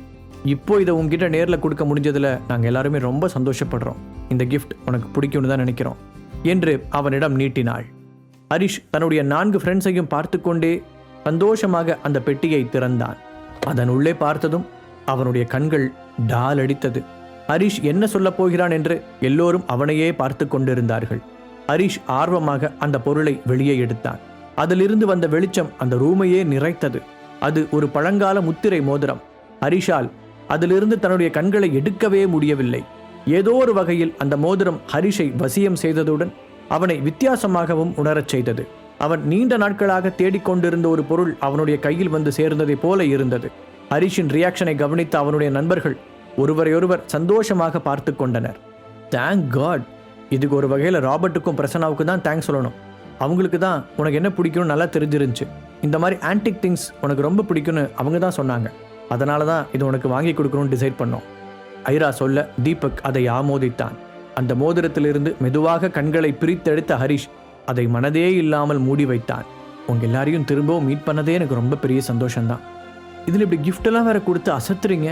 இப்போ இதை உங்ககிட்ட நேரில் கொடுக்க முடிஞ்சதுல நாங்கள் எல்லாருமே ரொம்ப சந்தோஷப்படுறோம். இந்த கிஃப்ட் உனக்கு பிடிக்கும்னு தான் நினைக்கிறோம் என்று அவனிடம் நீட்டினாள். ஹரிஷ் தன்னுடைய 4 ஃப்ரெண்ட்ஸையும் பார்த்து கொண்டே சந்தோஷமாக அந்த பெட்டியை திறந்தான். அதன் உள்ளே பார்த்ததும் அவனுடைய கண்கள் டால் அடித்தது. ஹரிஷ் என்ன சொல்ல போகிறான் என்று எல்லோரும் அவனையே பார்த்து கொண்டிருந்தார்கள். ஹரிஷ் ஆர்வமாக அந்த பொருளை வெளியே எடுத்தான். அதிலிருந்து வந்த வெளிச்சம் அந்த ரூமையே நிறைத்தது. அது ஒரு பழங்கால முத்திரை மோதிரம். ஹரிஷால் அதிலிருந்து தன்னுடைய கண்களை எடுக்கவே முடியவில்லை. ஏதோ ஒரு வகையில் அந்த மோதிரம் ஹரிஷை வசியம் செய்ததுடன் அவனை வித்தியாசமாகவும் உணரச் செய்தது. அவன் நீண்ட நாட்களாக தேடிக்கொண்டிருந்த ஒரு பொருள் அவனுடைய கையில் வந்து சேர்ந்ததை போல இருந்தது. ஹரிஷின் ரியாக்ஷனை கவனித்த அவனுடைய நண்பர்கள் ஒருவரையொருவர் சந்தோஷமாக பார்த்து கொண்டனர். Thank god. இதுக்கு ஒரு வகையில் ராபர்ட்டுக்கும் பிரசன்னாவுக்கும் தான் தேங்க்ஸ் சொல்லணும். அவங்களுக்கு தான் உனக்கு என்ன பிடிக்கும்னு நல்லா தெரிஞ்சிருந்துச்சு. இந்த மாதிரி ஆன்டிக் திங்ஸ் உனக்கு ரொம்ப பிடிக்கும்னு அவங்க தான் சொன்னாங்க. அதனால தான் இது உனக்கு வாங்கி கொடுக்கணும்னு டிசைட் பண்ணோம். ஐரா சொல்ல தீபக் அதை ஆமோதித்தான். அந்த மோதிரத்திலிருந்து மெதுவாக கண்களை பிரித்தெடுத்த ஹரிஷ் அதை மனதே இல்லாமல் மூடி வைத்தான். உங்க எல்லாரையும் திரும்பவும் மீட் பண்ணதே எனக்கு ரொம்ப பெரிய சந்தோஷம்தான். இதில் இப்படி கிஃப்டெல்லாம் வேற கொடுத்து அசத்துறீங்க,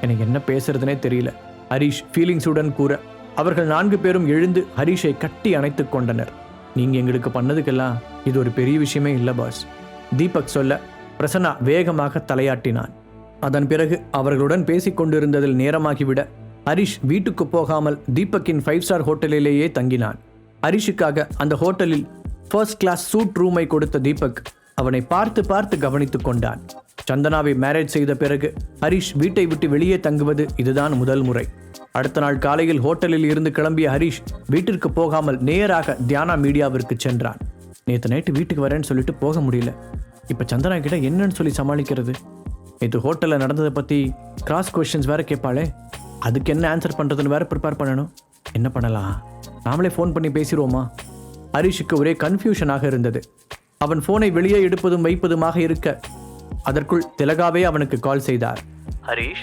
எனக்கு என்ன பேசுறதுனே தெரியல ஹரிஷ் ஃபீலிங்ஸுடன் கூற அவர்கள் 4 பேரும் எழுந்து ஹரிஷை கட்டி அணைத்து கொண்டனர். நீங்க எங்களுக்கு பண்ணதுக்கெல்லாம் இது ஒரு பெரிய விஷயமே இல்லை பாஸ், தீபக் சொல்ல பிரசன்னா வேகமாக தலையாட்டினான். அதன் பிறகு அவர்களுடன் பேசிக் கொண்டிருந்ததில் நேரமாகிவிட ஹரிஷ் வீட்டுக்கு போகாமல் தீபக்கின் 5 ஸ்டார் ஹோட்டலிலேயே தங்கினான். ஹரிஷுக்காக அந்த ஹோட்டலில் ஃபர்ஸ்ட் கிளாஸ் சூட் ரூமை கொடுத்த தீபக் அவனை பார்த்து பார்த்து கவனித்துக் கொண்டான். சந்தனாவை மேரேஜ் செய்த பிறகு ஹரிஷ் வீட்டை விட்டு வெளியே தங்குவது இதுதான் முதல் முறை. அடுத்த நாள் காலையில் ஹோட்டலில் இருந்து கிளம்பிய ஹரிஷ் வீட்டிற்கு போகாமல் நேராக தியானா மீடியாவிற்கு சென்றான். நேற்று நைட்டு வீட்டுக்கு வரேன்னு சொல்லிட்டு போக முடியல. இப்போ சந்தனா கிட்ட என்னன்னு சொல்லி சமாளிக்கிறது? நேற்று ஹோட்டலில் நடந்ததை பற்றி கிராஸ் கொஸ்டின்ஸ் வேற கேட்பாளே, அதுக்கு என்ன ஆன்சர் பண்ணுறதுன்னு வேற ப்ரிப்பேர் பண்ணணும். என்ன பண்ணலாம்? நாமளே ஃபோன் பண்ணி பேசிடுவோமா? ஹரிஷுக்கு ஒரே கன்ஃபியூஷனாக இருந்தது. அவன் போனை வெளியே எடுப்பதும் வைப்பதுமாக இருக்க அதற்குள் திலகாவே அவனுக்கு கால் செய்தார். ஹரீஷ்,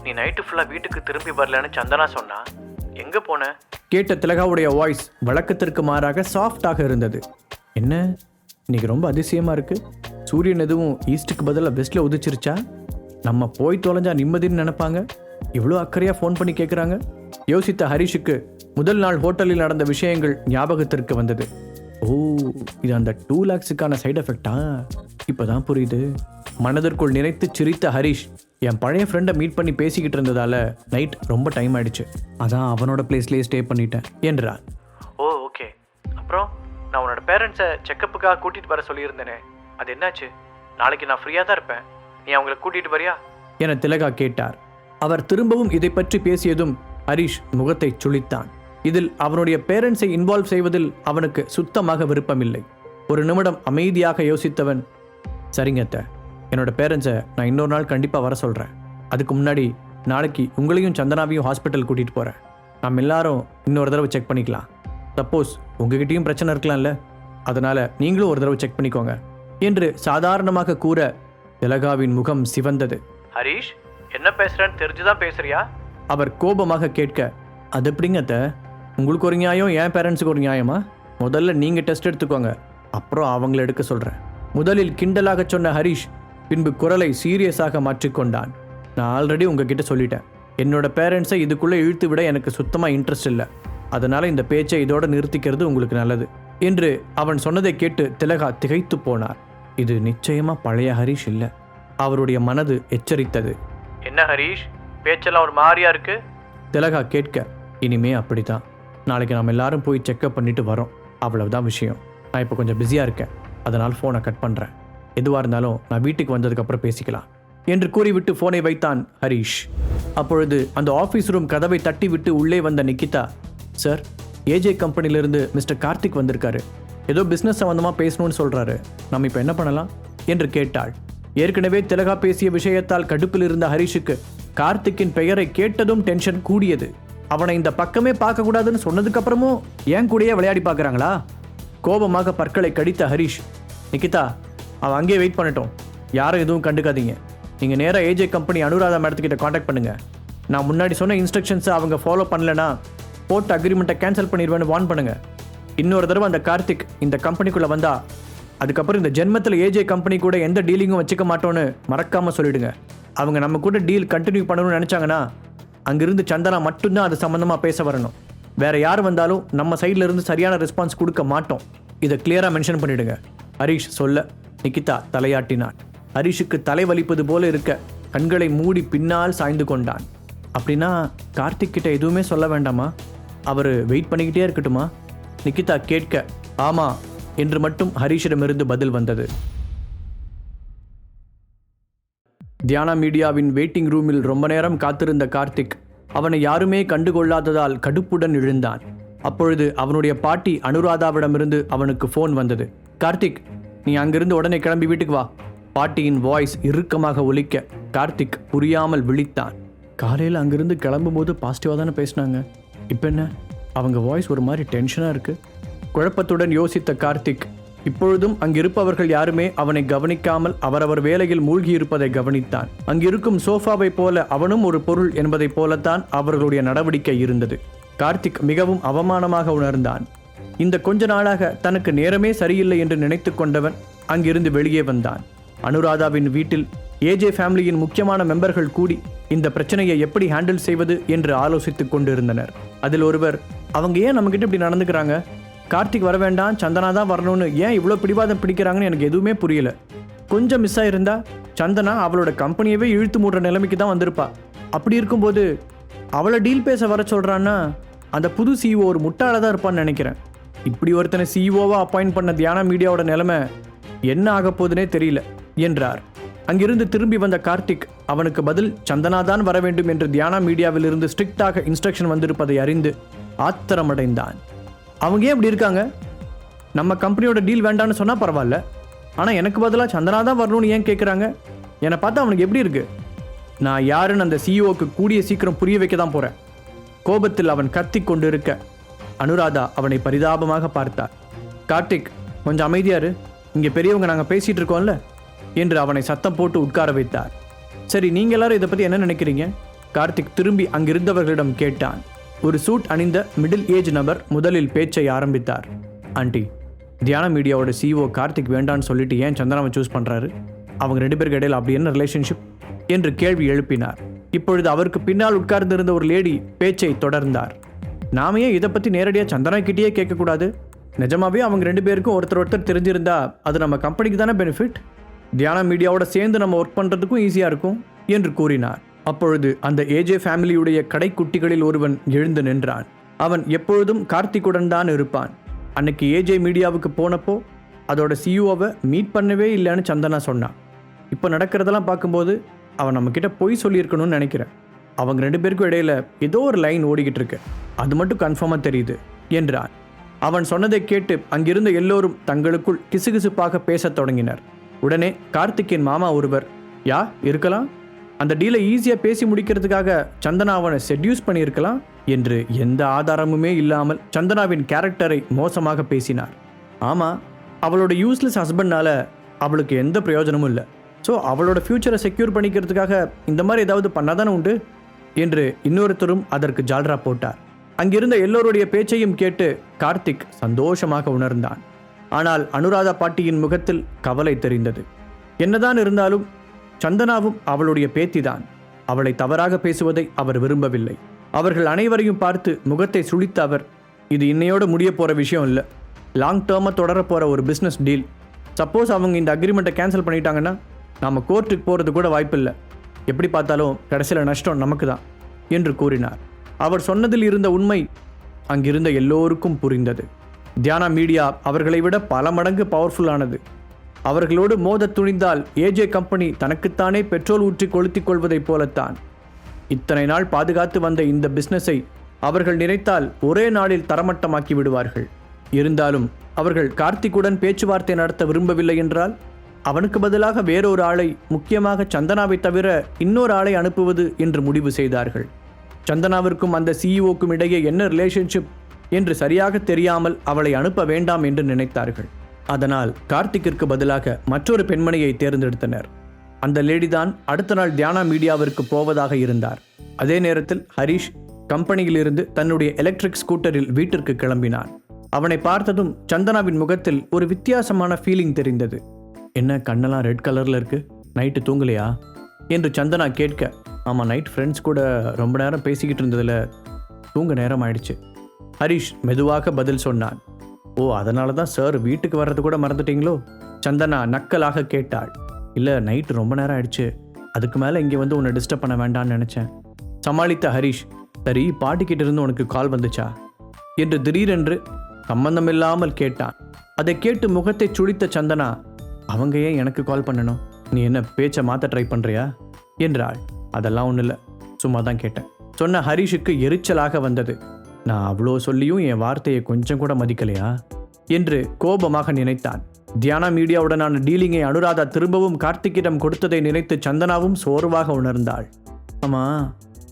நீ நைட்டு ஃபுல்லாக வீட்டுக்கு திரும்பி வரலன்னு சந்தனா சொன்னா, எங்கே போன? கேட்ட திலகாவுடைய வாய்ஸ் வழக்கத்திற்கு மாறாக சாஃப்டாக இருந்தது. என்ன இன்னைக்கு ரொம்ப அதிசயமா இருக்கு, சூரியன் எதுவும் ஈஸ்ட்டுக்கு பதிலாக வெஸ்ட்ல உதிச்சிருச்சா? நம்ம போய் தொலைஞ்சா நிம்மதின்னு நினைப்பாங்க, இவ்வளோ அக்கறையா ஃபோன் பண்ணி கேட்குறாங்க. யோசித்த ஹரிஷுக்கு முதல் நாள் ஹோட்டலில் நடந்த விஷயங்கள் ஞாபகத்திற்கு வந்தது. ஓ, இது அந்த 2 lakhsக்கான சைடு எஃபெக்டா? இப்போதான் புரியுது. மனதிற்குள் நினைத்து சிரித்த ஹரிஷ், என் பழைய ஃப்ரெண்டை மீட் பண்ணி பேசிக்கிட்டு இருந்ததால நைட் ரொம்ப டைம் ஆயிடுச்சு, அதான் அவனோட பிளேஸ்லேயே ஸ்டே பண்ணிட்டேன் என்றான். ஓ ஓகே, அப்புறம் நான் உன்னோட பேரண்ட்ஸை செக்கப்புக்காக கூட்டிகிட்டு வர சொல்லியிருந்தேனே, அது என்னாச்சு? நாளைக்கு நான் ஃப்ரீயாக தான் இருப்பேன், நீ அவங்கள கூட்டிகிட்டு வரியா என திலகா கேட்டார். அவர் திரும்பவும் இதை பற்றி பேசியதும் ஹரிஷ் முகத்தை சுளித்தான். இதில் அவனுடைய பேரண்ட்ஸை இன்வால்வ் செய்வதில் அவனுக்கு சுத்தமாக விருப்பமில்லை. ஒரு நிமிடம் அமைதியாக யோசித்தவன், சரிங்க அத்தை, என்னோட பேரண்ட்ஸை நான் இன்னொரு நாள் கண்டிப்பாக வர சொல்கிறேன். அதுக்கு முன்னாடி நாளைக்கு உங்களையும் சந்தனாவையும் ஹாஸ்பிட்டல் கூட்டிகிட்டு போகிறேன். நம்ம எல்லாரும் இன்னொரு தடவை செக் பண்ணிக்கலாம். சப்போஸ் உங்ககிட்டயும் பிரச்சனை இருக்கலாம்ல, அதனால் நீங்களும் ஒரு தடவை செக் பண்ணிக்கோங்க என்று சாதாரணமாக கூற திலகாவின் முகம் சிவந்தது. ஹரீஷ், என்ன பேசுகிறேன்னு தெரிஞ்சுதான் பேசுறியா? அவர் கோபமாக கேட்க, அது எப்படிங்க அத்தை, உங்களுக்கு ஒரு நியாயம், என் பேரண்ட்ஸுக்கு ஒரு நியாயமா? முதல்ல நீங்கள் டெஸ்ட் எடுத்துக்கோங்க, அப்புறம் அவங்கள எடுக்க சொல்கிறேன். முதலில் கிண்டலாக சொன்ன ஹரீஷ் பின்பு குரலை சீரியஸாக மாற்றிக்கொண்டான். நான் ஆல்ரெடி உங்ககிட்ட சொல்லிட்டேன், என்னோட பேரண்ட்ஸை இதுக்குள்ளே இழுத்து விட எனக்கு சுத்தமாக இன்ட்ரெஸ்ட் இல்லை, அதனால் இந்த பேச்சை இதோட நிறுத்திக்கிறது உங்களுக்கு நல்லது என்று அவன் சொன்னதை கேட்டு திலகா திகைத்து போனார். இது நிச்சயமாக பழைய ஹரீஷ் இல்லை, அவருடைய மனது எச்சரித்தது. என்ன ஹரீஷ், பேச்செல்லாம் ஒரு மாதிரியா இருக்கு? திலகா கேட்க, இனிமே அப்படித்தான், நாளைக்கு நாம் எல்லாரும் போய் செக்அப் பண்ணிட்டு வரோம், அவ்வளவுதான் விஷயம். நான் இப்போ கொஞ்சம் பிஸியாக இருக்கேன், அதனால் ஃபோனை கட் பண்ணுறேன். எதுவாக இருந்தாலும் நான் வீட்டுக்கு வந்ததுக்கப்புறம் பேசிக்கலாம் என்று கூறிவிட்டு ஃபோனை வைத்தான் ஹரீஷ். அப்பொழுது அந்த ஆஃபீஸ் ரூம் கதவை தட்டி விட்டு உள்ளே வந்த நிக்கிதா, சார், ஏஜே கம்பெனிலிருந்து மிஸ்டர் கார்த்திக் வந்திருக்காரு, ஏதோ பிஸ்னஸ் சம்மந்தமாக பேசணும்னு சொல்கிறாரு, நம்ம இப்போ என்ன பண்ணலாம் என்று கேட்டாள். ஏற்கனவே திலகா பேசிய விஷயத்தால் கடுப்பில் இருந்த ஹரீஷுக்கு கார்த்திக்கின் பெயரை கேட்டதும் டென்ஷன் கூடியது. அவனை இந்த பக்கமே பார்க்கக்கூடாதுன்னு சொன்னதுக்கப்புறமும் ஏன் கூடயே விளையாடி பார்க்குறாங்களா? கோபமாக பற்களை கடித்த ஹரீஷ், நிக்கிதா, அவன் அங்கேயே வெயிட் பண்ணட்டும், யாரும் எதுவும் கண்டுக்காதீங்க, நீங்கள் நேராக ஏஜே கம்பெனி அனுராதா மேடத்துக்கிட்ட காண்டாக்ட் பண்ணுங்கள். நான் முன்னாடி சொன்ன இன்ஸ்ட்ரக்ஷன்ஸை அவங்க ஃபாலோ பண்ணலைன்னா போட்ட அக்ரிமெண்ட்டை கேன்சல் பண்ணிடுவேன்னு வார்ன் பண்ணுங்கள். இன்னொரு தடவை அந்த கார்த்திக் இந்த கம்பெனிக்குள்ளே வந்தா அதுக்கப்புறம் இந்த ஜென்மத்தில் ஏஜே கம்பெனி கூட எந்த டீலிங்கும் வச்சுக்க மாட்டோன்னு மறக்காமல் சொல்லிவிடுங்க. அவங்க நம்ம கூட டீல் கண்டினியூ பண்ணணும்னு நினச்சாங்கன்னா அங்கிருந்து சந்தனா மட்டும்தான் அது சம்மந்தமாக பேச வரணும், வேறு யார் வந்தாலும் நம்ம சைடில் இருந்து சரியான ரெஸ்பான்ஸ் கொடுக்க மாட்டோம், இதை கிளியராக மென்ஷன் பண்ணிவிடுங்க ஹரீஷ் சொல்ல நிக்கிதா தலையாட்டினான். ஹரீஷுக்கு தலை வலிப்பது போல இருக்க கண்களை மூடி பின்னால் சாய்ந்து கொண்டான். அப்படின்னா கார்த்திக் கிட்ட எதுவுமே சொல்ல வேண்டாமா, அவர் வெயிட் பண்ணிக்கிட்டே இருக்கட்டுமா? நிக்கிதா கேட்க, ஆமா என்று மட்டும் ஹரீஷிடமிருந்து பதில் வந்தது. தியானா மீடியாவின் வெயிட்டிங் ரூமில் ரொம்ப நேரம் காத்திருந்த கார்த்திக் அவனை யாருமே கண்டுகொள்ளாததால் கடுப்புடன் எழுந்தான். அப்பொழுது அவனுடைய பாட்டி அனுராதாவிடமிருந்து அவனுக்கு ஃபோன் வந்தது. கார்த்திக், நீ அங்கிருந்து உடனே கிளம்பி வீட்டுக்கு வா. பாட்டியின் வாய்ஸ் இறுக்கமாக ஒலிக்க கார்த்திக் புரியாமல் விழித்தான். காலையில் அங்கிருந்து கிளம்பும்போது பாசிட்டிவாக தானே பேசினாங்க, இப்போ என்ன அவங்க வாய்ஸ் ஒரு மாதிரி டென்ஷனாக இருக்கு? குழப்பத்துடன் யோசித்த கார்த்திக் இப்பொழுதும் அங்கிருப்பவர்கள் யாருமே அவனை கவனிக்காமல் அவரவர் வேலையில் மூழ்கியிருப்பதை கவனித்தான். அங்கிருக்கும் சோஃபாவை போல அவனும் ஒரு பொருள் என்பதை போலத்தான் அவர்களுடைய நடவடிக்கை இருந்தது. கார்த்திக் மிகவும் அவமானமாக உணர்ந்தான். இந்த கொஞ்ச நாளாக தனக்கு நேரமே சரியில்லை என்று நினைத்து கொண்டவன் அங்கிருந்து வெளியே வந்தான். அனுராதாவின் வீட்டில் ஏஜே ஃபேமிலியின் முக்கியமான மெம்பர்கள் கூடி இந்த பிரச்சனையை எப்படி ஹேண்டில் செய்வது என்று ஆலோசித்துக் கொண்டிருந்தனர். அதில் ஒருவர், அவங்க ஏன் நம்மகிட்ட இப்படி நடந்துக்கிறாங்க, கார்த்திக் வர வேண்டாம், சந்தனா தான் வரணும்னு ஏன் இவ்வளோ பிடிவாதம் பிடிக்கிறாங்கன்னு எனக்கு எதுவுமே புரியல. கொஞ்சம் மிஸ் ஆயிருந்தா சந்தனா அவளோட கம்பெனியவே இழுத்து மூடுற நிலைமைக்கு தான் வந்திருப்பா. அப்படி இருக்கும்போது அவளை டீல் பேச வர சொல்கிறான்னா அந்த புது சிஇஓ ஒரு முட்டாளாக தான் இருப்பான்னு நினைக்கிறேன். இப்படி ஒருத்தனை சிஇஓவாக அப்பாயிண்ட் பண்ண தியானா மீடியாவோட நிலைமை என்ன ஆக போகுதுன்னே தெரியல என்றார். அங்கிருந்து திரும்பி வந்த கார்த்திக் அவனுக்கு பதில் சந்தனா தான் வர வேண்டும் என்று தியானா மீடியாவில் இருந்து ஸ்ட்ரிக்டாக இன்ஸ்ட்ரக்ஷன் வந்திருப்பதை அறிந்து ஆத்திரமடைந்தான். அவங்க ஏன் இப்படி இருக்காங்க? நம்ம கம்பெனியோட டீல் வேண்டான்னு சொன்னால் பரவாயில்ல, ஆனால் எனக்கு பதிலாக சந்தனா தான் வரணும்னு ஏன் கேட்குறாங்க? என்னை பார்த்தா அவனுக்கு எப்படி இருக்கு? நான் யாருன்னு அந்த சிஇஓக்கு கூடிய சீக்கிரம் புரிய வைக்க தான் போகிறேன். கோபத்தில் அவன் கத்தி கொண்டு இருக்க அனுராதா அவனை பரிதாபமாக பார்த்தார். கார்த்திக், கொஞ்சம் அமைதியாரு, இங்கே பெரியவங்க நாங்கள் பேசிகிட்டு இருக்கோம்ல என்று அவனை சத்தம் போட்டு உட்கார வைத்தார். சரி, நீங்கள் எல்லாரும் இதை பற்றி என்ன நினைக்கிறீங்க? கார்த்திக் திரும்பி அங்கிருந்தவர்களிடம் கேட்டான். ஒரு சூட் அணிந்த மிடில் ஏஜ் நபர் முதலில் பேச்சை ஆரம்பித்தார். ஆண்டி, தியான மீடியாவோட CEO கார்த்திக் வேண்டான்னு சொல்லிட்டு ஏன் சந்தனாவை சூஸ் பண்ணுறாரு? அவங்க 2 பேருக்கு இடையில் அப்படி என்ன ரிலேஷன்ஷிப் என்று கேள்வி எழுப்பினார். இப்பொழுது அவருக்கு பின்னால் உட்கார்ந்திருந்த ஒரு லேடி பேச்சை தொடர்ந்தார். நாம ஏன் இதை பற்றி நேரடியாக சந்தனா கிட்டேயே கேட்கக்கூடாது? நிஜமாவே அவங்க 2 பேருக்கும் ஒருத்தர் தெரிஞ்சிருந்தா அது நம்ம கம்பெனிக்கு தானே பெனிஃபிட். தியான மீடியாவோட சேர்ந்து நம்ம ஒர்க் பண்ணுறதுக்கும் ஈஸியாக இருக்கும் என்று கூறினார். அப்பொழுது அந்த ஏஜே ஃபேமிலியுடைய கடைக்குட்டிகளில் ஒருவன் எழுந்து நின்றான். அவன் எப்பொழுதும் கார்த்திக்குடன் தான் இருப்பான். அன்னைக்கு ஏஜே மீடியாவுக்கு போனப்போ அதோட CEOவை மீட் பண்ணவே இல்லைன்னு சந்தனா சொன்னான். இப்போ நடக்கிறதெல்லாம் பார்க்கும்போது அவன் நம்மக்கிட்ட பொய் சொல்லியிருக்கணும்னு நினைக்கிறேன். அவங்க 2 பேருக்கும் இடையில ஏதோ ஒரு லைன் ஓடிக்கிட்டு இருக்கு, அது மட்டும் கன்ஃபார்மாக தெரியுது என்றான். அவன் சொன்னதை கேட்டு அங்கிருந்த எல்லோரும் தங்களுக்குள் கிசுகிசுப்பாக பேசத் தொடங்கினர். உடனே கார்த்திக்கின் மாமா ஒருவர், யா இருக்கலாம், அந்த டீலை ஈஸியாக பேசி முடிக்கிறதுக்காக சந்தனா அவனை செட்யூஸ் பண்ணியிருக்கலாம் என்று எந்த ஆதாரமுமே இல்லாமல் சந்தனாவின் கேரக்டரை மோசமாக பேசினார். ஆமாம், அவளோட யூஸ்லெஸ் ஹஸ்பண்ட்னால அவளுக்கு எந்த பிரயோஜனமும் இல்லை. ஸோ அவளோட ஃப்யூச்சரை செக்யூர் பண்ணிக்கிறதுக்காக இந்த மாதிரி ஏதாவது பண்ணாதானே உண்டு என்று இன்னொருத்தரும் அதற்கு ஜால்ரா போட்டார். அங்கிருந்த எல்லோருடைய பேச்சையும் கேட்டு கார்த்திக் சந்தோஷமாக உணர்ந்தான். ஆனால் அனுராதா பாட்டியின் முகத்தில் கவலை தெரிந்தது. என்னதான் இருந்தாலும் சந்தனாவும் அவளுடைய பேத்திதான். அவளை தவறாக பேசுவதை அவர் விரும்பவில்லை. அவர்கள் அனைவரையும் பார்த்து முகத்தை சுளித்த அவர், இது இன்னையோடு முடிய போகிற விஷயம் இல்லை, லாங் டேர்மாக தொடர போகிற ஒரு பிஸ்னஸ் டீல். சப்போஸ் அவங்க இந்த அக்ரிமெண்ட்டை கேன்சல் பண்ணிட்டாங்கன்னா நாம் கோர்ட்டுக்கு போகிறது கூட வாய்ப்பில்லை. எப்படி பார்த்தாலும் கடைசியில் நஷ்டம் நமக்கு தான் என்று கூறினார். அவர் சொன்னதில் இருந்த உண்மை அங்கிருந்த எல்லோருக்கும் புரிந்தது. தியானா மீடியா அவர்களை விட பல மடங்கு பவர்ஃபுல்லானது. அவர்களோடு மோத துணிந்தால் ஏஜே கம்பெனி தனக்குத்தானே பெட்ரோல் ஊற்றி கொளுத்திக் கொள்வதைப் போலத்தான். இத்தனை நாள் பாதுகாத்து வந்த இந்த பிஸ்னஸை அவர்கள் நினைத்தால் ஒரே நாளில் தரமட்டமாக்கி விடுவார்கள். இருந்தாலும் அவர்கள் கார்த்திக்குடன் பேச்சுவார்த்தை நடத்த விரும்பவில்லை என்றால் அவனுக்கு பதிலாக வேறொரு ஆளை, முக்கியமாக சந்தனாவை தவிர இன்னொரு ஆளை அனுப்புவது என்று முடிவு செய்தார்கள். சந்தனாவிற்கும் அந்த CEOக்கும் இடையே என்ன ரிலேஷன்ஷிப் என்று சரியாக தெரியாமல் அவளை அனுப்ப வேண்டாம் என்று நினைத்தார்கள். அதனால் கார்த்திக்கிற்கு பதிலாக மற்றொரு பெண்மணியை தேர்ந்தெடுத்தனர். அந்த லேடிதான் அடுத்த நாள் தியானா மீடியாவிற்கு போவதாக இருந்தார். அதே நேரத்தில் ஹரிஷ் கம்பெனியிலிருந்து தன்னுடைய எலக்ட்ரிக் ஸ்கூட்டரில் வீட்டிற்கு கிளம்பினான். அவனை பார்த்ததும் சந்தனாவின் முகத்தில் ஒரு வித்தியாசமான ஃபீலிங் தெரிந்தது. என்ன கண்ணெல்லாம் ரெட் கலரில் இருக்கு, நைட்டு தூங்கலையா என்று சந்தனா கேட்க, ஆமாம், நைட் ஃப்ரெண்ட்ஸ் கூட ரொம்ப நேரம் பேசிக்கிட்டு இருந்ததில் தூங்க நேரம் ஆயிடுச்சு. ஹரிஷ் மெதுவாக பதில் சொன்னான். ஓ, அதனால தான் சார் வீட்டுக்கு வர்றது கூட மறந்துட்டீங்களோ? சந்தனா நக்கலாக கேட்டாள். இல்லை, நைட்டு ரொம்ப நேரம் ஆயிடுச்சு, அதுக்கு மேலே இங்கே வந்து உன்னை டிஸ்டர்ப் பண்ண வேண்டான்னு நினச்சேன் சமாளித்த ஹரிஷ். சரி, பாட்டிக்கிட்ட இருந்து உனக்கு கால் வந்துச்சா என்று திடீரென்று சம்பந்தமில்லாமல் கேட்டான். அதை கேட்டு முகத்தை சுழித்த சந்தனா, அவங்க ஏன் எனக்கு கால் பண்ணணும், நீ என்ன பேச்சை மாற்ற ட்ரை பண்ணுறியா என்றாள். அதெல்லாம் ஒன்றும் இல்லை, சும்மா தான் கேட்டேன் சொன்ன ஹரிஷுக்கு எரிச்சலாக வந்தது. நான் அவ்வளோ சொல்லியும் என் வார்த்தையை கொஞ்சம் கூட மதிக்கலையா என்று கோபமாக நினைத்தான். தியானா மீடியாவுடனான டீலிங்கை அனுராதா திரும்பவும் கார்த்திக்கிடம் கொடுத்ததை நினைத்து சந்தனாவும் சோர்வாக உணர்ந்தாள். ஆமாம்,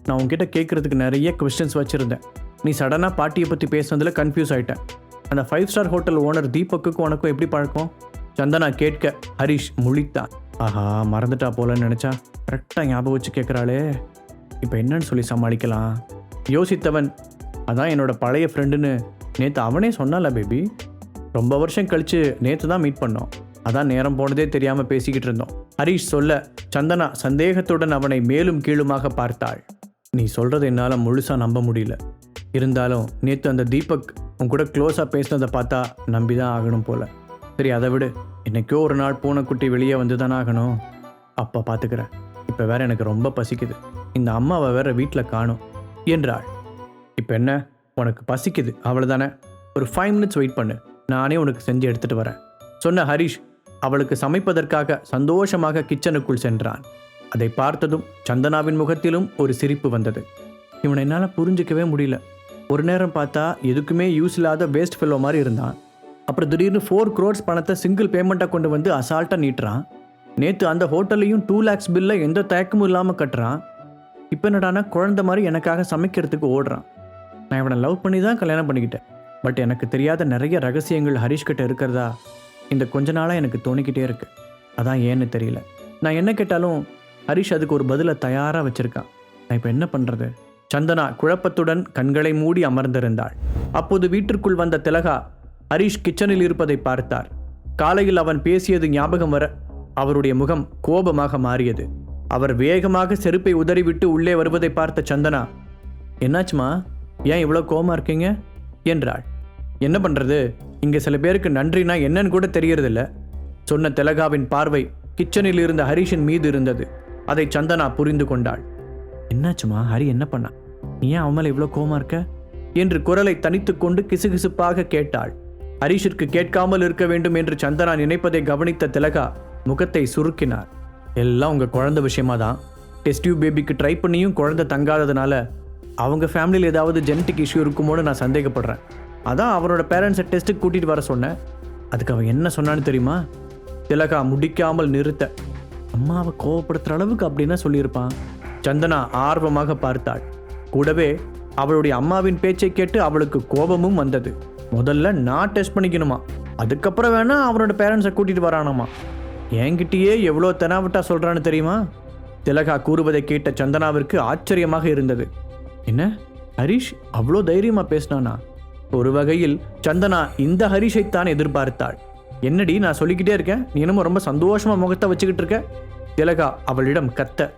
நான் உன்கிட்ட கேட்குறதுக்கு நிறைய கொஸ்டின்ஸ் வச்சுருந்தேன். நீ சடனாக பாட்டியை பற்றி பேசுனதில் கன்ஃபியூஸ் ஆகிட்டேன். அந்த 5 ஸ்டார் ஹோட்டல் ஓனர் தீபக்குக்கும் உனக்கும் எப்படி பழக்கம்? சந்தனா கேட்க ஹரிஷ் முழித்தான். ஆஹா, மறந்துட்டா போலன்னு நினச்சா கரெக்டாக ஞாபகம் வச்சு கேட்குறாளே, இப்போ என்னன்னு சொல்லி சமாளிக்கலாம் யோசித்தவன், அதான் என்னோட பழைய ஃப்ரெண்டுன்னு நேற்று அவனே சொன்னால பேபி. ரொம்ப வருஷம் கழித்து நேற்று தான் மீட் பண்ணோம், அதான் நேரம் போனதே தெரியாமல் பேசிக்கிட்டு இருந்தோம் ஹரிஷ் சொல்ல, சந்தனா சந்தேகத்துடன் அவனை மேலும் கீழுமாக பார்த்தாள். நீ சொல்கிறது என்னால் முழுசாக நம்ப முடியல. இருந்தாலும் நேற்று அந்த தீபக் உன் கூட க்ளோஸாக பேசினதை பார்த்தா நம்பி தான் ஆகணும் போல. சரி, அதை விடு, என்னைக்கோ ஒரு நாள் பூனைக்குட்டி வெளியே வந்து தானே ஆகணும், அப்பா பார்த்துக்கிறேன். இப்போ வேற எனக்கு ரொம்ப பசிக்குது, இந்த அம்மாவை வேற வீட்டில் காணும் என்றாள். இப்போ என்ன, உனக்கு பசிக்குது அவ்வளோதானே, ஒரு 5 minutes வெயிட் பண்ணு, நானே உனக்கு செஞ்சு எடுத்துகிட்டு வரேன் சொன்ன ஹரிஷ் அவளுக்கு சமைப்பதற்காக சந்தோஷமாக கிச்சனுக்குள் சென்றான். அதை பார்த்ததும் சந்தனாவின் முகத்திலும் ஒரு சிரிப்பு வந்தது. இவனை என்னால் புரிஞ்சிக்கவே முடியல. ஒரு நேரம் பார்த்தா எதுக்குமே யூஸ் இல்லாத வேஸ்ட் ஃபெல்லோ மாதிரி இருந்தான். அப்புறம் திடீர்னு 4 crores பணத்தை சிங்கிள் பேமெண்ட்டாக கொண்டு வந்து அசால்ட்டாக நீட்டுறான். நேற்று அந்த ஹோட்டல்லையும் 2 lakhs பில்லை எந்த தயக்கமும் இல்லாமல் கட்டுறான். இப்போ என்னடானா குழந்தை மாதிரி எனக்காக சமைக்கிறதுக்கு ஓடுறான். நான் இவனை லவ் பண்ணி தான் கல்யாணம் பண்ணிக்கிட்டேன். பட் எனக்கு தெரியாத நிறைய ரகசியங்கள் ஹரிஷ்கிட்ட இருக்கிறதா இந்த கொஞ்ச நாளாக எனக்கு தோணிக்கிட்டே இருக்கு. அதான் ஏன்னு தெரியல. நான் என்ன கேட்டாலும் ஹரிஷ் அதுக்கு ஒரு பதிலை தயாராக வச்சிருக்கான். நான் இப்போ என்ன பண்ணுறது? சந்தனா குழப்பத்துடன் கண்களை மூடி அமர்ந்திருந்தாள். அப்போது வீட்டிற்குள் வந்த திலகா ஹரிஷ் கிச்சனில் இருப்பதை பார்த்தார். காலையில் அவன் பேசியது ஞாபகம் வர அவருடைய முகம் கோபமாக மாறியது. அவர் வேகமாக செருப்பை உதறிவிட்டு உள்ளே வருவதை பார்த்த சந்தனா, என்னாச்சுமா, ஏன் இவ்வளோ கோபமா இருக்கீங்க என்றாள். என்ன பண்ணுறது, இங்கே சில பேருக்கு நன்றினா என்னன்னு கூட தெரியறதில்ல சொன்ன திலகாவின் பார்வை கிச்சனில் இருந்த ஹரிஷின் மீது இருந்தது. அதை சந்தனா புரிந்து கொண்டாள். என்னாச்சுமா, ஹரி என்ன பண்ணா? நீ ஏன் அவன் மேலே இவ்வளோ கோபமா இருக்க என்று குரலை தனித்து கொண்டு கிசுகிசுப்பாக கேட்டாள். ஹரிஷிற்கு கேட்காமல் இருக்க வேண்டும் என்று சந்தனா நினைப்பதை கவனித்த திலகா முகத்தை சுருக்கினார். எல்லாம் உங்கள் குழந்தை விஷயமா தான். டெஸ்ட் டியூப் பேபிக்கு ட்ரை பண்ணியும் குழந்தை தங்காததுனால அவங்க ஃபேமிலியில் ஏதாவது ஜெனட்டிக் இஷ்யூ இருக்குமோன்னு நான் சந்தேகப்படுறேன். அதான் அவரோட பேரண்ட்ஸை டெஸ்ட்டுக்கு கூட்டிகிட்டு வர சொன்னேன். அதுக்கு அவன் என்ன சொன்னான்னு தெரியுமா? திலகா முடிக்காமல் நிறுத்த, அம்மாவை கோவப்படுத்துகிற அளவுக்கு அப்படின்னா சொல்லியிருப்பான். சந்தனா ஆர்வமாக பார்த்தாள். கூடவே அவளுடைய அம்மாவின் பேச்சை கேட்டு அவளுக்கு கோபமும் வந்தது. முதல்ல நான் டெஸ்ட் பண்ணிக்கணுமா, அதுக்கப்புறம் வேணா அவனோட பேரண்ட்ஸை கூட்டிகிட்டு வரானாமா. என்கிட்டயே எவ்வளோ தெனாவட்டா சொல்கிறான்னு தெரியுமா? திலகா கூறுவதை கேட்ட சந்தனாவிற்கு ஆச்சரியமாக இருந்தது. என்ன, ஹரிஷ் அவ்வளோ தைரியமாக பேசினானா? ஒரு வகையில் சந்தனா இந்த ஹரிஷைத்தான் எதிர்பார்த்தாள். என்னடி நான் சொல்லிக்கிட்டே இருக்கேன், நீ என்னமோ ரொம்ப சந்தோஷமாக முகத்தை வச்சுக்கிட்டு இருக்க. திலகா அவளிடம் கத்த,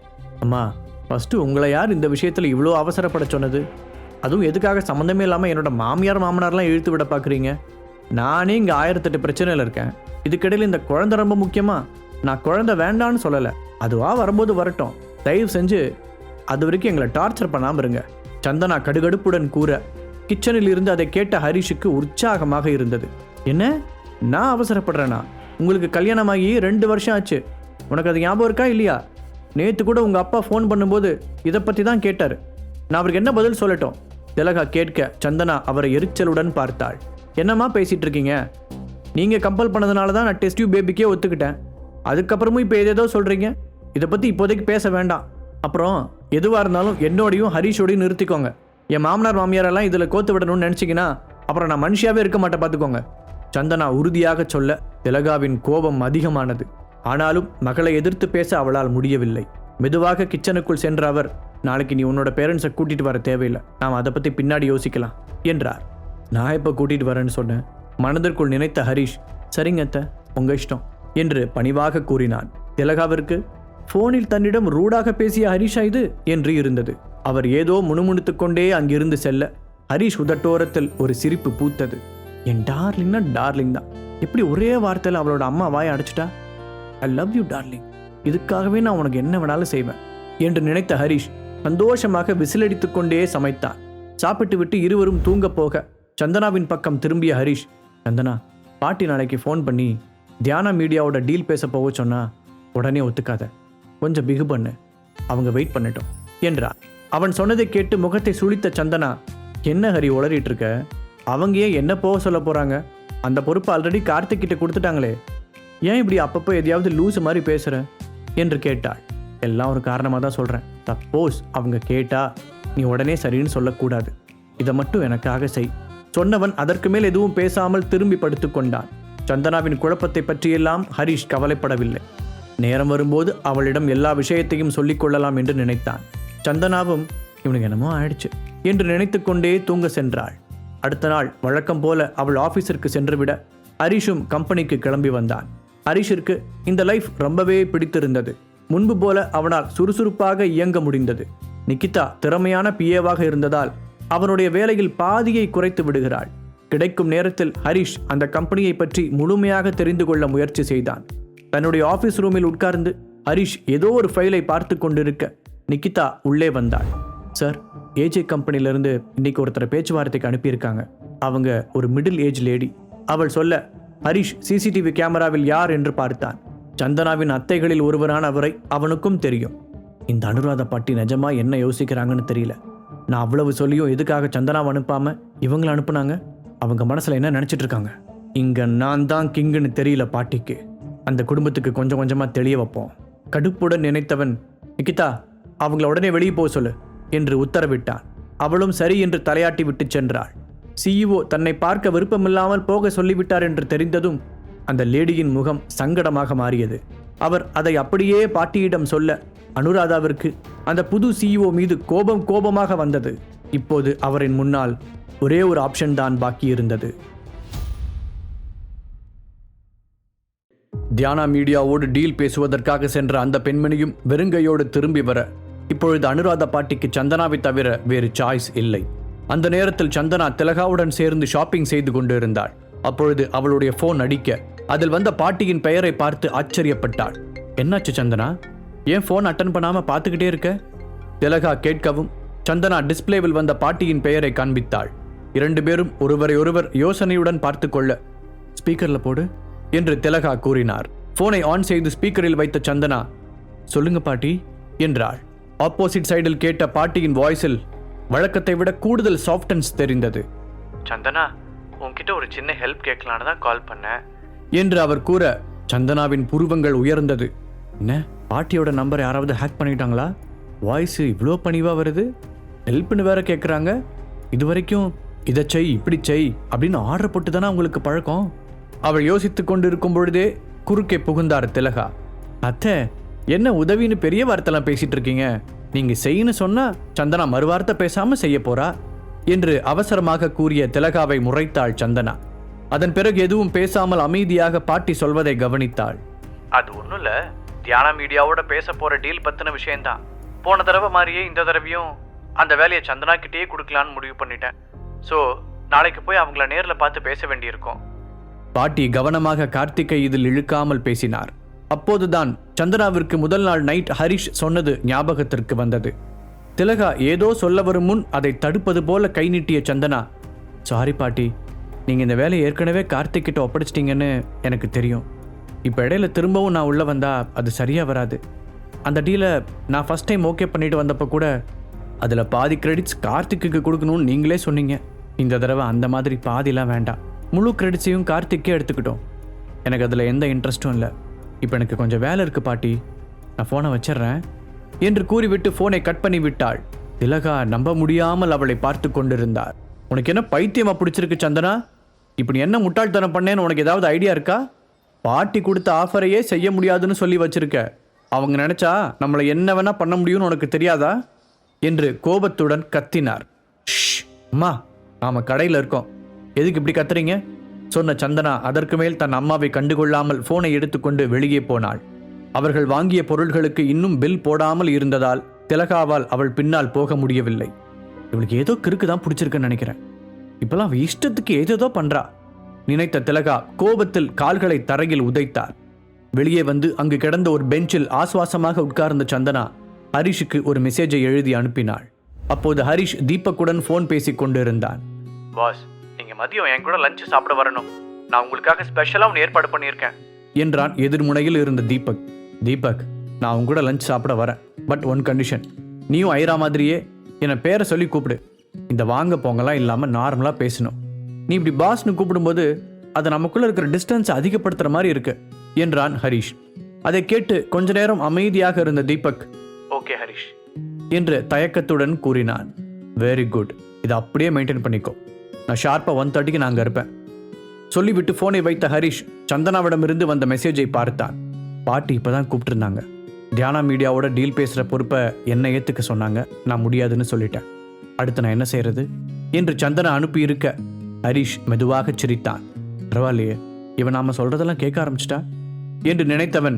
அம்மா ஃபஸ்ட்டு உங்களை யார் இந்த விஷயத்தில் இவ்வளோ அவசரப்பட சொன்னது? அதுவும் எதுக்காக சம்மந்தமே இல்லாமல் என்னோட மாமியார் மாமனார்லாம் இழுத்து விட பார்க்குறீங்க? நானே இங்கே 1008 பிரச்சனையில் இருக்கேன். இதுக்கிடையில் இந்த குழந்தை ரொம்ப முக்கியமா? நான் குழந்தை வேண்டான்னு சொல்லலை, அதுவா வரும்போது வரட்டும். தயவு செஞ்சு அது வரைக்கும் எங்களை டார்ச்சர் பண்ணாமல் இருங்க. சந்தனா கடுகடுப்புடன் கூற கிச்சனில் இருந்து அதை கேட்ட ஹரிஷுக்கு உற்சாகமாக இருந்தது. என்ன, நான் அவசரப்படுறேனா? உங்களுக்கு கல்யாணமாகி 2 வருஷம் ஆச்சு. உனக்கு அது ஞாபகம் இருக்கா இல்லையா? நேற்று கூட உங்கள் அப்பா ஃபோன் பண்ணும்போது இதை பற்றி தான் கேட்டார். நான் அவருக்கு என்ன பதில் சொல்லட்டும்? திலகா கேட்க சந்தனா அவரை எரிச்சலுடன் பார்த்தாள். என்னம்மா பேசிகிட்டு இருக்கீங்க? நீங்கள் கம்பல் பண்ணதுனால தான் நான் டெஸ்ட் டியூப் பேபிக்கே ஒத்துக்கிட்டேன். அதுக்கப்புறமும் இப்போ ஏதேதோ சொல்கிறீங்க. இதை பற்றி இப்போதைக்கு பேச வேண்டாம். அப்புறம் எதுவாக இருந்தாலும் என்னோடையும் ஹரிஷோடையும் நிறுத்திக்கோங்க. என் மாமனார் மாமியாரெல்லாம் இதில் கோத்து விடணும்னு நினச்சிங்கன்னா அப்புறம் நான் மனுஷியாவே இருக்க மாட்டேன், பார்த்துக்கோங்க. சந்தனா உறுதியாக சொல்ல திலகாவின் கோபம் அதிகமானது. ஆனாலும் மகளை எதிர்த்து பேச அவளால் முடியவில்லை. மெதுவாக கிச்சனுக்குள் சென்ற அவர், நாளைக்கு நீ உன்னோட பேரண்ட்ஸை கூட்டிகிட்டு வர தேவையில்லை, நாம் அதை பற்றி பின்னாடி யோசிக்கலாம் என்றார். நான் இப்போ கூட்டிகிட்டு வரேன்னு சொன்னேன். மனதிற்குள் நினைத்த ஹரிஷ், சரிங்க அத்தை, உங்கள் இஷ்டம் என்று பணிவாக கூறினான். திலகாவிற்கு ஃபோனில் தன்னிடம் ரூடாக பேசிய ஹரிஷா இது என்று இருந்தது. அவர் ஏதோ முணுமுணுத்து கொண்டே அங்கிருந்து செல்ல ஹரிஷ் உதட்டோரத்தில் ஒரு சிரிப்பு பூத்தது. என் டார்லிங்னா டார்லிங் தான், எப்படி ஒரே வார்த்தையில் அவளோட அம்மா வாயை அடைச்சிட்டா? ஐ லவ் யூ டார்லிங், இதுக்காகவே நான் உனக்கு என்ன வேணாலும் செய்வேன் என்று நினைத்த ஹரிஷ் சந்தோஷமாக விசிலடித்து கொண்டே சமைத்தான். சாப்பிட்டு விட்டு இருவரும் தூங்க போக சந்தனாவின் பக்கம் திரும்பிய ஹரிஷ், சந்தனா, பாட்டி நாளைக்கு ஃபோன் பண்ணி தியானா மீடியாவோட டீல் பேச போக சொன்னா உடனே ஒத்துக்காத, கொஞ்சம் பிகு பண்ணு, அவங்க வெயிட் பண்ணட்டும் என்றார். அவன் சொன்னதை கேட்டு முகத்தை சுளித்த சந்தனா, என்ன ஹரி உளறிட்டு இருக்க? அவங்க ஏன் என்ன போக சொல்ல போறாங்க? அந்த பொறுப்பு ஆல்ரெடி கார்த்திக் கிட்ட கொடுத்துட்டாங்களே, ஏன் இப்படி அப்பப்போ எதையாவது லூஸ் மாதிரி பேசுற என்று கேட்டாள். எல்லாம் ஒரு காரணமாக தான் சொல்கிறேன். சப்போஸ் அவங்க கேட்டா நீ உடனே சரின்னு சொல்லக்கூடாது. இதை மட்டும் எனக்காக செய் சொன்னவன் அதற்கு மேல் எதுவும் பேசாமல் திரும்பி படுத்து கொண்டான். சந்தனாவின் குழப்பத்தை பற்றியெல்லாம் ஹரிஷ் கவலைப்படவில்லை. நேரம் வரும்போது அவளிடம் எல்லா விஷயத்தையும் சொல்லிக் கொள்ளலாம் என்று நினைத்தான். சந்தனாவும் இவனுக்கு என்னமோ ஆயிடுச்சு என்று நினைத்து கொண்டே தூங்க சென்றாள். அடுத்த நாள் வழக்கம் போல அவள் ஆபீஸிற்கு சென்றுவிட ஹரிஷும் கம்பெனிக்கு கிளம்பி வந்தான். ஹரிஷிற்கு இந்த லைஃப் ரொம்பவே பிடித்திருந்தது. முன்பு போல அவனால் சுறுசுறுப்பாக இயங்க முடிந்தது. நிகிதா திறமையான பிஏவாக இருந்ததால் அவனுடைய வேலையில் பாதியை குறைத்து விடுகிறாள். கிடைக்கும் நேரத்தில் ஹரிஷ் அந்த கம்பெனியை பற்றி முழுமையாக தெரிந்து கொள்ள முயற்சி செய்தான். தன்னுடைய ஆபீஸ் ரூமில் உட்கார்ந்து ஹரிஷ் ஏதோ ஒரு ஃபைலை பார்த்து கொண்டிருக்க நிகிதா உள்ளே வந்தாள். சார், ஏஜே கம்பெனியிலிருந்து இன்னைக்கு ஒருத்தரை பேச்சுவார்த்தைக்கு அனுப்பியிருக்காங்க. அவங்க ஒரு மிடில் ஏஜ் லேடி. அவள் சொல்ல ஹரிஷ் சிசிடிவி கேமராவில் யார் என்று பார்த்தான். சந்தனாவின் அத்தைகளில் ஒருவரான அவரை அவனுக்கும் தெரியும். இந்த அனுராதா பாட்டி நிஜமா என்ன யோசிக்கிறாங்கன்னு தெரியல. நான் அவ்வளவு சொல்லியும் எதுக்காக சந்தனாவை அனுப்பாம இவங்களை அனுப்புனாங்க? அவங்க மனசுல என்ன நினைச்சிட்டு இருக்காங்க? இங்க நான் தான் கிங்குன்னு தெரியல பாட்டிக்கு. அந்த குடும்பத்துக்கு கொஞ்சம் கொஞ்சமா தெளிய வைப்போம். கடுப்புடன் நினைத்தவன், நிகிதா, அவங்கள உடனே வெளியே போக சொல்லு என்று உத்தரவிட்டான். அவளும் சரி என்று தலையாட்டி விட்டு சென்றாள். சிஇஓ தன்னை பார்க்க விருப்பமில்லாமல் போக சொல்லிவிட்டார் என்று தெரிந்ததும் அந்த லேடியின் முகம் சங்கடமாக மாறியது. அவர் அதை அப்படியே பாட்டியிடம் சொல்ல அனுராதாவிற்கு அந்த புது சிஇஓ மீது கோபமாக வந்தது. இப்போது அவரின் முன்னால் ஒரே ஒரு ஆப்ஷன் தான் பாக்கி இருந்தது. தியானா மீடியாவோடு டீல் பேசுவதற்காக சென்ற அந்த பெண்மணியும் வெறுங்கையோடு திரும்பி வர இப்பொழுது அனுராதா பாட்டிக்கு சந்தனாவை தவிர வேறு சாய்ஸ் இல்லை. அந்த நேரத்தில் சந்தனா திலகாவுடன் சேர்ந்து ஷாப்பிங் செய்து கொண்டிருந்தாள். அப்பொழுது அவளுடைய போன் அடிக்க அதில் வந்த பாட்டியின் பெயரை பார்த்து ஆச்சரியப்பட்டாள். என்னாச்சு சந்தனா, ஏன் போன் அட்டன் பண்ணாம பார்த்துக்கிட்டே இருக்க? திலகா கேட்கவும் சந்தனா டிஸ்பிளேவில் வந்த பாட்டியின் பெயரை காண்பித்தாள். 2 பேரும் ஒருவரை யோசனையுடன் பார்த்து கொள்ள ஸ்பீக்கர்ல போடு என்று திலகா கூறினார். போனை ஆன் செய்து ஸ்பீக்கரில் வைத்த சந்தனா, சொல்லுங்க பாட்டி என்றாள். ஆப்போசிட் சைடில் கேட்ட பாட்டியின் வாய்ஸில் வழக்கத்தை விட கூடுதல் சாஃப்டன்ஸ் தெரிந்தது. சந்தனா, உன்கிட்ட ஒரு சின்ன ஹெல்ப் கேட்கலான்னு தான் கால் பண்ணேன் என்று அவர் கூற சந்தனாவின் புருவங்கள் உயர்ந்தது. என்ன, பாட்டியோட நம்பர் யாராவது ஹேக் பண்ணிட்டாங்களா? வாய்ஸ் இவ்வளோ பணிவா வருது, ஹெல்ப்னு வேற கேட்குறாங்க. இது வரைக்கும் இதை செய் இப்படி செய் அப்படின்னு ஆர்டர் போட்டு தானே உங்களுக்கு பழக்கம். அவள் யோசித்து கொண்டிருக்கும் பொழுதே குறுக்கே புகுந்தார் திலகா. அத்தை, என்ன உதவின்னு பெரிய வார்த்தைலாம் பேசிட்டு இருக்கீங்க? நீங்க செய்யன்னு சொன்னா சந்தனா மறுவார்த்தை பேசாம செய்ய போறா என்று அவசரமாக கூறிய திலகாவை முறைத்தாள் சந்தனா. அதன் பிறகு எதுவும் பேசாமல் அமைதியாக பாட்டி சொல்வதை கவனித்தாள். அது ஒன்றும் இல்லை, தியானா மீடியாவோட பேச போற டீல் பத்தின விஷயம்தான். போன தடவை மாதிரியே இந்த தடவையும் அந்த வேலையை சந்தனா கிட்டேயே கொடுக்கலான்னு முடிவு பண்ணிட்டேன். ஸோ நாளைக்கு போய் அவங்கள நேரில் பார்த்து பேச வேண்டியிருக்கும். பாட்டி கவனமாக கார்த்திகை இதில் இழுக்காமல் பேசினார். அப்போதுதான் சந்தனாவிற்கு முதல் நாள் நைட் ஹரிஷ் சொன்னது ஞாபகத்திற்கு வந்தது. திலகா ஏதோ சொல்ல வரும் முன் அதை தடுப்பது போல கை நீட்டிய சந்தனா, சாரி பாட்டி, நீங்கள் இந்த வேலையை ஏற்கனவே கார்த்திக் கிட்ட ஒப்படைச்சிட்டிங்கன்னு எனக்கு தெரியும். இப்போ இடையில திரும்பவும் நான் உள்ளே வந்தா அது சரியாக வராது. அந்த டீலை நான் ஃபஸ்ட் டைம் ஓகே பண்ணிட்டு வந்தப்போ கூட அதில் பாதி கிரெடிட்ஸ் கார்த்திக்கு கொடுக்கணும்னு நீங்களே சொன்னீங்க. இந்த தடவை அந்த மாதிரி பாதிலாம் வேண்டாம், முழு கிரெடிட்ஸையும் கார்த்திக்கே எடுத்துக்கிட்டோம். எனக்கு அதில் எந்த இன்ட்ரெஸ்ட்டும் இல்லை. இப்போ எனக்கு கொஞ்சம் வேலை இருக்குது பாட்டி, நான் ஃபோனை வச்சிட்றேன் என்று கூறிவிட்டு ஃபோனை கட் பண்ணி விட்டாள். திலகா நம்ப முடியாமல் அவளை பார்த்து கொண்டிருந்தார். உனக்கு என்ன பைத்தியமா பிடிச்சிருக்கு சந்தனா? இப்படி என்ன முட்டாள்தனம் பண்ணேன்னு உனக்கு ஏதாவது ஐடியா இருக்கா? பாட்டி கொடுத்த ஆஃபரையே செய்ய முடியாதுன்னு சொல்லி வச்சிருக்க. அவங்க நினைச்சா நம்மளை என்ன வேணா பண்ண முடியும்னு உனக்கு தெரியாதா என்று கோபத்துடன் கத்தினார். அம்மா, நாம கடையில் இருக்கோம், எதுக்கு இப்படி கத்துறீங்க சொன்ன சந்தனா அதற்கு மேல் தன் அம்மாவை கண்டுகொள்ளாமல் போனை எடுத்துக்கொண்டு வெளியே போனாள். அவர்கள் வாங்கிய பொருள்களுக்கு இன்னும் பில் போடாமல் இருந்ததால் திலகாவால் அவள் பின்னால் போக முடியவில்லை. இவளுக்கு ஏதோ கிறுக்கு தான் பிடிச்சிருக்குன்னு நினைக்கிறேன். இப்பெல்லாம் அவள் இஷ்டத்துக்கு ஏதேதோ பண்றா நினைத்த திலகா கோபத்தில் கால்களை தரையில் உதைத்தார். வெளியே வந்து அங்கு கிடந்த ஒரு பெஞ்சில் ஆசுவாசமாக உட்கார்ந்த சந்தனா ஹரிஷுக்கு ஒரு மெசேஜை எழுதி அனுப்பினாள். அப்போது ஹரிஷ் தீபக்குடன் போன் பேசிக் கொண்டிருந்தான். பாஸ், நீங்க மதியம் என் கூட லஞ்ச் சாப்பிட வரணும், நான் உங்களுக்காக ஸ்பெஷலா ஒன்று ஏற்பாடு பண்ணியிருக்கேன் என்றான் எதிர்முனையில் இருந்த தீபக். தீபக், நான் உங்க கூட லஞ்ச் சாப்பிட வரேன், பட் ஒன் கண்டிஷன், நீயும் ஐரா மாதிரியே என்னை பேரை சொல்லி கூப்பிடு. இந்த வாங்க போங்கலாம் இல்லாம நார்மலா பேசணும். நீ இப்படி பாஸ்னு கூப்பிடும்போது அது நமக்குள்ள இருக்கிற டிஸ்டன்ஸ் அதிகப்படுத்துற மாதிரி இருக்கு என்றான் ஹரிஷ். அதை கேட்டு கொஞ்ச நேரம் அமைதியாக இருந்த தீபக், ஓகே ஹரிஷ் என்று தயக்கத்துடன் கூறினான். வெரி குட், இதை அப்படியே மெயின்டைன் பண்ணிக்கோ. நான் ஷார்ப்பா 1:30க்கு நான் அங்கே இருப்பேன் சொல்லிவிட்டு போனை வைத்த ஹரிஷ் சந்தனாவிடமிருந்து வந்த மெசேஜை பார்த்தான். பாட்டி இப்பதான் கூப்பிட்டுருந்தாங்க. தியானா மீடியாவோட டீல் பேசுகிற பொறுப்பை என்ன ஏற்றுக்க சொன்னாங்க. நான் முடியாதுன்னு சொல்லிட்டேன். அடுத்து நான் என்ன செய்யறது என்று சந்தனா அனுப்பியிருக்க ஹரிஷ் மெதுவாக சிரித்தான். பரவாயில்லையே, இவன் நாம சொல்றதெல்லாம் கேட்க ஆரம்பிச்சிட்டா என்று நினைத்தவன்,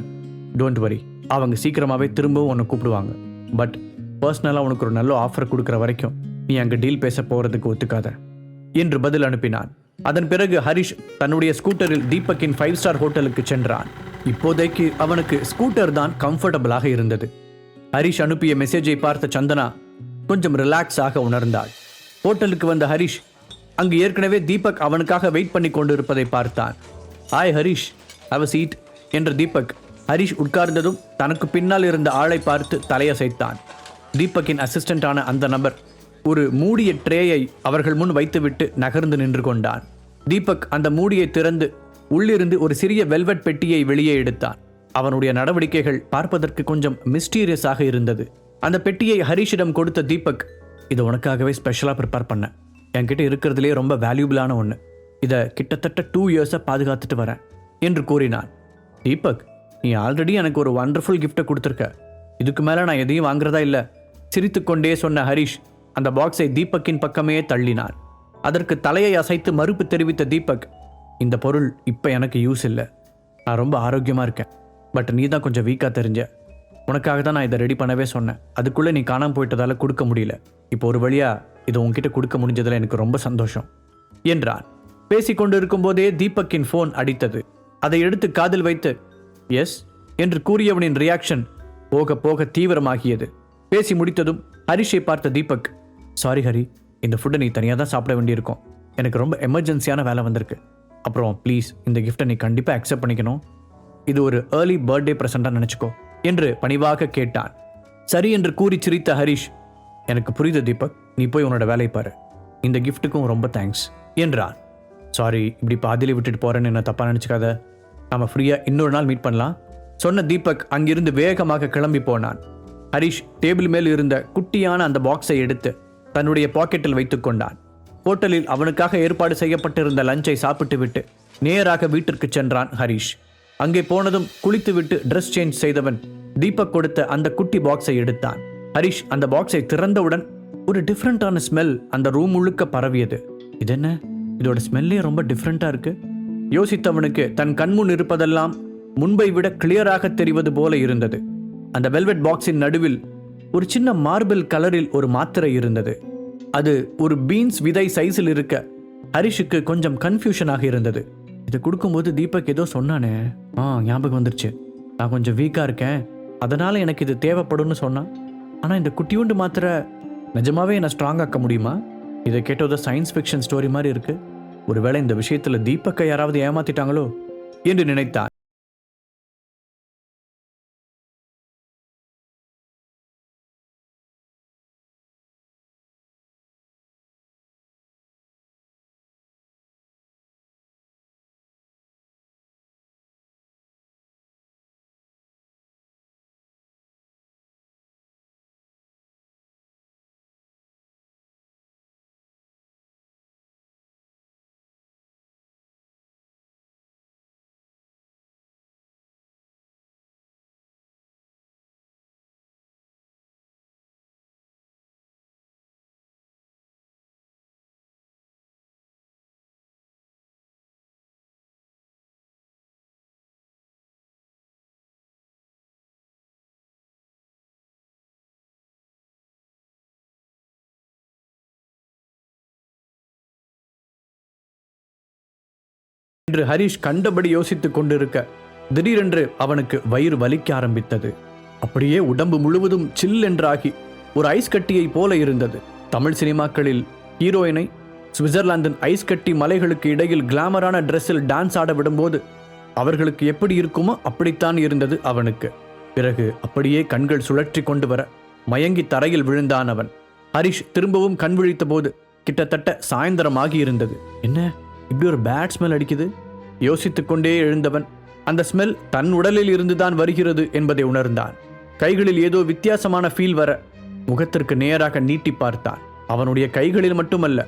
டோன்ட் வரி, அவங்க சீக்கிரமாகவே திரும்பவும் உன்னை கூப்பிடுவாங்க. பட் பர்சனலாக உனக்கு ஒரு நல்ல ஆஃபர் கொடுக்குற வரைக்கும் நீ அங்கே டீல் பேச போகிறதுக்கு ஒத்துக்காத என்று பதில் அனுப்பினான். அதன் பிறகு ஹரிஷ் தன்னுடைய ஸ்கூட்டரில் தீபக்கின் 5 ஸ்டார் ஹோட்டலுக்கு சென்றான். இப்போதைக்கு அவனுக்கு ஸ்கூட்டர் தான் கம்ஃபர்டபுளாக இருந்தது. ஹரிஷ் அனுப்பிய மெசேஜை பார்த்த சந்தனா கொஞ்சம் ரிலாக்ஸ் ஆக உணர்ந்தாள். ஹோட்டலுக்கு வந்த ஹரிஷ் அங்கு ஏற்கனவே தீபக் அவனுக்காக வெயிட் பண்ணி கொண்டிருப்பதை பார்த்தான். Hi Harish, have a seat என்ற தீபக் ஹரிஷ் உட்கார்ந்ததும் தனக்கு பின்னால் இருந்த ஆளை பார்த்து தலையசைத்தான். தீபக்கின் அசிஸ்டண்டான அந்த நபர் ஒரு மூடிய ட்ரேயை அவர்கள் முன் வைத்துவிட்டு நகர்ந்து நின்று கொண்டான். தீபக் அந்த மூடியை திறந்து உள்ளிருந்து ஒரு சிறிய வெல்வெட் பெட்டியை வெளியே எடுத்தான். அவனுடைய நடவடிக்கைகள் பார்ப்பதற்கு கொஞ்சம் மிஸ்டீரியஸாக இருந்தது. அந்த பெட்டியை ஹரிஷிடம் கொடுத்த தீபக், இதை உனக்காகவே ஸ்பெஷலாக ப்ரிப்பேர் பண்ண, என்கிட்ட இருக்கிறதுலே ரொம்ப வேல்யூபிளான ஒன்று. இதை கிட்டத்தட்ட 2 இயர்ஸாக பாதுகாத்துட்டு வரேன். என்று கூறினான். தீபக், நீ ஆல்ரெடி எனக்கு ஒரு வண்டர்ஃபுல் கிஃப்டை கொடுத்துருக்க, இதுக்கு மேலே நான் எதையும் வாங்குறதா இல்லை. சிரித்துக்கொண்டே சொன்ன ஹரிஷ் அந்த பாக்ஸை தீபக்கின் பக்கமே தள்ளினான். அதற்கு தலையை அசைத்து மறுப்பு தெரிவித்த தீபக், இந்த பொருள் இப்போ எனக்கு யூஸ் இல்லை, நான் ரொம்ப ஆரோக்கியமாக இருக்கேன், பட் நீ தான் கொஞ்சம் வீக்காக தெரிஞ்ச, உனக்காக தான் நான் இதை ரெடி பண்ணவே சொன்னேன், அதுக்குள்ளே நீ காணாமல் போயிட்டதால கொடுக்க முடியல, இப்போ ஒரு வழியாக இதை உன்கிட்ட கொடுக்க முடிஞ்சதில் எனக்கு ரொம்ப சந்தோஷம் என்றான். பேசிக்கொண்டு இருக்கும்போதே தீபக்கின் ஃபோன் அடித்தது. அதை எடுத்து காதில் வைத்து எஸ் என்று கூறியவனின் ரியாக்ஷன் போக போக தீவிரமாகியது. பேசி முடித்ததும் ஹரிஷை பார்த்த தீபக், சாரி ஹரி, இந்த ஃபுட்டை நீ தனியாக தான் சாப்பிட வேண்டியிருக்கும், எனக்கு ரொம்ப எமர்ஜென்சியான வேலை வந்திருக்கு, அப்புறம் ப்ளீஸ் இந்த கிஃப்டை நீ கண்டிப்பாக அக்செப்ட் பண்ணிக்கணும், இது ஒரு ஏர்லி பர்த்டே ப்ரெசென்ட்டாக நினச்சிக்கோ என்று பணிவாக கேட்டான். சரி என்று கூறி சிரித்த ஹரிஷ், எனக்கு புரியுது தீபக், நீ போய் உன்னோட வேலையை பாரு, இந்த கிஃப்ட்டுக்கும் ரொம்ப தேங்க்ஸ் என்றான். சாரி, இப்படி பாதியிலே விட்டுட்டு போறேன்னு என்ன தப்பா நினச்சிக்காத, நாம ஃப்ரீயாக இன்னொரு நாள் மீட் பண்ணலாம் சொன்ன தீபக் அங்கிருந்து வேகமாக கிளம்பி போனான். ஹரிஷ் டேபிள் மேல் இருந்த குட்டியான அந்த பாக்ஸை எடுத்து தன்னுடைய பாக்கெட்டில் வைத்துக் கொண்டான். ஹோட்டலில் அவனுக்காக ஏற்பாடு செய்யப்பட்டிருந்த லஞ்சை சாப்பிட்டு விட்டு நேராக வீட்டிற்கு சென்றான் ஹரிஷ். அங்கே போனதும் குளித்துவிட்டு ட்ரெஸ் சேஞ்ச் செய்தவன் தீபக் கொடுத்த அந்த குட்டி பாக்ஸை எடுத்தான். ஹரிஷ் அந்த பாக்ஸை திறந்தவுடன் ஒரு டிஃப்ரெண்டான ஸ்மெல் அந்த ரூம் முழுக்க பரவியது. இது என்ன, இதோட ஸ்மெல்லே ரொம்ப டிஃப்ரெண்டா இருக்கு. யோசித்தவனுக்கு தன் கண்முன் இருப்பதெல்லாம் முன்பை விட கிளியராக தெரிவது போல இருந்தது. அந்த வெல்வெட் பாக்ஸின் நடுவில் ஒரு சின்ன மார்பிள் கலரில் ஒரு மாத்திரை இருந்தது. அது ஒரு பீன்ஸ் விதை சைஸில் இருக்க ஹரிஷுக்கு கொஞ்சம் கன்ஃபியூஷனாக இருந்தது. இதை கொடுக்கும்போது தீபக் ஏதோ சொன்னானே, ஞாபகம் வந்துருச்சு, நான் கொஞ்சம் வீக்காக இருக்கேன், அதனால எனக்கு இது தேவைப்படும்னு சொன்னான். ஆனால் இந்த குட்டியூண்டு மாத்திரை நிஜமாவே என்னை ஸ்ட்ராங் ஆக்க முடியுமா? இதை கேட்டதோ சயின்ஸ் ஃபிக்ஷன் ஸ்டோரி மாதிரி இருக்கு. ஒருவேளை இந்த விஷயத்தில் தீபக்கை யாராவது ஏமாத்திட்டாங்களோ என்று நினைத்தான். என்று ஹரிஷ் கண்டபடி யோசித்துக் கொண்டிருக்க திடீரென்று அவனுக்கு வயிறு வலிக்க ஆரம்பித்தது. அப்படியே உடம்பு முழுவதும் சில் என்றாகி ஒரு ஐஸ் கட்டியை போல இருந்தது. தமிழ் சினிமாக்களில் ஹீரோயினை சுவிட்சர்லாந்தின் ஐஸ் கட்டி மலைகளுக்கு இடையில் கிளாமரான ட்ரெஸ்ஸில் டான்ஸ் ஆட விடும்போது அவர்களுக்கு எப்படி இருக்குமோ அப்படித்தான் இருந்தது அவனுக்கு. பிறகு அப்படியே கண்கள் சுழற்றி கொண்டு வர மயங்கி தரையில் விழுந்தான் அவன். ஹரிஷ் திரும்பவும் கண் விழித்த போது கிட்டத்தட்ட சாயந்தரமாகி இருந்தது. என்ன, இப்படி ஒரு பேட் ஸ்மெல் அடிக்குது? யோசித்துக் கொண்டே எழுந்தவன் அந்த ஸ்மெல் தன் உடலில் இருந்துதான் வருகிறது என்பதை உணர்ந்தான். கைகளில் ஏதோ வித்தியாசமான ஃபீல் வர முகத்திற்கு நேராக நீட்டி பார்த்தான். அவனுடைய கைகளில் மட்டுமல்ல,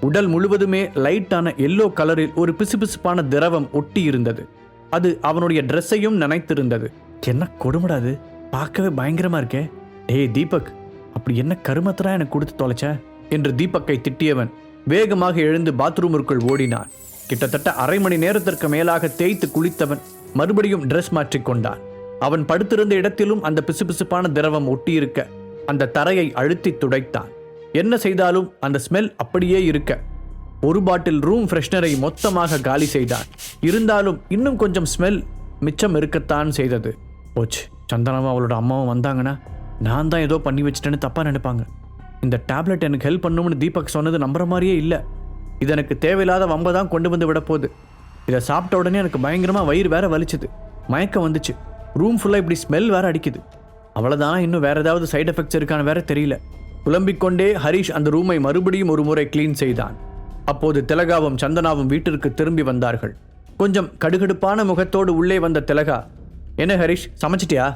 உடல் முழுவதுமே லைட்டான எல்லோ கலரில் ஒரு பிசுபிசுப்பான திரவம் ஒட்டி இருந்தது. அது அவனுடைய ட்ரெஸ்ஸையும் நனைத்திருந்தது. என்ன கொடுமடாது, பார்க்கவே பயங்கரமா இருக்கே. ஏய் தீபக், அப்படி என்ன கருமத்தரா எனக்கு கொடுத்து தொலைச்ச என்று தீபக்கை திட்டியவன் வேகமாக எழுந்து பாத்ரூமிற்குள் ஓடினான். கிட்டத்தட்ட அரை மணி நேரத்திற்கு மேலாக தேய்த்து குளித்தவன் மறுபடியும் ட்ரெஸ் மாற்றிக்கொண்டான். அவன் படுத்திருந்த இடத்திலும் அந்த பிசுபிசுப்பான திரவம் ஒட்டியிருக்க அந்த தரையை அழுத்தி துடைத்தான். என்ன செய்தாலும் அந்த ஸ்மெல் அப்படியே இருக்க ஒரு பாட்டில் ரூம் ஃப்ரெஷ்னரை மொத்தமாக காலி செய்தான். இருந்தாலும் இன்னும் கொஞ்சம் ஸ்மெல் மிச்சம் இருக்கத்தான் செய்தது. போச்சு, சந்தனாவும் அவளோட அம்மாவும் வந்தாங்கன்னா நான் தான் ஏதோ பண்ணி வச்சிட்டேன்னு தப்பா நினைப்பாங்க. இந்த டேப்லெட் எனக்கு ஹெல்ப் பண்ணும்னு தீபக் சொன்னது நம்புற மாதிரியே இல்லை. இது எனக்கு தேவையில்லாத வம்பை தான் கொண்டு வந்து விடப்போகுது. இதை சாப்பிட்ட உடனே எனக்கு பயங்கரமாக வயிறு வேற வலிச்சுது, மயக்கம் வந்துச்சு, ரூம் ஃபுல்லாக இப்படி ஸ்மெல் வேற அடிக்குது. அவ்வளோதான், இன்னும் வேற ஏதாவது சைடு எஃபெக்ட்ஸ் இருக்கான்னு வேற தெரியல. புலம்பிக்கொண்டே ஹரிஷ் அந்த ரூமை மறுபடியும் ஒரு முறை கிளீன் செய்தான். அப்போது திலகாவும் சந்தனாவும் வீட்டிற்கு திரும்பி வந்தார்கள். கொஞ்சம் கடுகடுப்பான முகத்தோடு உள்ளே வந்த திலகா, என்ன ஹரிஷ், சமைச்சிட்டியா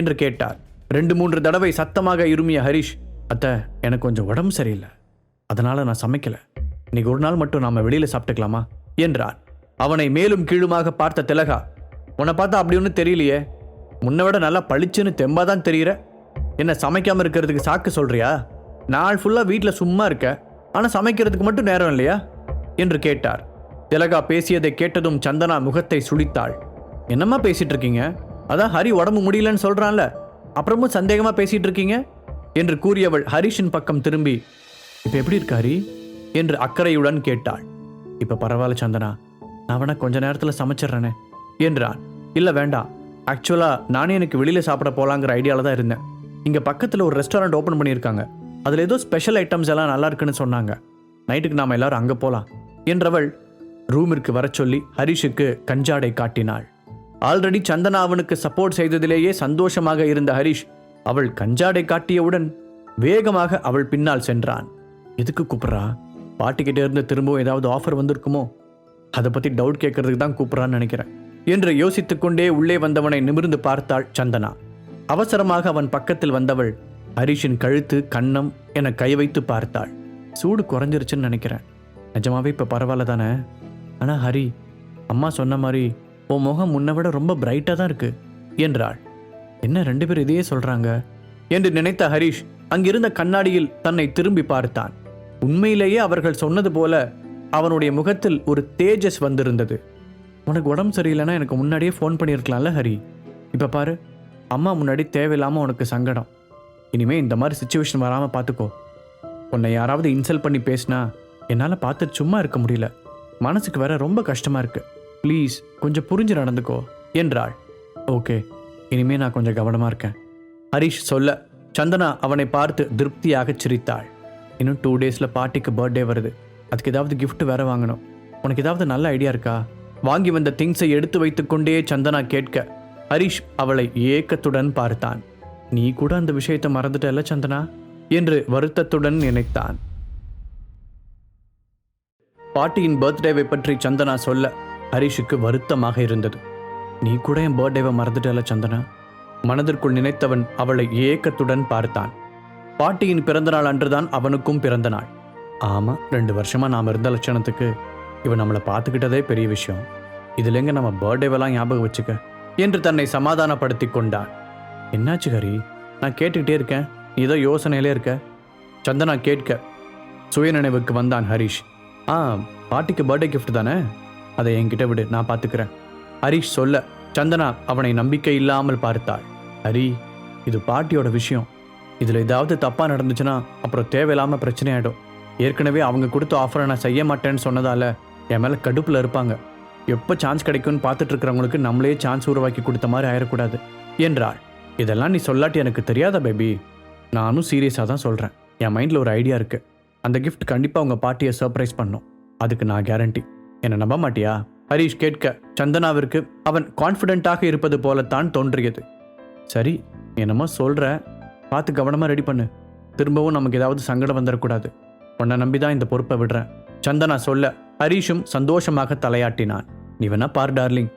என்று கேட்டார். 2-3 தடவை சத்தமாக இருமிய ஹரிஷ், அத்தை எனக்கு கொஞ்சம் உடம்பு சரியில்லை, அதனால நான் சமைக்கல, இன்னைக்கு ஒரு நாள் மட்டும் நாம வெளியில சாப்பிட்டுக்கலாமா என்றான். அவனை மேலும் கீழுமாக பார்த்த திலகா, உன்னை பார்த்தா அப்படி ஒன்றும் தெரியலையே, முன்னை விட நல்லா பளிச்சுன்னு தெம்பா தான் தெரியுற. என்ன சமைக்காமல் இருக்கிறதுக்கு சாக்கு சொல்றியா? நாள் ஃபுல்லாக வீட்டில் சும்மா இருக்க, ஆனால் சமைக்கிறதுக்கு மட்டும் நேரம் இல்லையா என்று கேட்டார். திலகா பேசியதை கேட்டதும் சந்தனா முகத்தை சுளித்தாள். என்னம்மா பேசிட்டு இருக்கீங்க? அதான் ஹரி உடம்பு முடியலன்னு சொல்றான்ல, அப்புறமும் சந்தேகமா பேசிட்டு இருக்கீங்க என்று கூறியவள் ஹரிஷின் பக்கம் திரும்பி, இப்ப எப்படி இருக்கு ஹரி என்று அக்கறையுடன் கேட்டாள். இப்ப பரவாயில்ல சந்தனா, நான் வேணா கொஞ்ச நேரத்துல சமைச்சிடுறேனே என்றான். இல்ல வேண்டாம், ஆக்சுவலா நானே எனக்கு வெளியில சாப்பிட போலாங்கிற ஐடியால தான் இருந்தேன். இங்க பக்கத்துல ஒரு ரெஸ்டாரண்ட் ஓபன் பண்ணியிருக்காங்க, அதுல ஏதோ ஸ்பெஷல் ஐட்டம்ஸ் எல்லாம் நல்லா இருக்குன்னு சொன்னாங்க. நைட்டுக்கு நாம எல்லாரும் அங்க போலாம் என்றவள் ரூமிற்கு வர சொல்லி ஹரிஷுக்கு கஞ்சாடை காட்டினாள். ஆல்ரெடி சந்தனா அவனுக்கு சப்போர்ட் செய்ததிலேயே சந்தோஷமாக இருந்த ஹரிஷ் அவள் கஞ்சாடை காட்டியவுடன் வேகமாக அவள் பின்னால் சென்றான். எதுக்கு கூப்பிட்றா? பாட்டிக்கிட்டே இருந்து திரும்பவும் ஏதாவது ஆஃபர் வந்திருக்குமோ, அதை பத்தி டவுட் கேட்கறதுக்கு தான் கூப்பிட்றான்னு நினைக்கிறேன் என்று யோசித்துக்கொண்டே உள்ளே வந்தவனை நிமிர்ந்து பார்த்தாள் சந்தனா. அவசரமாக அவன் பக்கத்தில் வந்தவள் ஹரிஷின் கழுத்து கன்னம் என கை வைத்து பார்த்தாள். சூடு குறைஞ்சிருச்சுன்னு நினைக்கிறேன். நிஜமாவே இப்ப பரவாயில்ல தானே? ஆனா ஹரி, அம்மா சொன்ன மாதிரி உன் முகம் முன்ன விட ரொம்ப பிரைட்டா தான் இருக்கு என்றாள். என்ன ரெண்டு பேர் இதையே சொல்றாங்க என்று நினைத்த ஹரிஷ் அங்கிருந்த கண்ணாடியில் தன்னை திரும்பி பார்த்தான். உண்மையிலேயே அவர்கள் சொன்னது போல அவனுடைய முகத்தில் ஒரு தேஜஸ் வந்திருந்தது. உனக்கு உடம்பு சரியில்லைன்னா எனக்கு முன்னாடியே ஃபோன் பண்ணியிருக்கலாம்ல ஹரி. இப்ப பாரு, அம்மா முன்னாடி தேவையில்லாம உனக்கு சங்கடம். இனிமே இந்த மாதிரி சுச்சுவேஷன் வராம பார்த்துக்கோ. உன்னை யாராவது இன்சல்ட் பண்ணி பேசினா என்னால் பார்த்துட்டு சும்மா இருக்க முடியல. மனசுக்கு வேற ரொம்ப கஷ்டமா இருக்கு. ப்ளீஸ் கொஞ்சம் புரிஞ்சு நடந்துக்கோ என்றாள். ஓகே, இனிமே நான் கொஞ்சம் கவனமா இருக்கேன் ஹரிஷ் சொல்ல சந்தனா அவனை பார்த்து திருப்தியாக சிரித்தாள். இன்னும் 2 டேஸில் பாட்டிக்கு பர்த்டே வருது, அதுக்கு ஏதாவது gift வேற வாங்கணும். உனக்கு ஏதாவது நல்ல ஐடியா இருக்கா? வாங்கி வந்த திங்ஸை எடுத்து வைத்துக்கொண்டே சந்தனா கேட்க ஹரிஷ் அவளை ஏக்கத்துடன் பார்த்தான். நீ கூட அந்த விஷயத்தை மறந்துட்டல்ல சந்தனா என்று வருத்தத்துடன் நினைத்தான். பாட்டியின் பர்த்டேவை பற்றி சந்தனா சொல்ல ஹரிஷுக்கு வருத்தமாக இருந்தது. நீ கூட என் பர்த்டேவை மறந்துட்டல்ல சந்தனா? மனதிற்குள் நினைத்தவன் அவளை ஏக்கத்துடன் பார்த்தான். பாட்டியின் பிறந்தநாள் அன்றுதான் அவனுக்கும் பிறந்த நாள். ஆமா, 2 வருஷமா நாம் இருந்த லட்சணத்துக்கு இவன் நம்மளை பார்த்துக்கிட்டதே பெரிய விஷயம். இதுல எங்க நம்ம பர்த்டேவெல்லாம் ஞாபகம் வச்சுக்க என்று தன்னை சமாதானப்படுத்தி கொண்டான். என்னாச்சு ஹரி? நான் கேட்டுக்கிட்டே இருக்கேன், நீ ஏதோ யோசனையிலே இருக்க. சந்தனா கேட்க சுயநினைவுக்கு வந்தான் ஹரிஷ். பாட்டிக்கு பர்த்டே gift தானே, அதை என்கிட்ட விடு, நான் பார்த்துக்கிறேன் ஹரிஷ் சொல்ல சந்தனா அவனை நம்பிக்கை இல்லாமல் பார்த்தாள். ஹரி, இது பாட்டியோட விஷயம். இதில் ஏதாவது தப்பாக நடந்துச்சுன்னா அப்புறம் தேவையில்லாமல் பிரச்சனை ஆகிடும். ஏற்கனவே அவங்க கொடுத்த ஆஃபரை நான் செய்ய மாட்டேன்னு சொன்னதால என் மேலே கடுப்பில் இருப்பாங்க. எப்போ சான்ஸ் கிடைக்கும்னு பார்த்துட்டு இருக்கிறவங்களுக்கு நம்மளே சான்ஸ் உருவாக்கி கொடுத்த மாதிரி ஆயிடக்கூடாது என்றாள். இதெல்லாம் நீ சொல்லாட்டி எனக்கு தெரியாதா பேபி? நானும் சீரியஸாக தான் சொல்கிறேன். என் மைண்டில் ஒரு ஐடியா இருக்குது. அந்த gift கண்டிப்பாக உங்கள் பாட்டியை சர்ப்ரைஸ் பண்ணும். அதுக்கு நான் கேரண்டி. என்னை நம்ப மாட்டியா? ஹரிஷ் கேட்க சந்தனாவிற்கு அவன் கான்ஃபிடென்ட்டாக இருப்பது போலத்தான் தோன்றியது. சரி, என்னமோ சொல்கிற, பார்த்து கவனமாக ரெடி பண்ணு. திரும்பவும் நமக்கு ஏதாவது சங்கடம் வந்துடக்கூடாது. உன்னை நம்பி தான் இந்த பொறுப்பை விடுறேன் சந்தனா சொல்ல ஹரிஷும் சந்தோஷமாக தலையாட்டினான். நீ வேணா பார் டார்லிங்,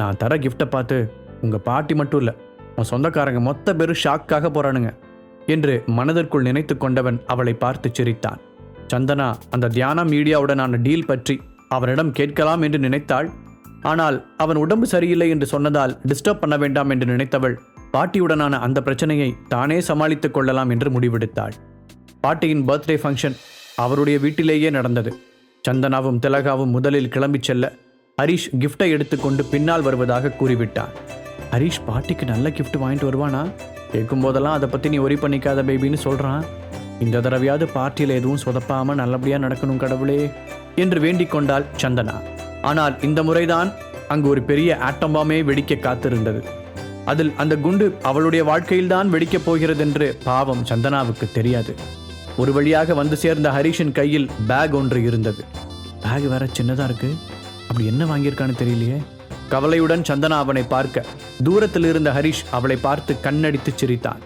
நான் தர கிஃப்டை பார்த்து உங்கள் பாட்டி மட்டும் இல்லை, உன் சொந்தக்காரங்க மொத்த பேரும் ஷாக்காக போகிறானுங்க என்று மனதிற்குள் நினைத்து கொண்டவன் அவளை பார்த்து சிரித்தான். சந்தனா அந்த தியானா மீடியாவுடனான டீல் பற்றி அவனிடம் கேட்கலாம் என்று நினைத்தாள். ஆனால் அவன் உடம்பு சரியில்லை என்று சொன்னதால் டிஸ்டர்ப் பண்ண வேண்டாம் என்று நினைத்தவள் பாட்டியுடனான அந்த பிரச்சனையை தானே சமாளித்துக் கொள்ளலாம் என்று முடிவெடுத்தாள். பாட்டியின் பர்த்டே ஃபங்க்ஷன் அவருடைய வீட்டிலேயே நடந்தது. சந்தனாவும் திலகாவும் முதலில் கிளம்பிச் செல்ல ஹரிஷ் கிஃப்டை எடுத்துக்கொண்டு பின்னால் வருவதாக கூறிவிட்டான். ஹரிஷ் பாட்டிக்கு நல்ல கிஃப்ட் வாங்கிட்டு வருவானா? கேட்கும் போதெல்லாம் அதை பற்றி நீ ஒரி பண்ணிக்காத பேபின்னு சொல்கிறான். இந்த தடவையாவது பார்ட்டியில் எதுவும் சொதப்பாமல் நல்லபடியாக நடக்கணும் கடவுளே என்று வேண்டிக் கொண்டாள் சந்தனா. ஆனால் இந்த முறைதான் அங்கு ஒரு பெரிய ஆட்டம் பாமே வெடிக்க காத்திருந்தது. அதில் அந்த குண்டு அவளுடைய வாழ்க்கையில்தான் வெடிக்கப் போகிறதென்று பாவம் சந்தனாவுக்கு தெரியாது. ஒரு வழியாக வந்து சேர்ந்த ஹரிஷின் கையில் பேக் ஒன்று இருந்தது. பேக் வேற சின்னதா இருக்கு, அப்படி என்ன வாங்கியிருக்கான்னு தெரியலையே. கவலையுடன் சந்தனா அவனை பார்க்க தூரத்தில் இருந்த ஹரிஷ் அவளை பார்த்து கண்ணடித்து சிரித்தான்.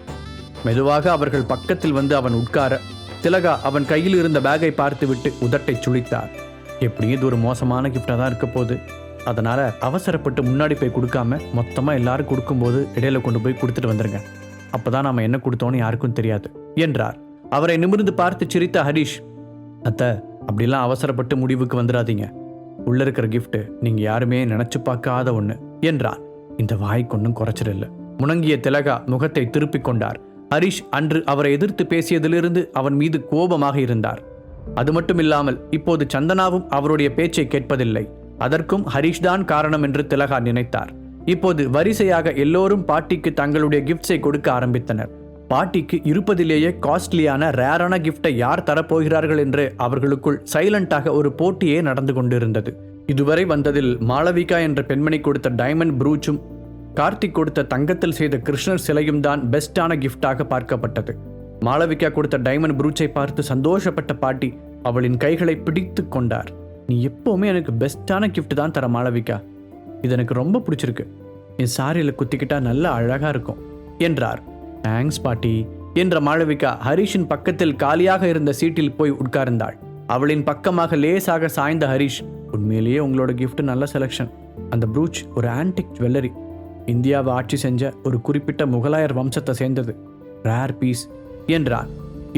மெதுவாக அவர்கள் பக்கத்தில் வந்து அவன் உட்கார திலகா அவன் கையில் இருந்த பேக்கை பார்த்துவிட்டு உதட்டை சுளித்தார். எப்படியும் இது ஒரு மோசமான கிஃப்டாக தான் இருக்க போகுது, அதனால அவசரப்பட்டு முன்னாடி போய் கொடுக்காம மொத்தமாக எல்லாரும் கொடுக்கும்போது இடையில கொண்டு போய் கொடுத்துட்டு வந்துருங்க. அப்பதான் நாம என்ன கொடுத்தோன்னு யாருக்கும் தெரியாது என்றார். அவரை நிமிர்ந்து பார்த்து சிரித்த ஹரிஷ், அத்தை, அப்படிலாம் அவசரப்பட்டு முடிவுக்கு வந்துடாதீங்க. உள்ள இருக்கிற gift நீங்க யாருமே நினைச்சு பார்க்காத ஒண்ணு என்றான். இந்த வாய்க்கு ஒன்றும் குறைச்சிடல. முணங்கிய திலகா முகத்தை திருப்பிக் கொண்டார். ஹரிஷ் அன்று அவரை எதிர்த்து பேசியதிலிருந்து அவன் மீது கோபமாக இருந்தார். அது மட்டுமில்லாமல் இப்போது சந்தனாவும் அவருடைய பேச்சை கேட்பதில்லை. அதற்கும் ஹரிஷ் தான் காரணம் என்று திலகா நினைத்தார். இப்போது வரிசையாக எல்லோரும் பாட்டிக்கு தங்களுடைய கிஃப்ட்ஸை கொடுக்க ஆரம்பித்தனர். பாட்டிக்கு இருப்பதிலேயே காஸ்ட்லியான ரேரான கிஃப்டை யார் தரப்போகிறார்கள் என்று அவர்களுக்குள் சைலண்டாக ஒரு போட்டியே நடந்து கொண்டிருந்தது. இதுவரை வந்ததில் மாளவிகா என்ற பெண்மணி கொடுத்த டைமண்ட் ப்ரூச்சும் கார்த்திக் கொடுத்த தங்கத்தில் செய்த கிருஷ்ணர் சிலையும் தான் பெஸ்டான கிஃப்டாக பார்க்கப்பட்டது. மாளவிகா கொடுத்த டைமண்ட் ப்ரூச்சை பார்த்து சந்தோஷப்பட்ட பாட்டி அவளின் கைகளை பிடித்து கொண்டார். நீ எப்பவுமே எனக்கு பெஸ்டான கிஃப்ட் தான் தர மாளவிகா, இது எனக்கு ரொம்ப பிடிச்சிருக்கு, என் சாரியில் குத்திக்கிட்டா நல்ல அழகா இருக்கும் என்றார். தேங்க்ஸ் பாட்டி என்ற மாளவிகா ஹரிஷின் பக்கத்தில் காலியாக இருந்த சீட்டில் போய் உட்கார்ந்தாள். அவளின் பக்கமாக லேசாக சாய்ந்த ஹரிஷ், உண்மையிலேயே உங்களோட கிஃப்ட் நல்ல செலக்ஷன். அந்த ப்ரூச் ஒரு ஆன்டிக் ஜுவல்லரி, இந்தியாவை ஆட்சி செஞ்ச ஒரு குறிப்பிட்ட முகலாயர் வம்சத்தை சேர்ந்தது, ரேர் பீஸ் என்றான்.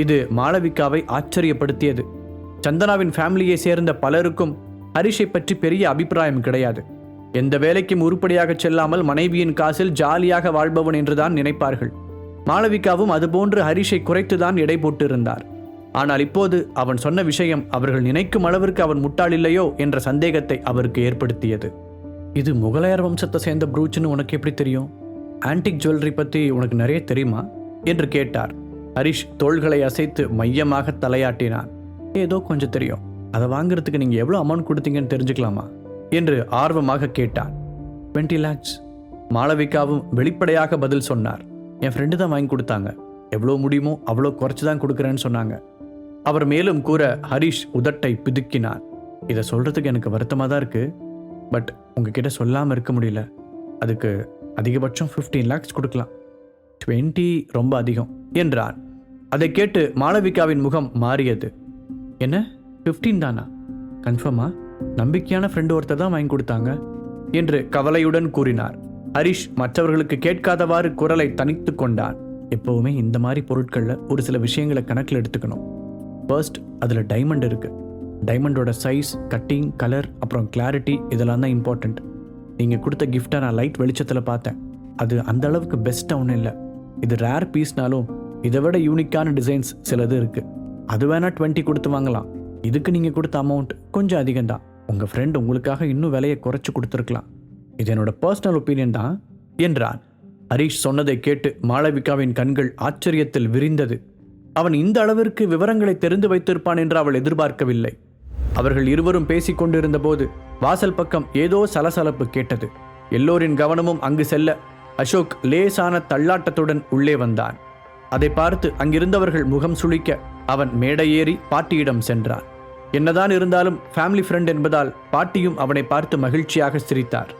இது மாளவிகாவை ஆச்சரியப்படுத்தியது. சந்தனாவின் ஃபேமிலியை சேர்ந்த பலருக்கும் ஹரிஷை பற்றி பெரிய அபிப்பிராயம் கிடையாது. எந்த வேலைக்கும் உருப்படியாக செல்லாமல் மனைவியின் காசில் ஜாலியாக வாழ்பவன் என்றுதான் நினைப்பார்கள். மாளவிகாவும் அதுபோன்று ஹரிஷை குறைத்துதான் எடை போட்டிருந்தார். ஆனால் இப்போது அவன் சொன்ன விஷயம் அவர்கள் நினைக்கும் அளவிற்கு அவன் முட்டாள் இல்லையோ என்ற சந்தேகத்தை அவருக்கு ஏற்படுத்தியது. இது முகலாயர் வம்சத்தை சேர்ந்த ப்ரூச்னு உனக்கு எப்படி தெரியும்? ஆன்டிக் ஜுவல்லரி பற்றி உனக்கு நிறைய தெரியுமா என்று கேட்டார். ஹரிஷ் தோள்களை அசைத்து மையமாக தலையாட்டினான். ஏதோ கொஞ்சம் தெரியும், அதை வாங்குறதுக்கு நீங்கள் எவ்வளோ அமௌண்ட் கொடுத்தீங்கன்னு தெரிஞ்சுக்கலாமா என்று ஆர்வமாக கேட்டான். 20 lakhs. மாளவிகாவும் வெளிப்படையாக பதில் சொன்னார். என் ஃப்ரெண்டு தான் வாங்கி கொடுத்தாங்க, எவ்வளோ முடியுமோ அவ்வளோ குறைச்சி தான் கொடுக்குறேன்னு சொன்னாங்க. அவர் மேலும் கூற ஹரிஷ் உதட்டை பிதுக்கினான். இதை சொல்கிறதுக்கு எனக்கு வருத்தமாக தான் இருக்குது, பட் உங்ககிட்ட சொல்லாமல் இருக்க முடியல. அதுக்கு அதிகபட்சம் 15 lakhs கொடுக்கலாம், 20 ரொம்ப அதிகம் என்றான். அதை கேட்டு மாளவிகாவின் முகம் மாறியது. என்ன 15 தானா? கன்ஃபார்மா? நம்பிக்கையான ஃப்ரெண்டு ஒருத்தர் தான் வாங்கி கொடுத்தாங்க என்று கவலையுடன் கூறினார். ஹரிஷ் மற்றவர்களுக்கு கேட்காதவாறு குரலை தனித்து கொண்டான். எப்பவுமே இந்த மாதிரி பொருட்களில் ஒரு சில விஷயங்களை கணக்கில் எடுத்துக்கணும். ஃபர்ஸ்ட், அதில் டைமண்ட் இருக்கு. டைமண்டோட சைஸ், கட்டிங், கலர், அப்புறம் கிளாரிட்டி, இதெல்லாம் தான் இம்பார்ட்டண்ட். நீங்கள் கொடுத்த கிஃப்டை நான் லைட் வெளிச்சத்தில் பார்த்தேன். அது அந்த அளவுக்கு பெஸ்ட்டாக ஒன்றும் இல்லை. இது ரேர் பீஸ்னாலும் இதை விட யூனிக்கான டிசைன்ஸ் சிலது இருக்குது. அது வேணால் 20 கொடுத்து வாங்கலாம். இதுக்கு நீங்கள் கொடுத்த அமௌண்ட் கொஞ்சம் அதிகம்தான். உங்கள் ஃப்ரெண்ட் உங்களுக்காக இன்னும் விலையை குறைச்சி கொடுத்துருக்கலாம். இது என்னோட பர்சனல் ஒப்பீனியன் தான் என்றான். ஹரிஷ் சொன்னதை கேட்டு மாளவிகாவின் கண்கள் ஆச்சரியத்தில் விரிந்தது. அவன் இந்த அளவிற்கு விவரங்களை தெரிந்து வைத்திருப்பான் என்று அவள் எதிர்பார்க்கவில்லை. அவர்கள் இருவரும் பேசிக் கொண்டிருந்த போது வாசல் பக்கம் ஏதோ சலசலப்பு கேட்டது. எல்லோரின் கவனமும் அங்கு செல்ல அசோக் லேசான தள்ளாட்டத்துடன் உள்ளே வந்தான். அதை பார்த்து அங்கிருந்தவர்கள் முகம் சுளிக்க அவன் மேடை ஏறி பாட்டியிடம் சென்றான். என்னதான் இருந்தாலும் ஃபேமிலி ஃப்ரெண்ட் என்பதால் பாட்டியும் அவனை பார்த்து மகிழ்ச்சியாக சிரித்தார்.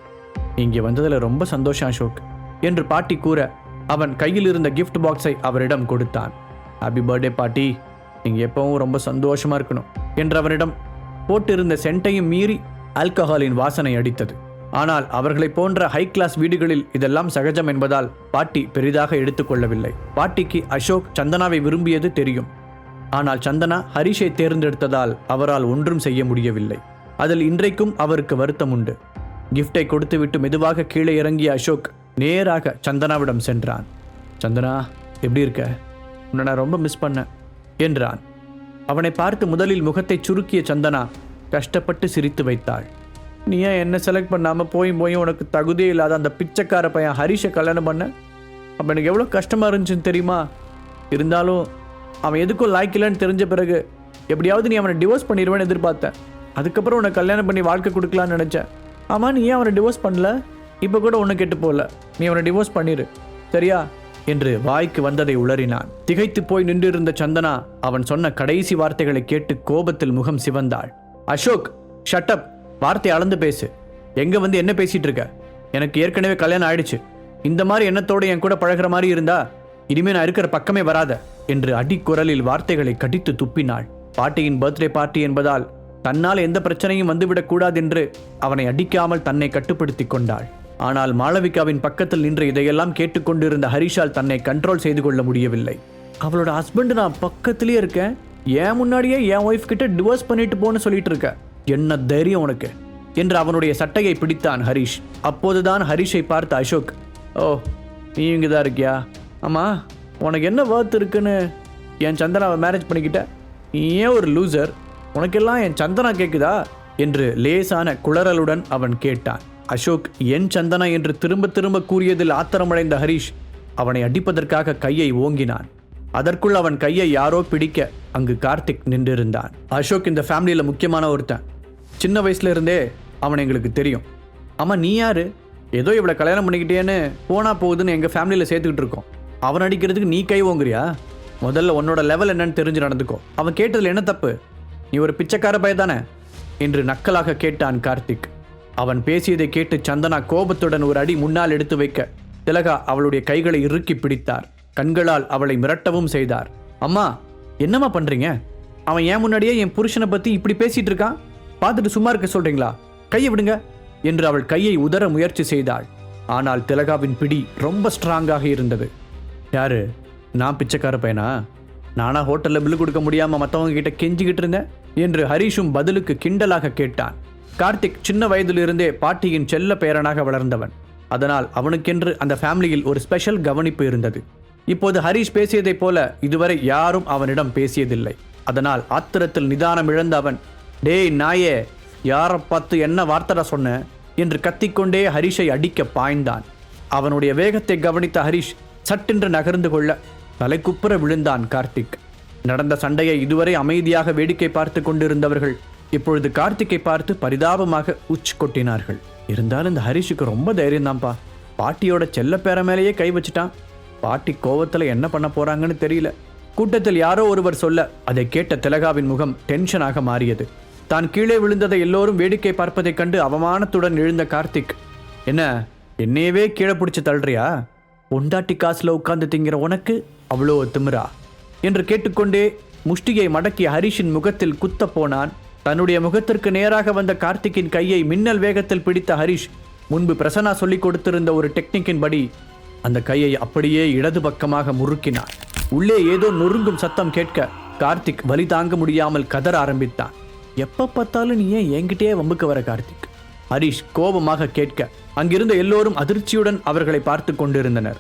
இங்கே வந்ததில் ரொம்ப சந்தோஷம் அசோக் என்று பாட்டி கூற அவன் கையில் இருந்த கிஃப்ட் பாக்ஸை அவரிடம் கொடுத்தான். ஹாப்பி பர்த்டே பாட்டி, நீங்கள் எப்பவும் ரொம்ப சந்தோஷமா இருக்கணும் என்று அவனிடம் போட்டிருந்த சென்ட்டையும் மீறி ஆல்கஹாலின் வாசனை அடித்தது. ஆனால் அவர்களை போன்ற ஹை கிளாஸ் வீடுகளில் இதெல்லாம் சகஜம் என்பதால் பாட்டி பெரிதாக எடுத்துக்கொள்ளவில்லை. பாட்டிக்கு அசோக் சந்தனாவை விரும்பியது தெரியும். ஆனால் சந்தனா ஹரிஷை தேர்ந்தெடுத்ததால் அவரால் ஒன்றும் செய்ய முடியவில்லை. அதில் இன்றைக்கும் அவருக்கு வருத்தம் உண்டு. கிஃப்டை கொடுத்துவிட்டு மெதுவாக கீழே இறங்கிய அசோக் நேராக சந்தனாவிடம் சென்றான். சந்தனா, எப்படி இருக்க? உன்னை நான் ரொம்ப மிஸ் பண்ணேன் என்றான். அவனை பார்த்து முதலில் முகத்தை சுருக்கிய சந்தனா கஷ்டப்பட்டு சிரித்து வைத்தாள். நீ ஏன் என்ன செலக்ட் பண்ணாமல் போய் உனக்கு தகுதியே இல்லாத அந்த பிச்சைக்கார பையன் ஹரிஷை கல்யாணம் பண்ண? அப்போ எனக்கு எவ்வளோ கஷ்டமாக இருந்துச்சுன்னு தெரியுமா? இருந்தாலும் அவன் எதுக்கும் லாய்க்கில்லன்னு தெரிஞ்ச பிறகு எப்படியாவது நீ அவனை டிவோர்ஸ் பண்ணிடுவேன்னு எதிர்பார்த்தேன். அதுக்கப்புறம் உன்னை கல்யாணம் பண்ணி வாழ்க்கை கொடுக்கலான்னு நினச்சேன். ஆமாம், நீ ஏன் அவனை டிவோர்ஸ் பண்ணல? இப்போ கூட ஒன்று கெட்டு போகல, நீ அவனை டிவோர்ஸ் பண்ணிடு சரியா என்று வாய்க்கு வந்ததை உளறினான். திகைத்து போய் நின்றிருந்த சந்தனா அவன் சொன்ன கடைசி வார்த்தைகளை கேட்டு கோபத்தில் முகம் சிவந்தாள். அசோக், ஷட்டப், வார்த்தை அளந்து பேசு. எங்க வந்து என்ன பேசிட்டு இருக்க? எனக்கு ஏற்கனவே கல்யாணம் ஆயிடுச்சு. இந்த மாதிரி எண்ணத்தோடு என் கூட பழகிற மாதிரி இருந்தா இனிமே நான் இருக்கிற பக்கமே வராத என்று அடிக்குரலில் வார்த்தைகளை கடித்து துப்பினாள். பாட்டியின் பர்த்டே பார்ட்டி என்பதால் தன்னால் எந்த பிரச்சனையும் வந்துவிடக் கூடாது என்று அவனை அடிக்காமல் தன்னை கட்டுப்படுத்தி கொண்டாள். ஆனால் மாளவிகாவின் பக்கத்தில் நின்று இதையெல்லாம் கேட்டுக்கொண்டிருந்த ஹரிஷால் தன்னை கண்ட்ரோல் செய்து கொள்ள முடியவில்லை. அவளோட ஹஸ்பண்ட் நான் பக்கத்திலே இருக்கேன், ஏன் முன்னாடியே என் ஒய்ஃப் கிட்ட டிவோர்ஸ் பண்ணிட்டு போன்னு சொல்லிட்டு இருக்க. என்ன தைரியம் உனக்கு என்று அவனுடைய சட்டையை பிடித்தான் ஹரிஷ். அப்போதுதான் ஹரிஷை பார்த்த அசோக், ஓ நீ இங்கே தான் இருக்கியா? ஆமாம், உனக்கு என்ன வர்த் இருக்குன்னு என் சந்தனாவை மேரேஜ் பண்ணிக்கிட்ட? நீ ஏன் ஒரு லூசர்? உனக்கெல்லாம் என் சந்தனா கேட்குதா என்று லேசான குளறலுடன் அவன் கேட்டான். அசோக் என் சந்தனா என்று திரும்ப திரும்ப கூறியதில் ஆத்திரமடைந்த ஹரிஷ் அவனை அடிப்பதற்காக கையை ஓங்கினான். அதற்குள் அவன் கையை யாரோ பிடிக்க அங்கு கார்த்திக் நின்றிருந்தான். அசோக் இந்த ஃபேமிலியில் முக்கியமான ஒருத்தன். சின்ன வயசுல இருந்தே அவன் எங்களுக்கு தெரியும். ஆமாம், நீ யாரு? ஏதோ இவளை கல்யாணம் பண்ணிக்கிட்டேன்னு போனா போகுதுன்னு எங்கள் ஃபேமிலியில் சேர்த்துக்கிட்டு இருக்கோம். அவன் அடிக்கிறதுக்கு நீ கை ஓங்குறியா? முதல்ல உன்னோட லெவல் என்னன்னு தெரிஞ்சு நடந்துக்கோ. அவன் கேட்டதில் என்ன தப்பு? நீ ஒரு பிச்சைக்கார பையதானே என்று நக்கலாக கேட்டான் கார்த்திக். அவன் பேசியதை கேட்டு சந்தனா கோபத்துடன் ஒரு அடி முன்னால் எடுத்து வைக்க திலகா அவளுடைய கைகளை இறுக்கி பிடித்தார். கண்களால் அவளை மிரட்டவும் செய்தார். அம்மா, என்னம்மா பண்றீங்க? அவன் ஏன் முன்னாடியே என் புருஷனை பத்தி இப்படி பேசிட்டு இருக்கான், பார்த்துட்டு சும்மா இருக்க சொல்றீங்களா? கையை விடுங்க என்று அவள் கையை உதற முயற்சி செய்தாள். ஆனால் திலகாவின் பிடி ரொம்ப ஸ்ட்ராங்காக இருந்தது. யாரு? நான் பிச்சைக்கார பையனா? நானா ஹோட்டலில் பில்லு கொடுக்க முடியாம மற்றவங்க கிட்ட கெஞ்சிக்கிட்டு இருந்தேன் என்று ஹரிஷும் பதிலுக்கு கிண்டலாக கேட்டான். கார்த்திக் சின்ன வயதிலிருந்தே பாட்டியின் செல்ல பேரனாக வளர்ந்தவன். அதனால் அவனுக்கென்று அந்த ஃபேமிலியில் ஒரு ஸ்பெஷல் கவனிப்பு இருந்தது. இப்போது ஹரிஷ் பேசியதைப் போல இதுவரை யாரும் அவனிடம் பேசியதில்லை. அதனால் ஆத்திரத்தில் நிதானம் இழந்த அவன், டேய் நாயே, யாரை பார்த்து என்ன வார்த்தை சொன்ன என்று கத்திக்கொண்டே ஹரிஷை அடிக்க பாய்ந்தான். அவனுடைய வேகத்தை கவனித்த ஹரிஷ் சட்டென்று நகர்ந்து கொள்ள தலைக்குப்புற விழுந்தான் கார்த்திக். நடந்த சண்டையை இதுவரை அமைதியாக வேடிக்கை பார்த்து கொண்டிருந்தவர்கள் இப்பொழுது கார்த்திக்கை பார்த்து பரிதாபமாக உச்சி கொட்டினார்கள். இருந்தாலும் இந்த ஹரிஷுக்கு ரொம்ப தைரியம்தான்ப்பா. பாட்டியோட செல்ல பேர மேலேயே கை வச்சுட்டான். பாட்டி கோவத்தில் என்ன பண்ண போறாங்கன்னு தெரியல. கூட்டத்தில் யாரோ ஒருவர் சொல்ல அதை கேட்ட திலகாவின் முகம் டென்ஷனாக மாறியது. தான் கீழே விழுந்ததை எல்லோரும் வேடிக்கை பார்ப்பதைக் கண்டு அவமானத்துடன் எழுந்த கார்த்திக், என்ன என்னையவே கீழே பிடிச்சி தள்ளுறியா? பொண்டாட்டி காசுல உட்கார்ந்து திங்கிற உனக்கு அவ்வளோ திமிரா என்று கேட்டுக்கொண்டே முஷ்டியை மடக்கி ஹரிஷின் முகத்தில் குத்த போனான். தன்னுடைய முகத்திற்கு நேராக வந்த கார்த்திக்கின் கையை மின்னல் வேகத்தில் பிடித்த ஹரிஷ் முன்பு பிரசன்னா சொல்லிக் கொடுத்திருந்த ஒரு டெக்னிக்கின் படி அந்த கையை அப்படியே இடது பக்கமாக முறுக்கினான். உள்ளே ஏதோ நொறுங்கும் சத்தம் கேட்க கார்த்திக் வலி தாங்க முடியாமல் கதற ஆரம்பித்தான். எப்ப பார்த்தாலும் நீ ஏன் என்கிட்டயே வம்புக்கு வர கார்த்திக்? ஹரிஷ் கோபமாக கேட்க அங்கிருந்த எல்லோரும் அதிர்ச்சியுடன் அவர்களை பார்த்து கொண்டிருந்தனர்.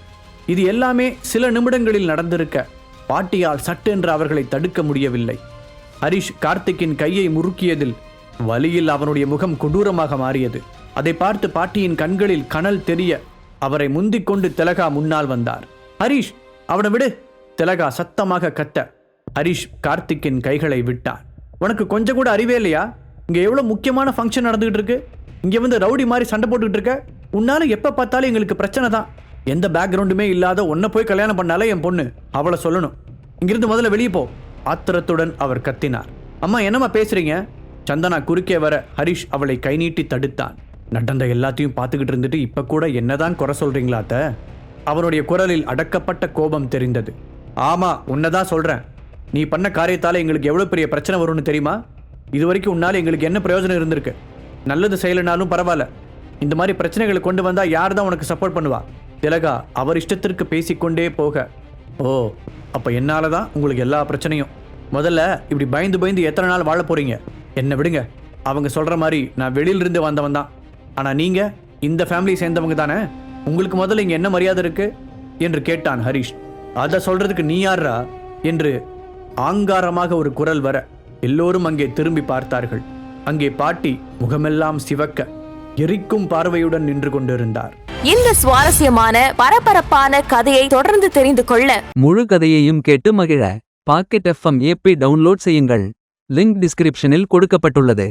இது எல்லாமே சில நிமிடங்களில் நடந்திருக்க பாட்டியால் சட்டென்று அவர்களை தடுக்க முடியவில்லை. ஹரிஷ் கார்த்திக்கின் கையை முறுக்கியதில் வலியில் அவனுடைய முகம் கொடூரமாக மாறியது. அதை பார்த்து பாட்டியின் கண்களில் கனல் தெரிய அவரை முந்திக் கொண்டு திலகா முன்னால் வந்தார். ஹரிஷ், அவனை விடு! திலகா சத்தமாக கத்த ஹரிஷ் கார்த்திக்கின் கைகளை விட்டான். உனக்கு கொஞ்சம் கூட அறிவே இல்லையா? இங்க எவ்வளவு முக்கியமான ஃபங்க்ஷன் நடந்துகிட்டு இருக்கு. இங்க வந்து ரவுடி மாதிரி சண்டை போட்டுக்கிட்டு இருக்க. உன்னால எப்ப பார்த்தாலும் எங்களுக்கு பிரச்சனை தான். எந்த பேக்ரவுண்டுமே இல்லாத உன்னை போய் கல்யாணம் பண்ணாலே என் பொண்ணு, அவளை சொல்லணும். இங்கிருந்து முதல்ல வெளியே போ! ஆத்திரத்துடன் அவர் கத்தினார். அம்மா, என்னம்மா பேசுறீங்க? சந்தனா குறுக்கே வர ஹரிஷ் அவளை கை நீட்டி தடுத்தான். நடந்த எல்லாத்தையும் பார்த்துக்கிட்டு இருந்துட்டு இப்ப கூட என்னதான் குறை சொல்றீங்களா அத்த? அவனுடைய குரலில் அடக்கப்பட்ட கோபம் தெரிந்தது. ஆமா, உன்னதான் சொல்றேன். நீ பண்ண காரியத்தால எங்களுக்கு எவ்வளவு பெரிய பிரச்சனை வரும்னு தெரியுமா? இது வரைக்கும் உன்னால எங்களுக்கு என்ன பிரயோஜனம் இருந்திருக்கு? நல்லது செய்யலனாலும் பரவாயில்ல, இந்த மாதிரி பிரச்சனைகளை கொண்டு வந்தா யார் தான் உனக்கு சப்போர்ட் பண்ணுவா? திலகா அவர் இஷ்டத்திற்கு பேசிக்கொண்டே போக, ஓ அப்ப என்னாலதான் உங்களுக்கு எல்லா பிரச்சனையும். முதல்ல இப்படி பயந்து பயந்து எத்தனை நாள் வாழ போறீங்க? என்ன விடுங்க. அவங்க சொல்ற மாதிரி நான் வெளியிலிருந்து வந்தவன் தான். ஆனா நீங்க இந்த ஃபேமிலியை சேர்ந்தவங்க தானே. உங்களுக்கு முதல்ல இங்க என்ன மரியாதை இருக்கு என்று கேட்டான் ஹரிஷ். அதை சொல்றதுக்கு நீ யாரா என்று ஆங்காரமாக ஒரு குரல் வர எல்லோரும் அங்கே திரும்பி பார்த்தார்கள். அங்கே பாட்டி முகமெல்லாம் சிவக்க எரிக்கும் பார்வையுடன் நின்று கொண்டிருந்தார். இந்த சுவாரஸ்யமான பரபரப்பான கதையை தொடர்ந்து தெரிந்து கொள்ள முழு கதையையும் கேட்டு மகிழ பாக்கெட் FM ஆப்பை டவுன்லோட் செய்யுங்கள். லிங்க் டிஸ்கிரிப்ஷனில் கொடுக்கப்பட்டுள்ளது.